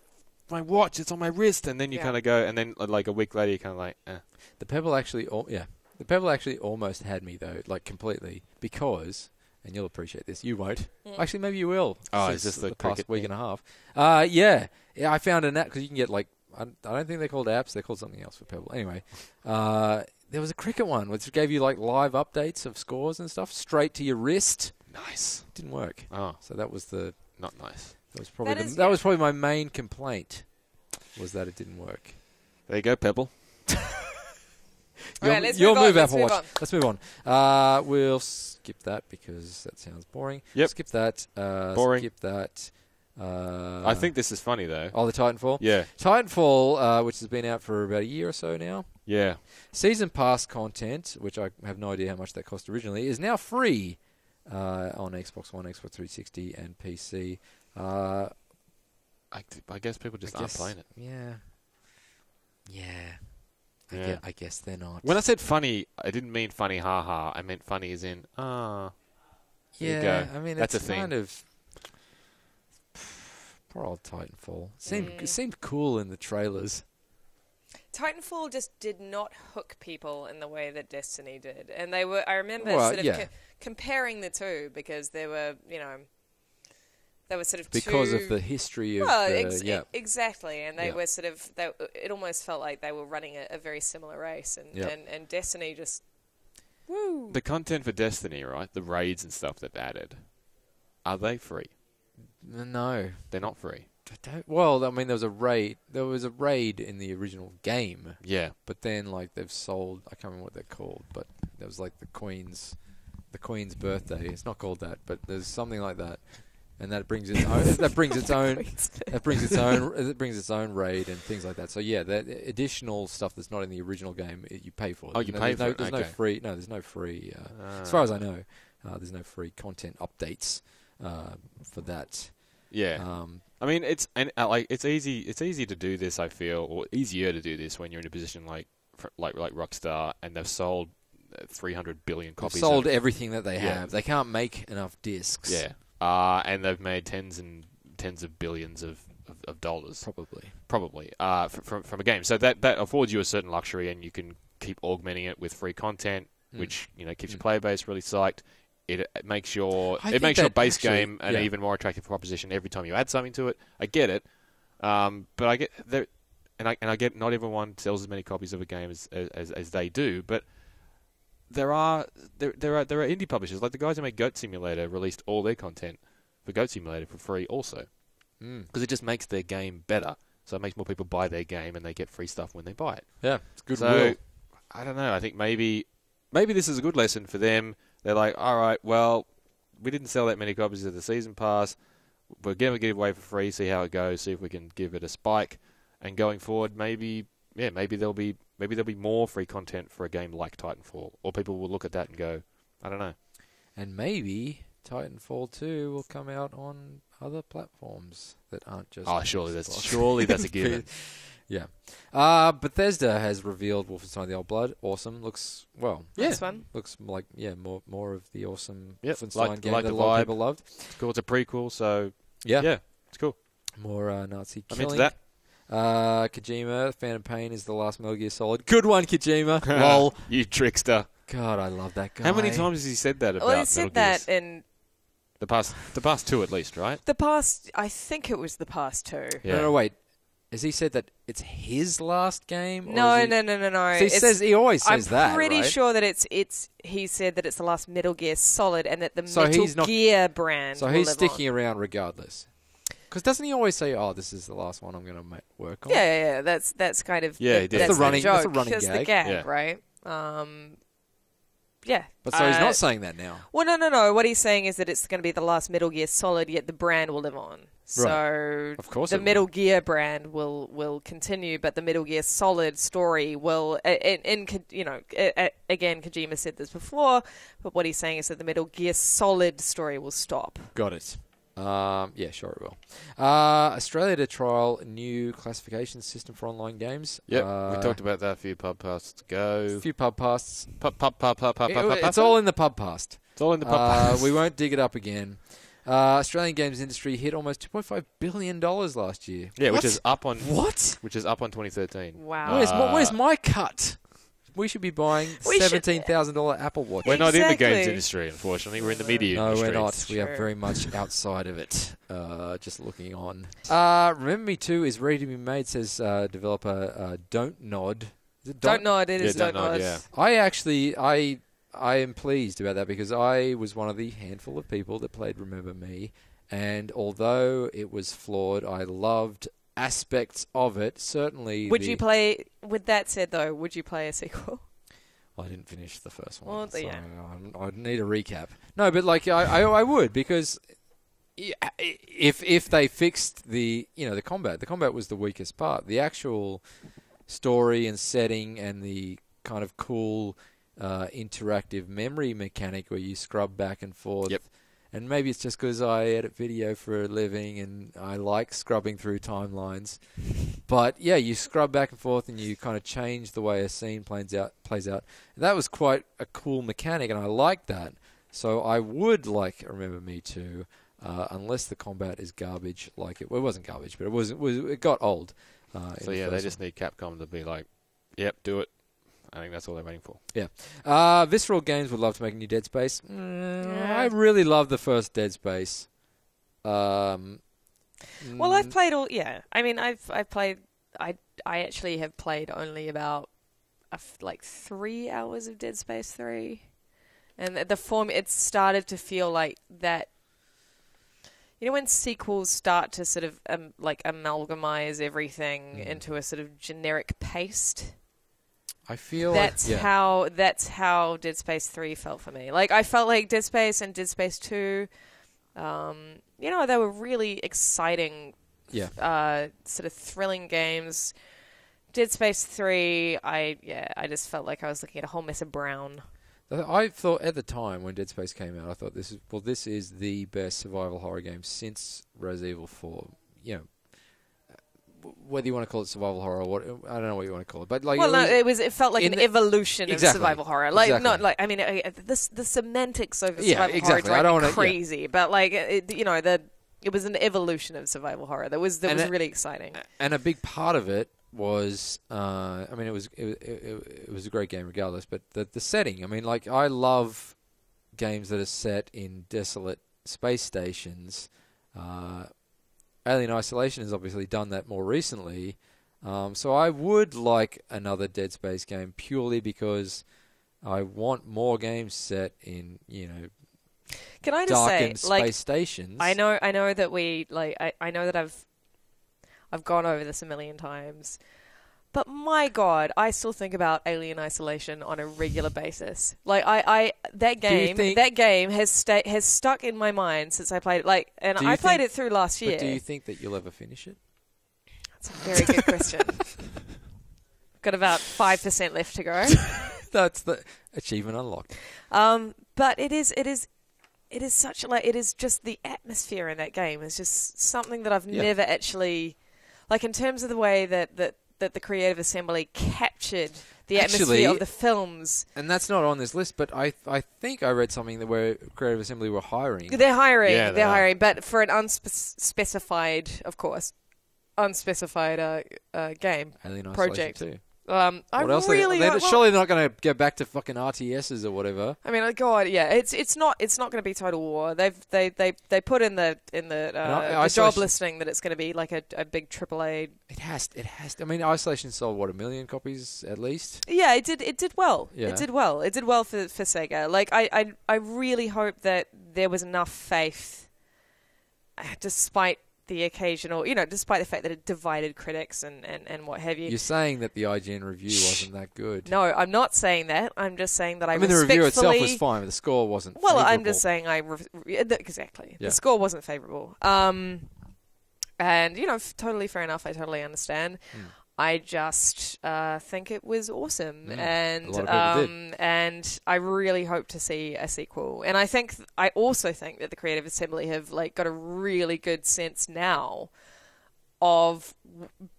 watch. It's on my wrist, and then you kind of go, and then like a week later, you kind of like, eh. The Pebble actually, almost had me though, like completely, because, and you'll appreciate this, you won't. Actually, maybe you will. Oh, since is this the past cricket week thing? and a half? Yeah. I found an app because you can get I don't think they're called apps. They're called something else for Pebble. Anyway, there was a cricket one which gave you like live updates of scores and stuff straight to your wrist. Nice. Didn't work. Oh, So that was not nice. that was probably my main complaint, was that it didn't work. There you go, Pebble. All right, let's Your move on, move, let's Apple move Watch. on. Let's move on. We'll skip that because that sounds boring. Yep. Skip that. Boring. Skip that. I think this is funny though. Oh, the Titanfall? Yeah. Titanfall, which has been out for about a year or so now. Yeah. Season Pass content, which I have no idea how much that cost originally, is now free on Xbox One, Xbox 360, and PC. I guess people just aren't playing it. Yeah. Yeah. Yeah. I guess they're not. When I said funny, I didn't mean funny ha-ha. I meant funny as in, there you go. I mean, That's it's a thing. kind of... Poor old Titanfall. It seemed cool in the trailers. Titanfall just did not hook people in the way that Destiny did. And I remember comparing the two because they were, they were sort of because of the history of exactly, and they were sort of. It almost felt like they were running a very similar race, and Destiny just. Woo. The content for Destiny, right? The raids and stuff they've added, are they free? No, they're not free. Well, I mean, there was a raid. There was a raid in the original game. Yeah, but then they've sold. I can't remember what they're called, but there was the Queen's birthday. It's not called that, but there's something like that. And that brings its own. That brings its own. That brings its own. It brings its own raid and things like that. So yeah, that additional stuff that's not in the original game, you pay for. Oh, you pay for it. There's no free. No, there's no free. As far as I know, there's no free content updates for that. Yeah. I mean, it's easy. It's easy to do this. I feel, or easier to do this when you're in a position like Rockstar, and they've sold 300 billion copies. Sold everything that they Yeah. have. They can't make enough discs. Yeah. And they've made tens of billions of dollars. Probably. From a game. So that affords you a certain luxury, and you can keep augmenting it with free content, which keeps your player base really psyched. It makes your base game an even more attractive proposition every time you add something to it. I get it, but I get there, and I get not everyone sells as many copies of a game as they do, but there are indie publishers like the guys who make Goat Simulator released all their content for Goat Simulator for free also, because it just makes their game better. So it makes more people buy their game, and they get free stuff when they buy it. Yeah, it's goodwill. So I don't know. I think maybe this is a good lesson for them. They're like, all right, well, we didn't sell that many copies of the season pass. We're going to give it away for free, see how it goes, see if we can give it a spike. And going forward, maybe there'll be more free content for a game like Titanfall, or people will look at that and go, I don't know. And maybe Titanfall 2 will come out on other platforms that aren't just. Oh, surely that's a given. Yeah. Bethesda has revealed Wolfenstein: The Old Blood. Awesome. Looks That's fun. Looks like more of the awesome Yep. Wolfenstein game like that the a lot of vibe. people loved. It's cool. It's a prequel, so Yeah, it's cool. more Nazi I'm killing. into that. Kojima, Phantom Pain is the last Metal Gear Solid. Good one, Kojima. Lol. You trickster. God, I love that guy. How many times has he said that about Well, he Metal said Gears? that in The past two at least, right? the past. I think it was the past two. Yeah. No, wait. Has he said that it's his last game? Or No. So he always says I'm that. pretty right? sure that it's. He said that it's the last Metal Gear Solid, and that the So Metal he's not- Gear brand. So will he's live sticking on. around regardless. Because doesn't he always say, "Oh, this is the last one I'm going to work on"? Yeah. That's kind of. Yeah, he did. That's That's the running- joke. that's the running That's the gag. gag, Yeah. right? Yeah. But so he's not saying that now. Well, no. What he's saying is that it's going to be the last Metal Gear Solid, yet the brand will live on. So Of course the it will. Metal Gear brand will continue, but the Metal Gear Solid story will. Again, Kojima said this before, but what he's saying is that the Metal Gear Solid story will stop. Got it. Yeah, sure it will. Australia to trial a new classification system for online games. Yep, we talked about that a few podcasts ago. A few pubcasts. It's It's all in the pubcast. It's all in the podcast. We won't dig it up again. Australian games industry hit almost $2.5 billion last year. Yeah, What? which is up on What? 2013. Wow. Where's my cut? We should be buying $17,000 Apple Watch. We're not in the games Exactly. industry, unfortunately. We're in the media No, industry. we're not. We are True. very much outside of it. Just looking on. Remember Me 2 is ready to be made, says developer Don't Nod. Is it Don't nod. It Yeah, is Don't don't Nod, nod. yeah. I am pleased about that because I was one of the handful of people that played Remember Me, and although it was flawed, I loved aspects of it. Certainly, Would you play? With that said, though, would you play a sequel? I didn't finish the first one, Well, so yeah. I'd need a recap. No, but like I would because if they fixed the combat was the weakest part. The actual story and setting and the kind of cool interactive memory mechanic where you scrub back and forth. Yep. And maybe it's just because I edit video for a living and I like scrubbing through timelines. But yeah, you scrub back and forth and you kind of change the way a scene plays out. And that was quite a cool mechanic, and I liked that. So I would like Remember Me Too, unless the combat is garbage. Like it wasn't garbage, but it got old. So yeah, they just need Capcom to be like, yep, do it. I think that's all they're waiting for. Yeah. Visceral Games would love to make a new Dead Space. I really love the first Dead Space. Well, I've played all. Yeah, I mean, I've played. I actually have played only about like 3 hours of Dead Space 3, and the form it started to feel like that. You know when sequels start to sort of like amalgamize everything into a sort of generic paste. I feel That's how Dead Space 3 felt for me. Like I felt like Dead Space and Dead Space 2, they were really exciting, sort of thrilling games. Dead Space 3, I just felt like I was looking at a whole mess of brown. I thought at the time when Dead Space came out, I thought this is the best survival horror game since Resident Evil 4. You know, whether you want to call it survival horror or what, I don't know what you want to call it, but like, well, it felt like an evolution of survival horror. Like, exactly. not like, I mean, the semantics of Yeah, survival exactly. horror I don't drive me wanna- crazy, but like, it was an evolution of survival horror that was really exciting. And a big part of it was, I mean, it was a great game regardless, but the setting. I mean, like, I love games that are set in desolate space stations. Alien Isolation has obviously done that more recently, so I would like another Dead Space game purely because I want more games set in, Can I just darkened say, space like, stations. I know that I know that I've gone over this a million times, but my God, I still think about Alien Isolation on a regular basis. Like, that game has stuck in my mind since I played it. Like, and I played it through last year. But do you think that you'll ever finish it? That's a very good question. Got about 5% left to go. That's the achievement unlocked. But it is such like, it is just the atmosphere in that game is just something that I've never actually, like, in terms of the way that the Creative Assembly captured the atmosphere of the films. And that's not on this list, but I think I read something that where Creative Assembly were hiring. They're hiring, but for an unspecified, of course, game Alien project. Isolation 2. I What else? really Surely they're not going to go back to fucking RTSs or whatever. I mean, God, yeah, it's not going to be Total War. They put in the job listing that it's going to be like a big AAA. It has. I mean, Isolation sold 1 million copies at least. Yeah, it did well. Yeah. It did well. It did well for Sega. Like, I really hope that there was enough faith, despite the occasional, despite the fact that it divided critics and what have you. You're saying that the IGN review wasn't that good. No, I'm not saying that. I'm just saying that I mean, the review itself was fine, but the score wasn't Well, favorable. I'm just saying exactly. Yeah. The score wasn't favorable. And, totally fair enough. I totally understand. I just think it was awesome, and a lot of people did. And I really hope to see a sequel. And I also think that the Creative Assembly have got a really good sense now of,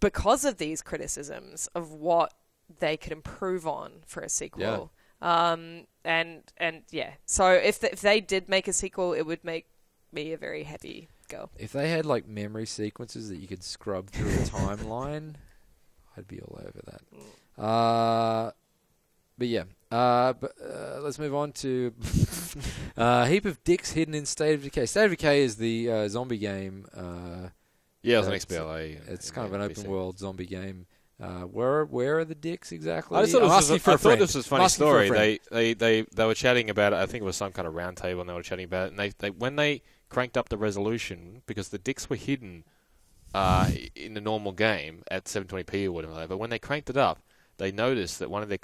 because of these criticisms, of what they could improve on for a sequel. Yeah. So if they did make a sequel, it would make me a very happy girl. If they had memory sequences that you could scrub through a timeline, I'd be all over that. But yeah. Let's move on to a heap of dicks hidden in State of Decay. State of Decay is the zombie game. Yeah, it was an XBLA. It's kind of an open world zombie game. Where are the dicks exactly? I thought this was a funny story. They were chatting about it. I think it was some kind of round table, and they were chatting about it. And they when they cranked up the resolution, because the dicks were hidden in the normal game at 720p or whatever, but when they cranked it up, they noticed that one of their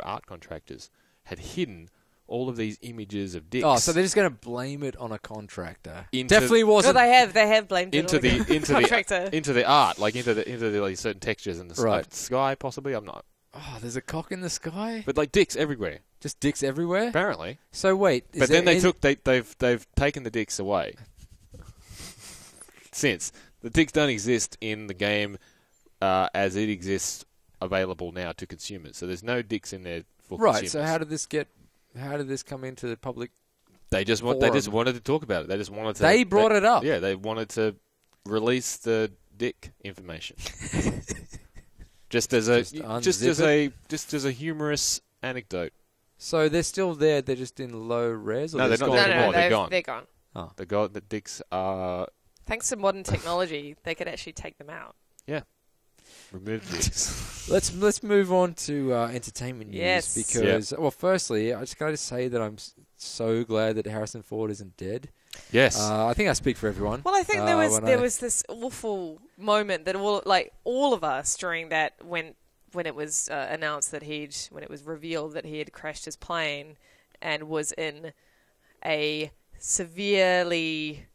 art contractors, had hidden all of these images of dicks. Oh, so they're just going to blame it on a contractor. Definitely wasn't. No, they have blamed it on a contractor. into the art, into the certain textures in the sky, possibly. I'm not. Oh, there's a cock in the sky, but dicks everywhere. Just dicks everywhere. Apparently. So wait, but then they've taken the dicks away. Since the dicks don't exist in the game as it exists, available now to consumers. So there's no dicks in there for consumers. Right. So how did this come into the public? They just wanted to talk about it. They just wanted to. They brought it up. Yeah, they wanted to release the dick information. just as a humorous anecdote. So they're still there. They're just in low res. Or No, they're not there anymore. They're gone. They're gone. Oh. The dicks are. Thanks to modern technology, they could actually take them out. Yeah. Remove dicks. Let's move on to entertainment news. Yes. Because well, firstly, I just gotta say that I'm so glad that Harrison Ford isn't dead. Yes. I think I speak for everyone. Well, I think there was this awful moment that all of us during that when it was announced that when it was revealed that he had crashed his plane and was in a severely.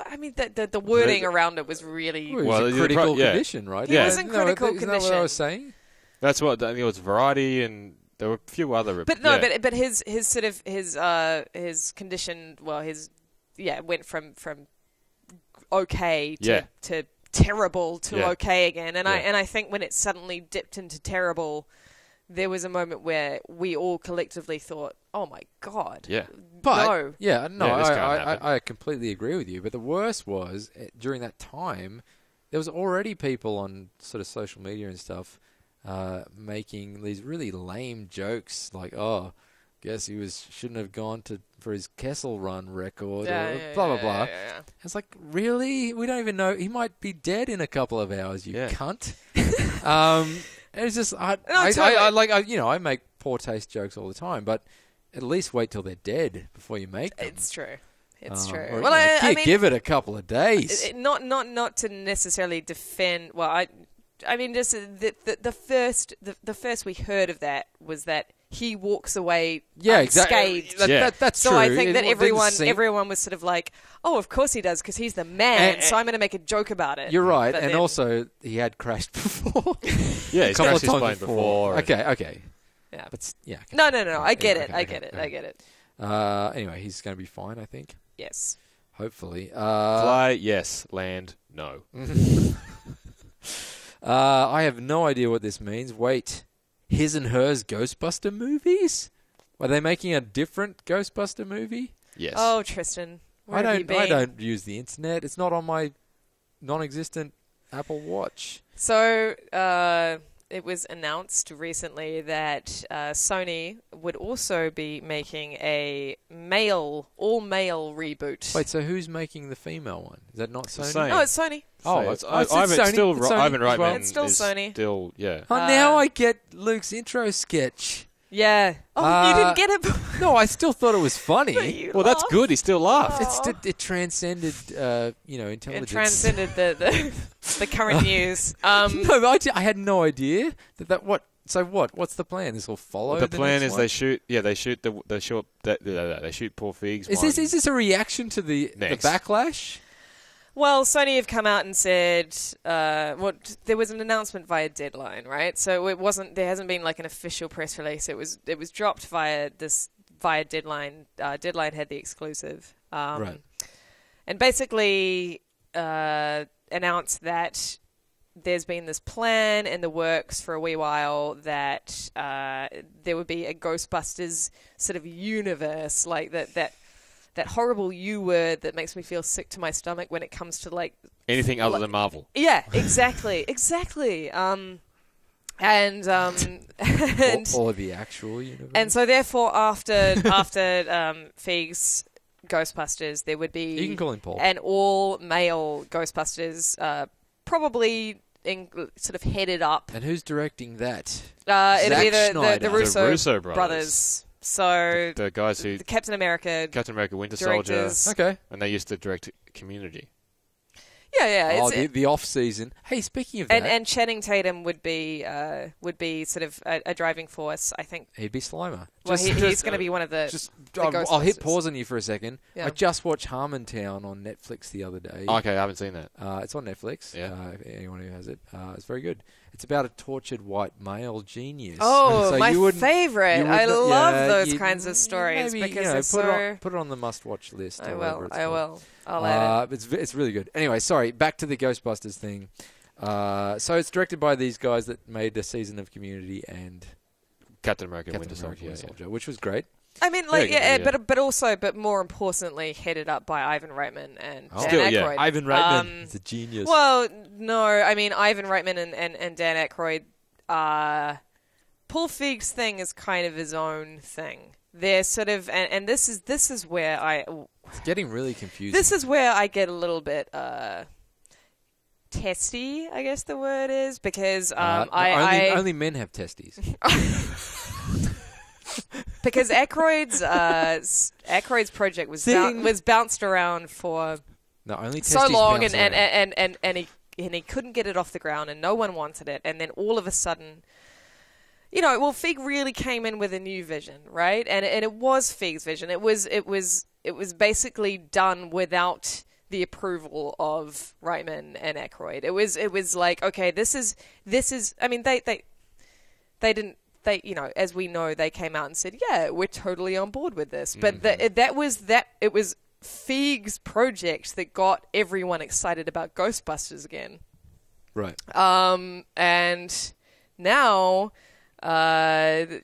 I mean, the wording around it was really... Well, it's a critical condition, right? Yeah. It was in critical condition. Isn't that what I was saying? That's what... I think it was Variety, and there were a few other... But no, but his sort of... His condition... Well, went from okay to terrible to Yeah. okay again. And Yeah. I think when it suddenly dipped into terrible, there was a moment where we all collectively thought, "Oh my god!" Yeah. But no. yeah, no, Yeah, this can't happen. I completely agree with you. But the worst was during that time, there was already people on sort of social media and stuff making these really lame jokes, like, "Oh, guess he shouldn't have gone for his Kessel Run record," or blah blah blah. Yeah. It's like, really? We don't even know. He might be dead in a couple of hours. You Yeah. cunt. It's just totally. I make poor taste jokes all the time, but at least wait till they're dead before you make them. It's true. It's true. Or, Well, I mean, give it a couple of days. not to necessarily defend. Well, I mean, just the first we heard of that was that he walks away unscathed. That's so true. I think that It didn't seem- everyone was sort of like, "Oh, of course he does, because he's the man." And- so I'm going to make a joke about it. You're right, But and then- also he had crashed before. Yeah, he's couple crashed of his times plane before. Okay. Yeah. But yeah. Okay. No. I get it. Okay, I get it. okay. I get it. Anyway, he's going to be fine, I think. Yes. Hopefully. Fly, yes. Land, no. I have no idea what this means. Wait, his and hers Ghostbuster movies? Are they making a different Ghostbuster movie? Yes. Oh, Tristan, where have you been? I don't use the internet. It's not on my non-existent Apple Watch. So it was announced recently that Sony would also be making a all-male reboot. Wait, so who's making the female one? Is that not Sony? Sony. No, it's Sony. Oh, it's it's Ivan, Sony. still, It's Sony Ivan as well. Reitman It's still is Sony. Still, yeah. Oh, now I get Luke's intro sketch. Yeah. Oh, you didn't get it. No, I still thought it was funny. You Well, that's laughed. good. He still laughed. It transcended, intelligence. It transcended the current news. No, but I had no idea that what. So what? What's the plan? This will follow. Well, the plan next is one? they shoot Paul Feig's. Is this a reaction to the Next. backlash? Well, Sony have come out and said, there was an announcement via Deadline, right? So it wasn't. There hasn't been like an official press release. It was dropped via Deadline. Deadline had the exclusive, Right. and basically announced that there's been this plan in the works for a wee while that there would be a Ghostbusters sort of universe, like that horrible U word that makes me feel sick to my stomach when it comes to like Anything other than Marvel. yeah, exactly. And Or the actual universe. and so therefore after Feig's Ghostbusters, there would be You can call him Paul. an all male Ghostbusters, probably sort of headed up. And who's directing that? It'll be Zack the Snyder. Russo, The Russo brothers. So The guys who the Captain America Winter Soldier, directors. Okay. and they used to direct Community. Yeah. Oh, It's, the off season. Hey, speaking of that, and Channing Tatum would be sort of a driving force, I think. he'd be Slimer. Well, he's going to be one of the. I'll hit Ghostbusters. pause on you for a second. Yeah. I just watched Harmontown on Netflix the other day. Okay, I haven't seen that. It's on Netflix. Yeah. Anyone who has it, it's very good. It's about a tortured white male genius. Oh, So my you wouldn't- favorite! you I wouldn't- love yeah, those you- kinds of stories maybe, because put they're so. put it on the must-watch list. I or will. whatever it's I called. will. I'll add it. It's really good. Anyway, sorry. Back to the Ghostbusters thing. So it's directed by these guys that made a season of Community and Captain America, Captain Winter America, Soldier. Winter Soldier, which was great. I mean, Very like, good, yeah, yeah. but more importantly, headed up by Ivan Reitman and Dan Still, yeah. Aykroyd. Ivan Reitman is a genius. Well, no, I mean Ivan Reitman and Dan Aykroyd. Paul Feig's thing is kind of his own thing. They're sort of, and this is where it's getting really confusing. this is where I get a little bit testy, I guess the word is, because only men have testes. because Aykroyd's project was bounced around for No, only testes so long, bounce around. and he couldn't get it off the ground, and no one wanted it, and then all of a sudden, Feig really came in with a new vision, right? And it was Feig's vision. It was basically done without the approval of Reitman and Aykroyd. It was like, okay, this is. I mean, they didn't. They, as we know, they came out and said, yeah, we're totally on board with this. But it was Feig's project that got everyone excited about Ghostbusters again. Right. And now, Aykroyd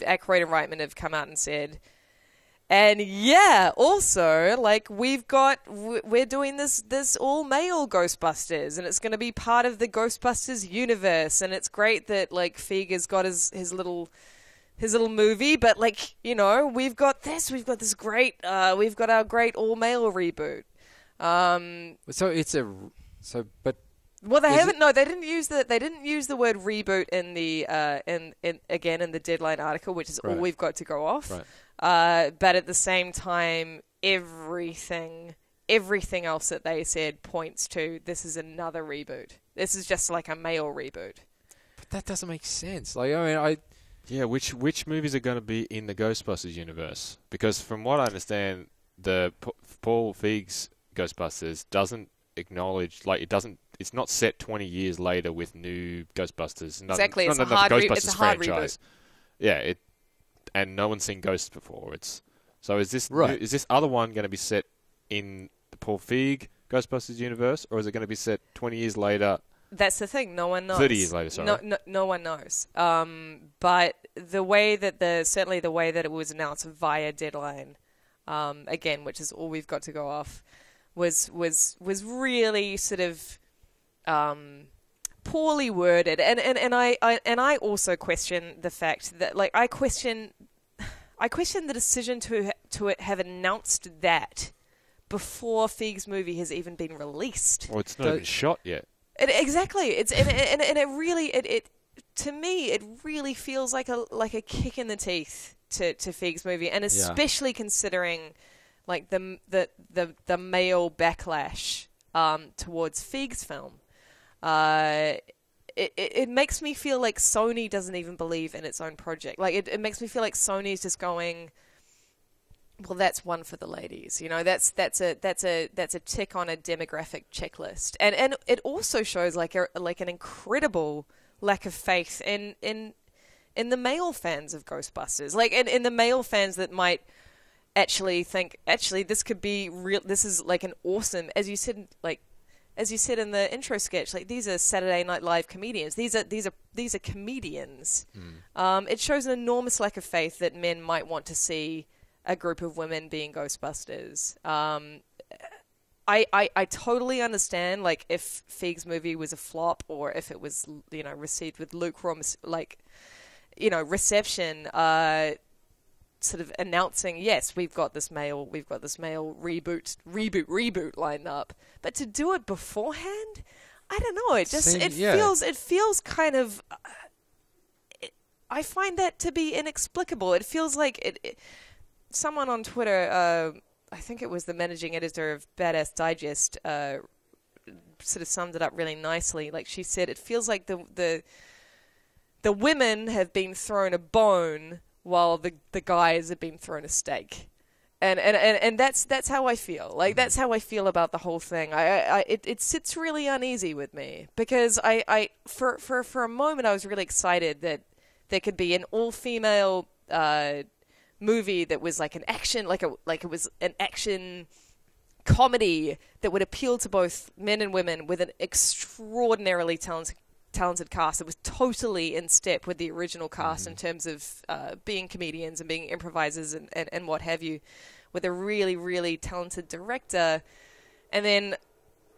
and Reitman have come out and said, and yeah, also, like, we're doing this all-male Ghostbusters, and it's going to be part of the Ghostbusters universe, and it's great that, like, Feig has got his little movie, but, like, you know, we've got this great, we've got our great all-male reboot. But well, they haven't. No, they didn't use the word reboot in the in the Deadline article, which is all we've got to go off. Right. But at the same time, everything else that they said points to this is another reboot. This is just like a male reboot. But that doesn't make sense. Like, I mean, Yeah, which movies are going to be in the Ghostbusters universe? Because from what I understand, the Paul Feig's Ghostbusters doesn't acknowledge, like, it's not set 20 years later with new Ghostbusters. Exactly, it's a hard reboot. Yeah, and no one's seen Ghosts before. Is this right. Is this other one going to be set in the Paul Feig Ghostbusters universe, or is it going to be set 20 years later? That's the thing. No one knows. 30 years later, sorry. No one knows. But the way that it was announced via Deadline, again, which is all we've got to go off, was really sort of poorly worded, and I also question the fact that, like, I question the decision to have announced that before Feig's movie has even been released. Well, it's not even shot yet. Exactly. It's and it really to me it really feels like a kick in the teeth to Feig's movie, and especially considering, like, the male backlash towards Feig's film. It makes me feel like Sony doesn't even believe in its own project. Like, it makes me feel like Sony's just going, well, that's one for the ladies, you know. That's a tick on a demographic checklist, and it also shows like an incredible lack of faith in the male fans of Ghostbusters, like in the male fans that might actually think, this could be real. This is like an awesome, as you said in the intro sketch, like, these are Saturday Night Live comedians. These are comedians. It shows an enormous lack of faith that men might want to see a group of women being Ghostbusters. I totally understand, like, if Feig's movie was a flop, or if it was, you know, received with lukewarm, like, you know, reception, sort of announcing, yes, we've got this male reboot lined up. But to do it beforehand, I don't know. It feels kind of. I find that to be inexplicable. It feels like someone on Twitter, I think it was the managing editor of Badass Digest, sort of summed it up really nicely. Like, she said, it feels like the women have been thrown a bone while the guys have been thrown a steak. And that's how I feel. Like, that's how I feel about the whole thing. It sits really uneasy with me, because for a moment I was really excited that there could be an all-female movie that was like an action, like it was an action comedy that would appeal to both men and women, with an extraordinarily talented cast that was totally in step with the original cast in terms of being comedians and being improvisers and what have you, with a really, really talented director. And then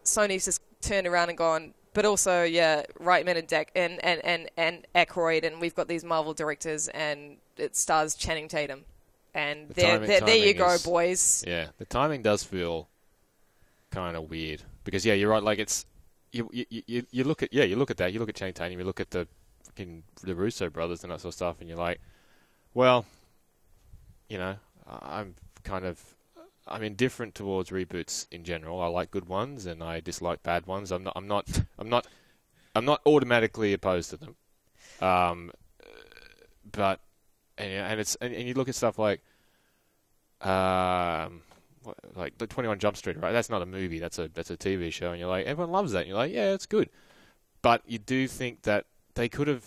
Sony's just turned around and gone, but also, yeah, Reitman and Aykroyd, and we've got these Marvel directors, and it stars Channing Tatum. And there you go, boys. Yeah, the timing does feel kind of weird, because, yeah, you're right. Like, it's you look at that. You look at Channing Tatum. You look at the Russo brothers and that sort of stuff, and you're like, well, you know, I'm indifferent towards reboots in general. I like good ones and I dislike bad ones. I'm not automatically opposed to them. But you look at stuff like the 21 Jump Street, right? That's not a movie. That's a TV show, and you're like, everyone loves that. And you're like, yeah, it's good. But you do think that they could have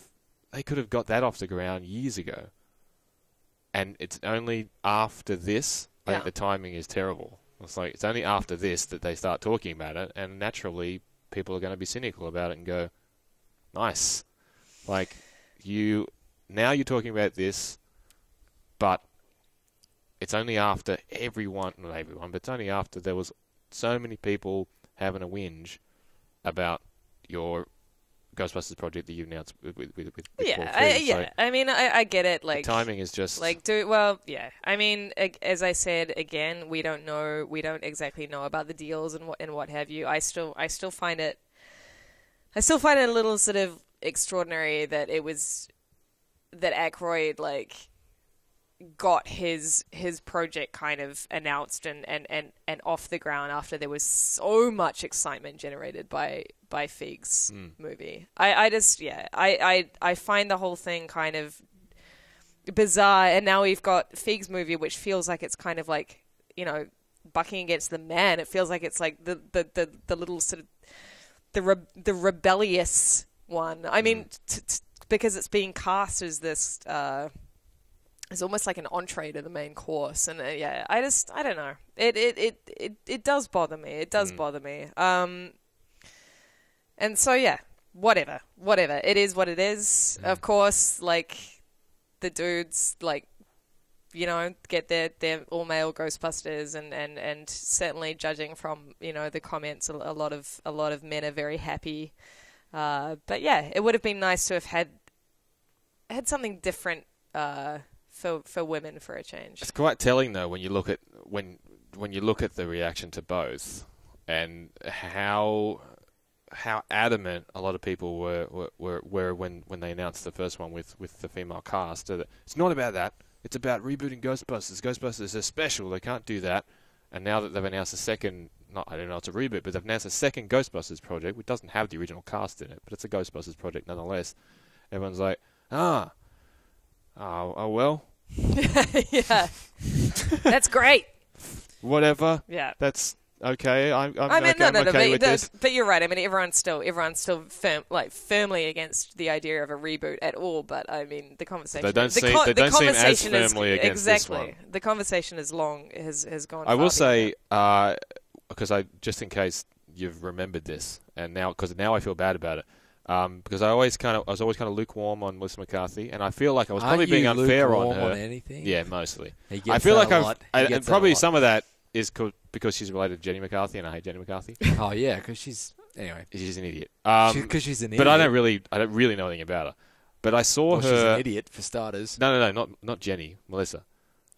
got that off the ground years ago. And it's only after this, I think the timing is terrible. It's like, it's only after this that they start talking about it, and naturally people are going to be cynical about it and go, nice. Like, now you're talking about this, but it's only after not everyone, but it's only after there was so many people having a whinge about your Ghostbusters project that you announced with I mean, I get it. Like, the timing is just like I mean, as I said again, we don't exactly know about the deals and what have you. I still find it a little sort of extraordinary that Aykroyd like got his project kind of announced and off the ground after there was so much excitement generated by Feig's movie. I find the whole thing kind of bizarre, and now we've got Feig's movie, which feels like it's kind of like, you know, bucking against the man. It feels like it's like the little sort of the rebellious one. I mean, because it's being cast as this. It's almost like an entree to the main course, and I don't know. It does bother me. It does bother me. And so whatever. It is what it is. Of course, like the dudes, like, you know, get their all male Ghostbusters, and certainly judging from, you know, the comments, a lot of men are very happy. But yeah, it would have been nice to have had something different. For women for a change. It's quite telling though when you look at the reaction to both, and how adamant a lot of people were when they announced the first one with the female cast. That it's not about that. It's about rebooting Ghostbusters. Ghostbusters are special. They can't do that. And now that they've announced a second, I don't know it's a reboot, but they've announced a second Ghostbusters project, which doesn't have the original cast in it, but it's a Ghostbusters project nonetheless. Everyone's like, oh well. Yeah, that's great. Whatever. Yeah, that's okay. I'm okay with this. But you're right. I mean, everyone's still firmly against the idea of a reboot at all. But I mean, the conversation. They don't seem as firmly against this one. The conversation has gone. I will say, because just in case you've remembered this, and now I feel bad about it. Because I was always kind of lukewarm on Melissa McCarthy, and I feel like I was probably being unfair on her. On anything? Yeah, mostly. I feel like probably some of that is because she's related to Jenny McCarthy, and I hate Jenny McCarthy. Oh yeah, because she's an idiot. Because she's an idiot. But I don't really know anything about her. But I saw her. She's an idiot for starters. No, not Jenny, Melissa.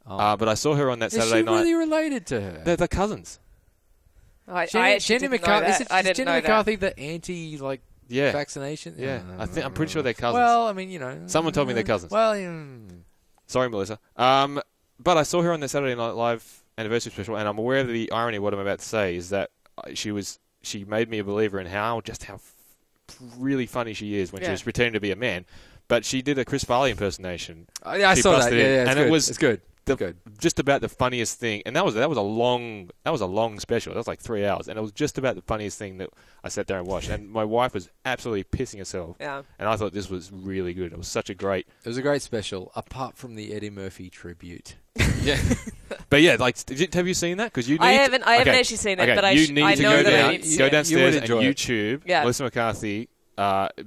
Oh. But I saw her on that Saturday night. Is she really related to her? They're cousins. Jenny McCarthy. Is Jenny McCarthy the anti vaccination? Yeah, I'm pretty sure they're cousins. Well, I mean, you know, someone told me they're cousins. Well, sorry, Melissa. But I saw her on the Saturday Night Live anniversary special, and I'm aware of the irony of what I'm about to say is that she made me a believer in how really funny she is when she was pretending to be a man. But she did a Chris Farley impersonation. I saw that. Yeah, and it's good. Good. Just about the funniest thing, and that was a long special. That was like 3 hours, and it was just about the funniest thing that I sat there and watched. And my wife was absolutely pissing herself. Yeah. And I thought this was really good. It was a great special, apart from the Eddie Murphy tribute. Yeah. But yeah, like, have you seen that? Because I haven't actually seen it, but you need to go downstairs and YouTube it. Melissa McCarthy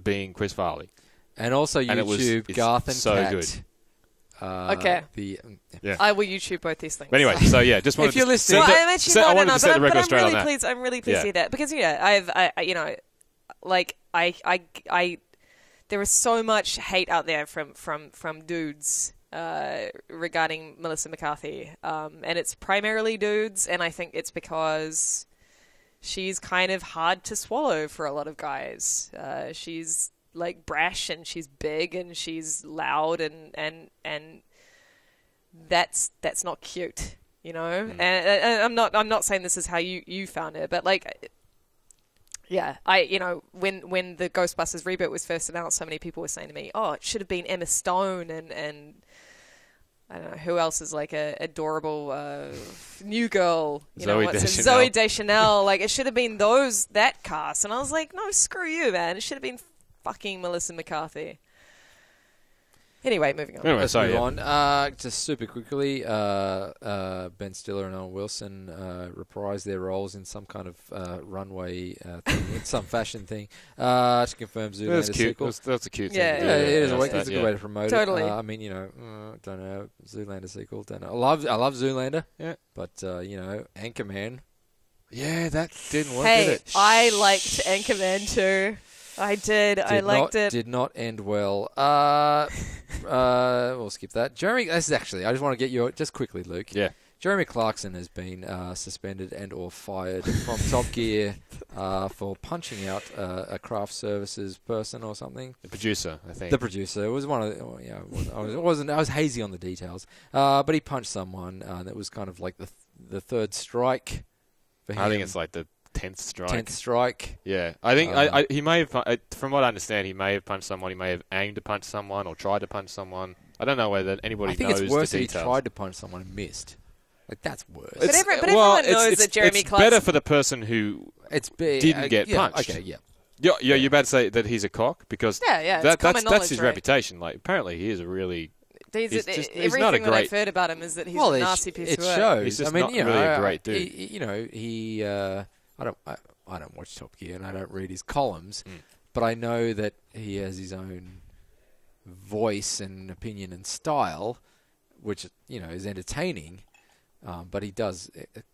being Chris Farley, and also YouTube Garth and Kat. Good. Okay. I will YouTube both these things. But anyway, so yeah, just wanted if you're to listening, I wanted to set the record straight on that. I'm really pleased to see that because there is so much hate out there from dudes regarding Melissa McCarthy, and it's primarily dudes, and I think it's because she's kind of hard to swallow for a lot of guys. She's like brash, and she's big, and she's loud, and that's not cute, you know. And I'm not saying this is how you found it, but like, yeah, when the Ghostbusters reboot was first announced, so many people were saying to me, "Oh, it should have been Emma Stone and I don't know who else is like a adorable new girl, Zooey Deschanel. Like it should have been that cast." And I was like, "No, screw you, man! It should have been fucking Melissa McCarthy." Anyway, moving on. Anyway, Let's sorry, move yeah. on. Just super quickly, Ben Stiller and Owen Wilson reprised their roles in some kind of runway thing, in some fashion thing, to confirm That's Zoolander cute. sequel. That's a cute thing. Yeah. to do. Yeah, it is. That's It's a good way to promote Totally. it. I mean, don't know. Zoolander sequel. Don't know. I love Zoolander. Yeah. But Anchorman. Yeah, that didn't work, Hey, did it? I liked Anchorman too. I did. I liked it. Did not end well. We'll skip that. Jeremy, this is actually, I just want to get your, just quickly, Luke. Yeah. Jeremy Clarkson has been suspended and or fired from Top Gear for punching out a craft services person or something. The producer, I think. The producer. It was one of the, I was hazy on the details. But he punched someone that was kind of like the third strike for him. I think it's like the 10th strike. 10th strike. Yeah, I think he may have. From what I understand, he may have punched someone. He may have aimed to punch someone or tried to punch someone. I don't know whether anybody knows the details. I think it's worse that he tried to punch someone and missed. Like, that's worse. But everyone knows that Jeremy It's Clarkson... better for the person who didn't get punched. Okay, yeah. You're about to say that he's a cock because it's common knowledge, that's his right? reputation. Like, apparently, he is a really. He's Everything not a that great. I've heard about him is that he's a nasty piece it of work. shows. He's just I mean, not really a great dude. He I don't watch Top Gear and I don't read his columns, but I know that he has his own voice and opinion and style, which is entertaining. But he does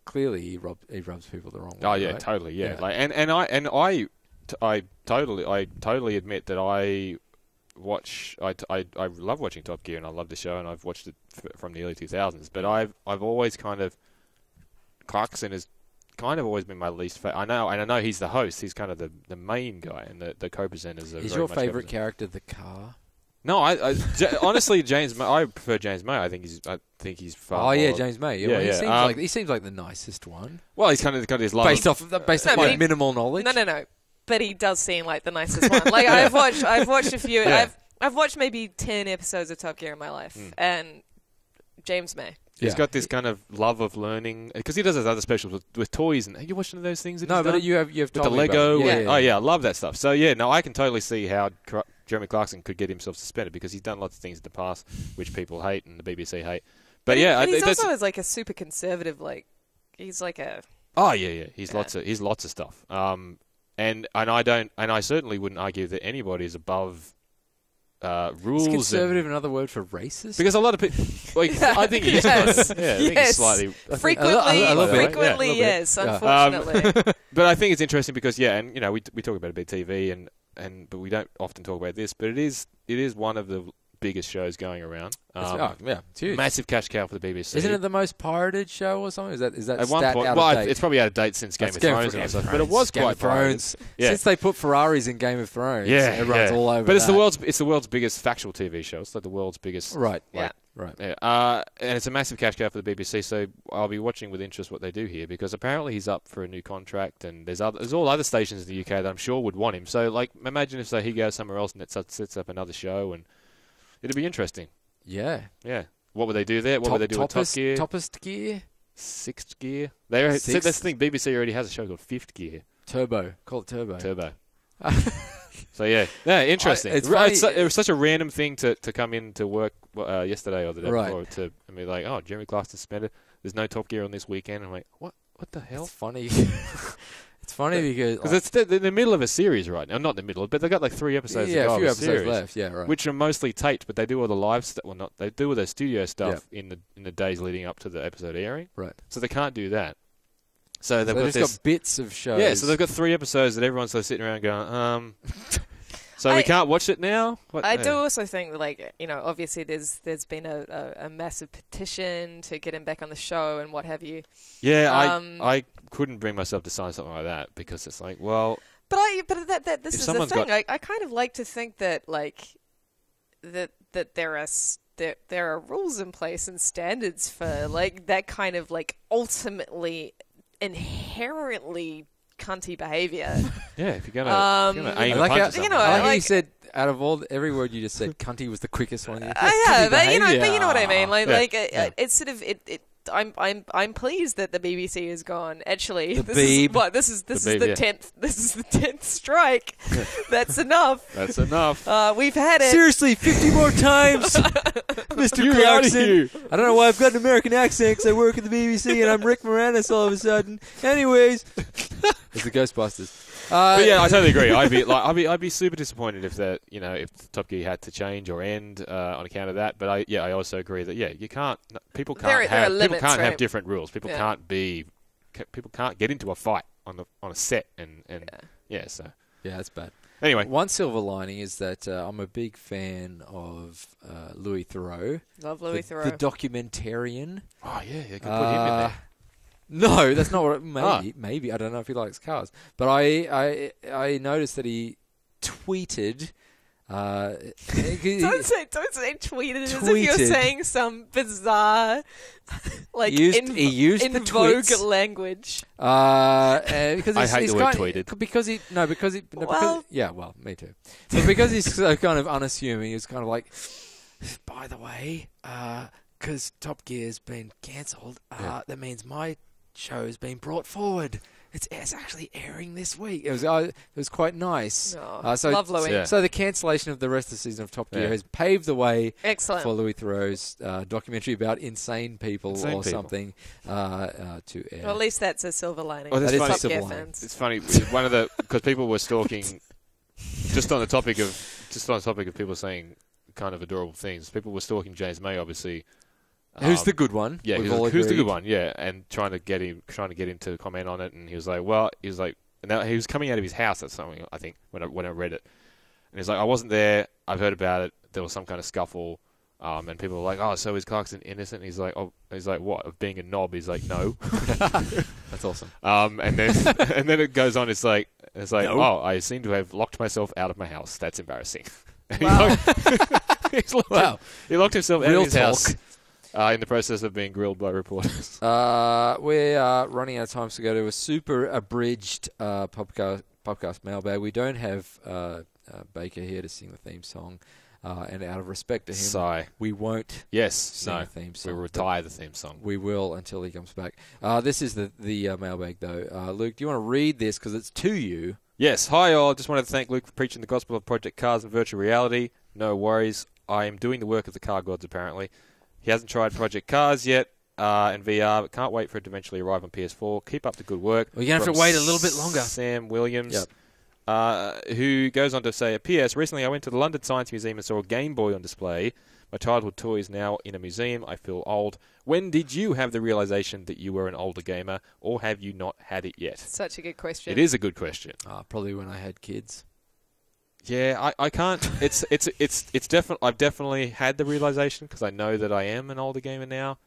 clearly he rubs people the wrong way. Oh yeah, right? totally. Yeah, Yeah. I totally admit that I love watching Top Gear and I love the show and I've watched it from the early 2000s. But I've always kind of Clarkson has kind of always been my least favorite. I know he's the host. He's kind of the main guy and the co-presenters. Is your favourite character the car? No, honestly, James May. I prefer James May. I think he's far. Oh more, yeah, James May. Yeah, yeah. Well, he seems like the nicest one. Well, he's kind of got his love. Based off my minimal knowledge. No. But he does seem like the nicest one. Like I've watched a few. Yeah. I've watched maybe 10 episodes of Top Gear in my life, and James May. He's got this kind of love of learning because he does his other specials with toys. And have you watched any of those things? No, but you have with the told me Lego. about it. Oh yeah, I love that stuff. So yeah, no, I can totally see how Jeremy Clarkson could get himself suspended because he's done lots of things in the past which people hate and the BBC hate. But yeah, he's also is like a super conservative. Like he's like a. Oh yeah. He's lots of stuff. And I certainly wouldn't argue that anybody is above rules. Is conservative another word for racist? Because a lot of people, I think he is. Yes. I think he's slightly. Frequently, yes. Unfortunately, But I think it's interesting because and we talk about a bit of TV but we don't often talk about this. But it is one of the biggest shows going around. It's huge. Massive cash cow for the BBC. Isn't it the most pirated show or something? Is that at one stat point? out Well, of date? it's probably out of date since Game of Thrones and stuff. But it was Game quite of Thrones. Yeah. Since they put Ferraris in Game of Thrones, Yeah, everyone's all over. But it's that. the world's biggest factual TV show. It's like the world's biggest. Right. Right. Yeah. And it's a massive cash cow for the BBC. So I'll be watching with interest what they do here because apparently he's up for a new contract and there's all other stations in the UK that I'm sure would want him. So like imagine if he goes somewhere else and it sets up another show and it'd be interesting. Yeah. Yeah. What would they do there? What would they do with Top Gear? Toppest Gear? Sixth Gear? That's the thing. BBC already has a show called Fifth Gear. Turbo. Call it Turbo. So yeah, interesting. It's funny. It was such a random thing to come in to work yesterday or the day before to be like, oh, Jeremy Clarkson suspended. There's no Top Gear on this weekend. I'm like, what the hell? It's funny. It's funny because it's in the middle of a series right now. Not the middle, but they've got like 3 episodes. Yeah, a few episodes episodes left. Yeah, right. Which are mostly taped, but they do all the live stuff. Well, not they do all their studio stuff in the days leading up to the episode airing. Right. So they can't do that. So they've got bits of shows. Yeah, so they've got 3 episodes that everyone's sitting around going, So we can't watch it now? I do also think that, obviously there's been a massive petition to get him back on the show and what have you. Yeah, I couldn't bring myself to sign something like that because it's like, well... But this is the thing. I kind of like to think that, that there are rules in place and standards for, that kind of, ultimately, inherently... cunty behaviour. Yeah, if you're gonna aim a punch at someone. You said out of every word you just said, cunty was the quickest one. But you know what I mean. It's sort of I'm pleased that the BBC is gone. Actually, The this Beeb. is the Beeb, 10th. This is the 10th strike. That's enough. That's enough. We've had it. Seriously, 50 more times, Mr. You out of Clarkson. here. I don't know why I've got an American accent because I work at the BBC and I'm Rick Moranis all of a sudden. Anyways, it's the Ghostbusters. But yeah, I totally agree. I'd be super disappointed if if Top Gear had to change or end on account of that. But I also agree that you can't. People can't There are limits, have right? different rules. People can't get into a fight on a set and So Yeah, that's bad. anyway, One silver lining is that I'm a big fan of Louis Theroux. Love Louis Theroux. The documentarian. oh yeah, you can put him in there. No, that's not what. Maybe I don't know if he likes cars, but I noticed that he tweeted. Don't say tweeted as if you're Tweeted. saying some bizarre, like He used in the vogue tweets. language. Because I hate he's the word kind tweeted. Well, me too. But because he's so kind of unassuming, it's kind of like, by the way, because Top Gear's been cancelled, that means my show's been brought forward. It's actually airing this week. It was quite nice. Love Louis. Yeah. So the cancellation of the rest of the season of Top Gear Yeah. has paved the way Excellent. for Louis Theroux's documentary about insane people something to air. Well, at least that's a silver lining. Oh, that's for funny. Top Silver Gear lining. fans. It's funny because people were stalking just on the topic of people saying kind of adorable things. People were stalking James May, obviously. Who's the good one? Yeah, We've all who's the agreed. good one? Yeah, and trying to get him to comment on it, and he was like, now he was coming out of his house. That's something I think when I read it, and he's like, I wasn't there. I've heard about it. There was some kind of scuffle, and people were like, oh, so is Clarkson innocent? And he's like, what, of being a knob? He's like, no. That's awesome. And then it goes on. It's like, No. oh, I seem to have locked myself out of my house. That's embarrassing. Wow. He locked himself out Real of his talk. house. In the process of being grilled by reporters. We are running out of time to go to a super abridged podcast mailbag. We don't have Baker here to sing the theme song, and out of respect to him, Sigh. we won't Yes. sing the theme song. We'll retire the theme song. We will until he comes back. This is the mailbag, though. Luke, do you want to read this because it's to you? Yes. Hi, all. Just wanted to thank Luke for preaching the gospel of Project Cars and virtual reality. No worries. I am doing the work of the car gods, apparently. He hasn't tried Project Cars yet in VR, but can't wait for it to eventually arrive on PS4. Keep up the good work. We're going to have to wait a little bit longer. Sam Williams, who goes on to say, P.S. Recently I went to the London Science Museum and saw a Game Boy on display. My childhood toy is now in a museum. I feel old. When did you have the realization that you were an older gamer, or have you not had it yet? Such a good question. It is a good question. Probably when I had kids. Yeah, I can't. It's definitely. I've definitely had the realization because I know that I am an older gamer now,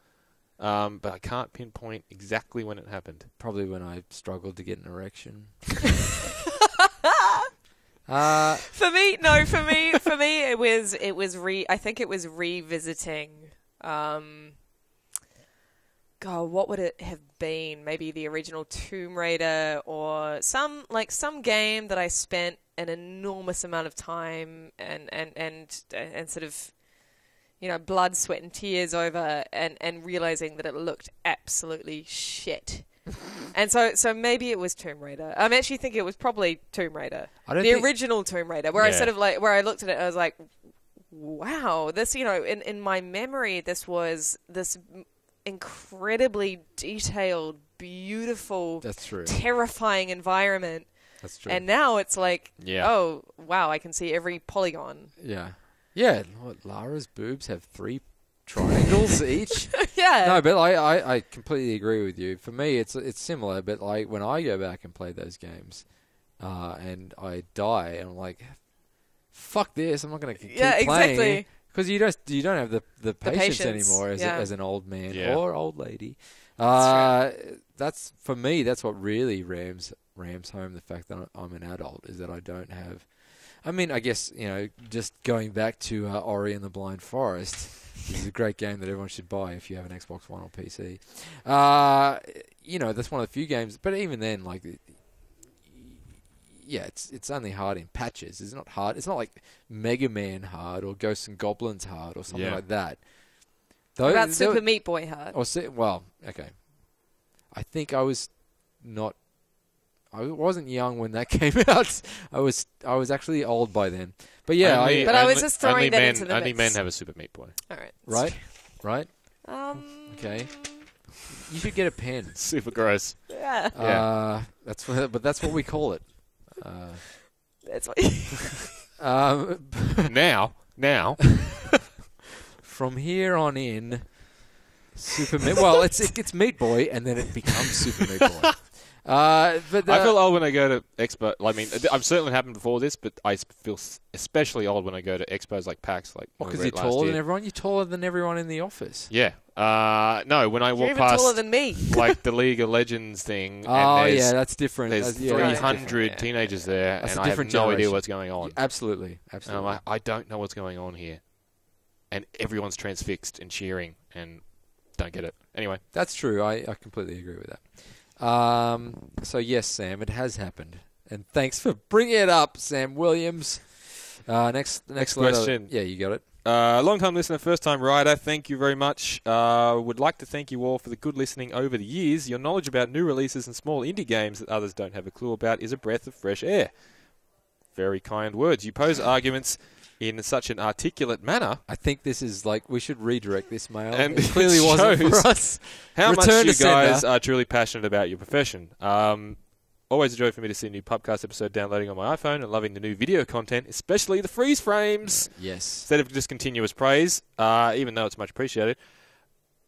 but I can't pinpoint exactly when it happened. Probably when I struggled to get an erection. For me, I think it was revisiting. God, what would it have been? Maybe the original Tomb Raider, or some game that I spent an enormous amount of time and sort of, blood, sweat, and tears over, and realizing that it looked absolutely shit. And so maybe it was Tomb Raider. I actually think it was probably Tomb Raider, original Tomb Raider, where I sort of where I looked at it and I was like, wow, this, in my memory, this was this incredibly detailed, beautiful, That's true. terrifying environment. That's true. And now it's like, oh, wow, I can see every polygon. Yeah. Yeah, what, Lara's boobs have 3 triangles each? Yeah. No, but I completely agree with you. For me, it's similar, but like when I go back and play those games, and I die, and I'm like, fuck this, I'm not going to keep playing. Exactly. Because you don't have the patience anymore as an old man or old lady. That's for me. That's what really rams home the fact that I'm an adult, is that I don't have. I mean, I guess just going back to Ori and the Blind Forest. This is a great game that everyone should buy if you have an Xbox One or PC. That's one of the few games. But even then, it's only hard in patches. It's not hard. It's not like Mega Man hard or Ghosts and Goblins hard or something like that. Though, About Super Meat Boy Heart. Well, okay. I think I was not. I wasn't young when that came out. I was actually old by then. But yeah, I was just throwing that into the mix. Only men have a Super Meat Boy. All right. Right. Okay. You should get a pen. Super gross. Yeah. That's what we call it. That's what. Now. From here on in, Super Meat. Well, it's Meat Boy, and then it becomes Super Meat Boy. But I feel old when I go to expo. I mean, I've certainly happened before this, but I feel especially old when I go to expos like PAX. Like, because you're taller than everyone. You're taller than everyone in the office. Yeah. No, when I walk even past, taller than me. like the League of Legends thing. Oh, and yeah, that's different. There's That's 300 teenagers there, That's and a I have different no idea generation. what's going on. Absolutely. And I'm like, I don't know what's going on here. And everyone's transfixed and cheering, and don't get it. Anyway. That's true. I completely agree with that. So yes, Sam, it has happened, and thanks for bringing it up, Sam Williams. Next question. Yeah, you got it. Long-time listener, first-time writer, thank you very much. Would like to thank you all for the good listening over the years. Your knowledge about new releases and small indie games that others don't have a clue about is a breath of fresh air. Very kind words. You pose arguments in such an articulate manner. I think this is like we should redirect this mail. And it clearly wasn't for shows us. How Return much to you guys sender. are truly passionate about your profession. Always a joy for me to see a new Pubcast episode downloading on my iPhone and loving the new video content, especially the freeze frames. Yes. Instead of just continuous praise, even though it's much appreciated.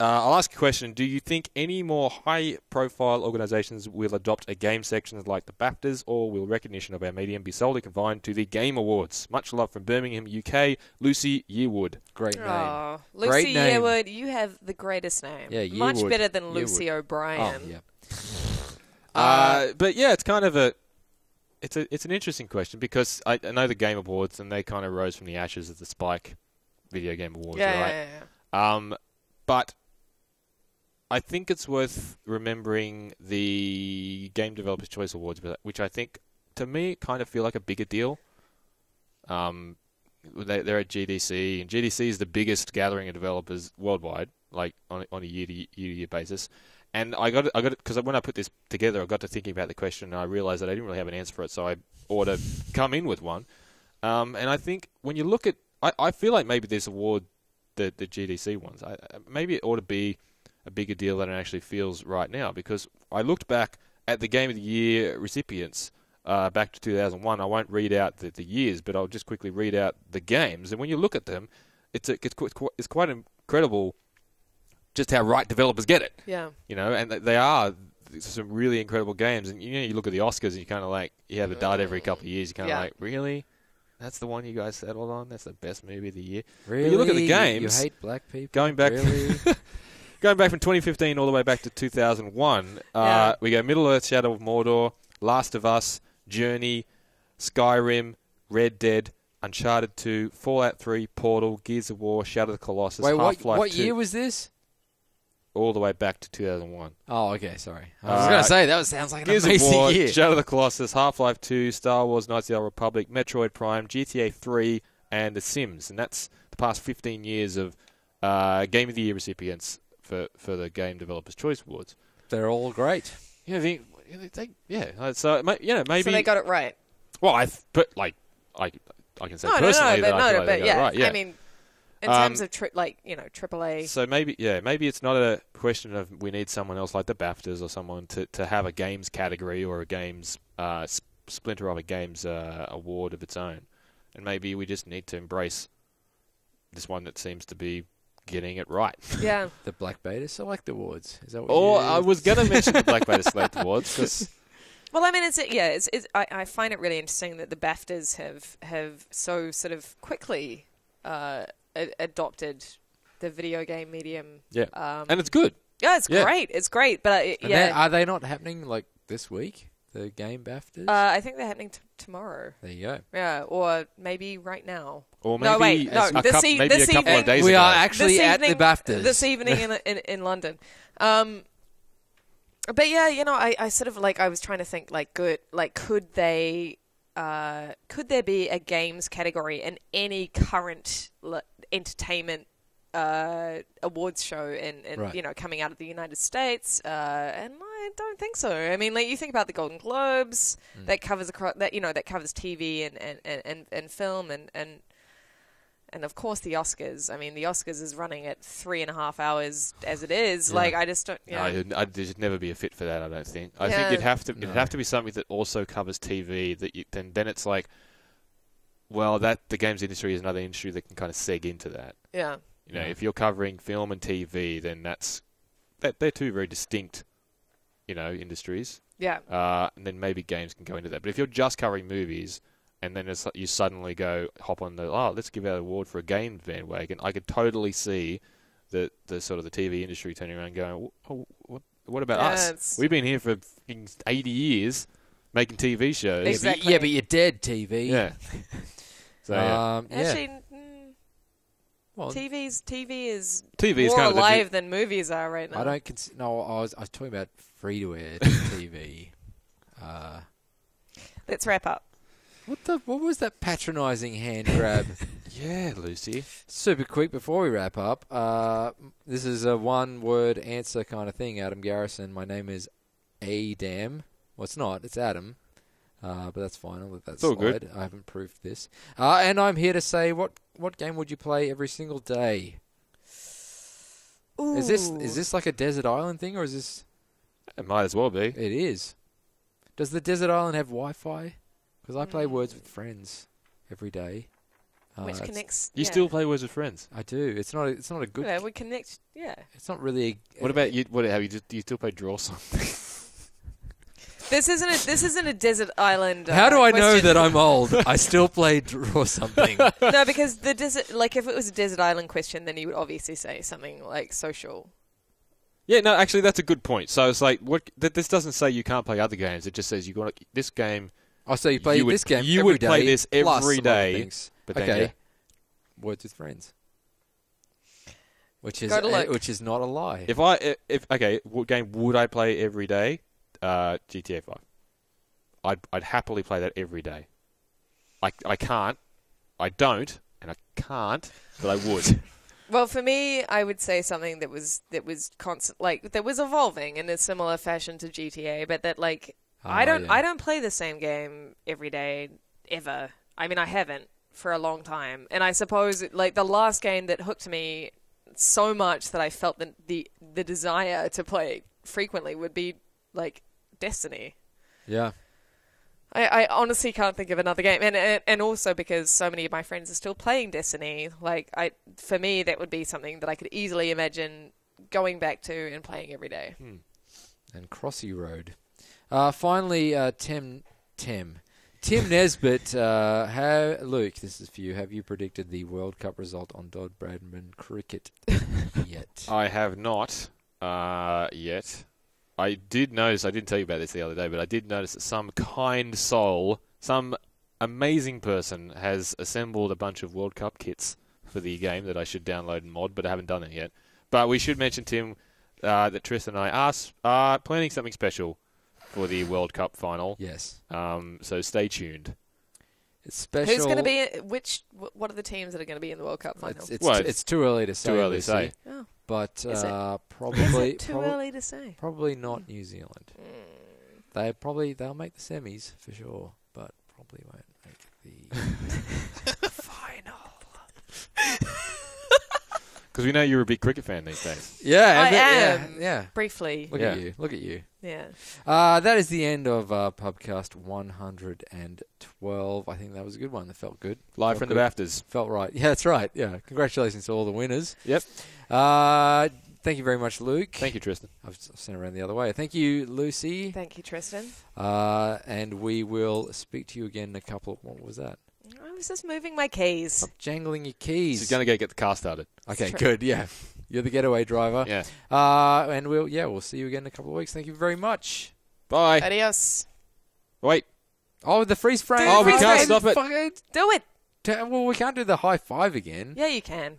I'll ask a question. Do you think any more high-profile organisations will adopt a game section like the BAFTAs, or will recognition of our medium be solely confined to the Game Awards? Much love from Birmingham, UK. Lucy Yearwood. Great name. Oh, Lucy Great name. Yearwood, you have the greatest name. Yeah, much Yearwood. better than Lucy Yearwood. O'Brien. Oh, yeah. But yeah, it's kind of it's an interesting question because I know the Game Awards and they kind of rose from the ashes of the Spike Video Game Awards, right? Yeah. But I think it's worth remembering the Game Developers Choice Awards, which I think, to me, kind of feel like a bigger deal. They're at GDC, and GDC is the biggest gathering of developers worldwide, like on a year-to-year basis. And I got it because when I put this together, I got to thinking about the question, and I realized that I didn't really have an answer for it, so I ought to come in with one. And I think when you look at, I feel like maybe this award, the GDC ones, maybe it ought to be a bigger deal than it actually feels right now, because I looked back at the Game of the Year recipients back to 2001. I won't read out the years, but I'll just quickly read out the games. And when you look at them, it's quite incredible just how right developers get it. Yeah. You know, and they are some really incredible games. And you look at the Oscars, and you kind of like, you have a dud every couple of years. You kind of like, really? That's the one you guys settled on? That's the best movie of the year? Really? But you look at the games. You hate black people? Going back, Really? going back from 2015 all the way back to 2001, we go Middle-earth, Shadow of Mordor, Last of Us, Journey, Skyrim, Red Dead, Uncharted 2, Fallout 3, Portal, Gears of War, Shadow of the Colossus, Wait, Half-Life what 2. year was this? All the way back to 2001. Oh, okay, sorry. I was going to say, that sounds like an Gears of amazing War, year. Shadow of the Colossus, Half-Life 2, Star Wars, Knights of the Old Republic, Metroid Prime, GTA 3, and The Sims. And that's the past 15 years of Game of the Year recipients for the Game Developers Choice Awards. They're all great. So maybe. So they got it right. Well, I can say personally that I feel like they got it right. Yeah. I mean, in terms of AAA. So maybe it's not a question of we need someone else like the BAFTAs or someone to have a games category or a games splinter of a games award of its own, and maybe we just need to embrace this one that seems to be getting it right. Yeah. The Black Beta Select Awards. Is that what Or you... I was going to mention the Black Beta Select Awards because. Well, I mean, I find it really interesting that the BAFTAs have so sort of quickly adopted the video game medium. Yeah, and it's good. Yeah, it's great. It's great, but Are they not happening like this week? The game BAFTAs? I think they're happening tomorrow. There you go. Yeah, or maybe right now. Or maybe no, wait, no. a couple of days ago. We are actually at the BAFTAs this evening in London. But yeah, I sort of I was trying to think could there be a games category in any current entertainment awards show and Right. you know, coming out of the United States, and I don't think so. I mean, like, you think about the Golden Globes, that covers that covers TV and film and of course the Oscars. I mean, the Oscars is running at 3.5 hours as it is. Yeah. Like, I just don't. Yeah. There'd never be a fit for that. I don't think. I think Yeah. it'd have to be something that also covers TV. That then it's like, well, that the games industry is another industry that can kind of seg into that. Yeah. You know, if you're covering film and TV, then they're two very distinct, you know, industries. Yeah. And then maybe games can go into that. But if you're just covering movies, and then you suddenly hop on let's give out an award for a game bandwagon, I could totally see the sort of the TV industry turning around and going, oh, what about us? We've been here for 80 years making TV shows. Exactly. Yeah, but you're dead, TV. Yeah. So, yeah. Actually, well, TV is TV is more kind of the alive than movies are right now. I don't. No, I was talking about free-to-air TV. Let's wrap up. What was that patronising hand grab? Yeah, Lucy. Super quick before we wrap up. This is a one-word answer kind of thing. Adam Garrison. My name is Adam. Well, it's not. It's Adam. But that's fine. I'll let that slide. Good. I haven't proved this. And I'm here to say, what game would you play every single day? Ooh. Is this like a desert island thing, or is this? It might as well be. It is. Does the desert island have Wi-Fi? Because I play Words with Friends every day. Which connects. You still play Words with Friends? I do. It's not a good. Yeah, we connect. Yeah. It's not really. What about you? Do you still play Draw Something? This isn't a desert island. How do I know question. that I'm old? I still play Draw Something. No, because the desert, like, if it was a desert island question, then you would obviously say something like social. Yeah, no, actually, that's a good point. So it's like, this doesn't say you can't play other games. It just says you got this game. Oh, so you play this game You every would play day, this plus every some other day. things. But then, okay. yeah. Words with Friends. Which is not a lie. What game would I play every day? GTA 5. I'd happily play that every day. I can't. I don't, and I can't, but I would. Well, for me, I would say something that was constant, like, that was evolving in a similar fashion to GTA, but that, like, I don't play the same game every day ever. I mean, I haven't for a long time, and I suppose, like, the last game that hooked me so much that I felt the desire to play frequently would be, like, Destiny. Yeah. I honestly can't think of another game, and also because so many of my friends are still playing Destiny. Like, for me, that would be something that I could easily imagine going back to and playing every day. And Crossy Road. Finally, Tim Nesbitt. Luke, this is for you. Have you predicted the World Cup result on Dodd Bradman cricket yet? I have not yet. I did notice, I didn't tell you about this the other day, but I did notice that some kind soul, some amazing person has assembled a bunch of World Cup kits for the game that I should download and mod, but I haven't done it yet. But we should mention, Tim, that Tristan and I are planning something special for the World Cup final. Yes. So stay tuned. It's special. Who's going to be? What are the teams that are going to be in the World Cup final? It's too early to say. Too early to say. Oh. But probably Is it too early to say? Probably not New Zealand. They'll make the semis for sure, but probably won't make the final. Because we know you're a big cricket fan these days. Yeah, I am. Yeah. Briefly. Look at you. Yeah. That is the end of Pubcast 112. I think that was a good one. That felt good. Live from the BAFTAs. Felt right. Yeah, that's right. Yeah. Congratulations to all the winners. Yep. Thank you very much, Luke. Thank you, Tristan. I've sent around the other way. Thank you, Lucy. Thank you, Tristan. And we will speak to you again in a couple of... What was that? I was just moving my keys. Stop jangling your keys. She's going to get the car started. Okay, good. Yeah. You're the getaway driver. Yeah. And we'll see you again in a couple of weeks. Thank you very much. Bye. Adios. Wait. Oh, the freeze frame. Oh, we can't stop it. Do it. Well, we can't do the high five again. Yeah, you can.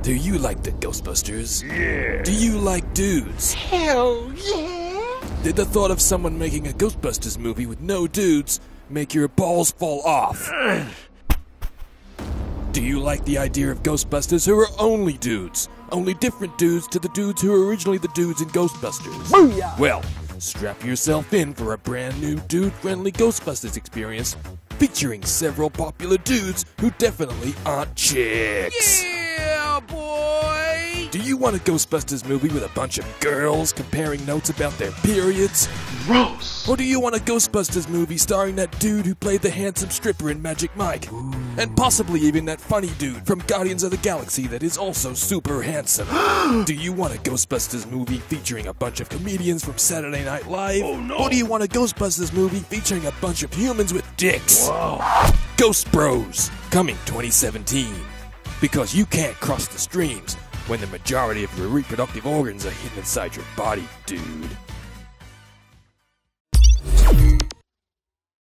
Do you like the Ghostbusters? Yeah. Do you like dudes? Hell yeah! Did the thought of someone making a Ghostbusters movie with no dudes make your balls fall off? Do you like the idea of Ghostbusters who are only dudes? Only different dudes to the dudes who were originally the dudes in Ghostbusters? Booyah! Well, strap yourself in for a brand new dude-friendly Ghostbusters experience featuring several popular dudes who definitely aren't chicks. Yeah, boy! Do you want a Ghostbusters movie with a bunch of girls comparing notes about their periods? Gross! Or do you want a Ghostbusters movie starring that dude who played the handsome stripper in Magic Mike? And possibly even that funny dude from Guardians of the Galaxy that is also super handsome? Do you want a Ghostbusters movie featuring a bunch of comedians from Saturday Night Live? Oh, no. Or do you want a Ghostbusters movie featuring a bunch of humans with dicks? Whoa. Ghost Bros, coming 2017. Because you can't cross the streams when the majority of your reproductive organs are hidden inside your body, dude.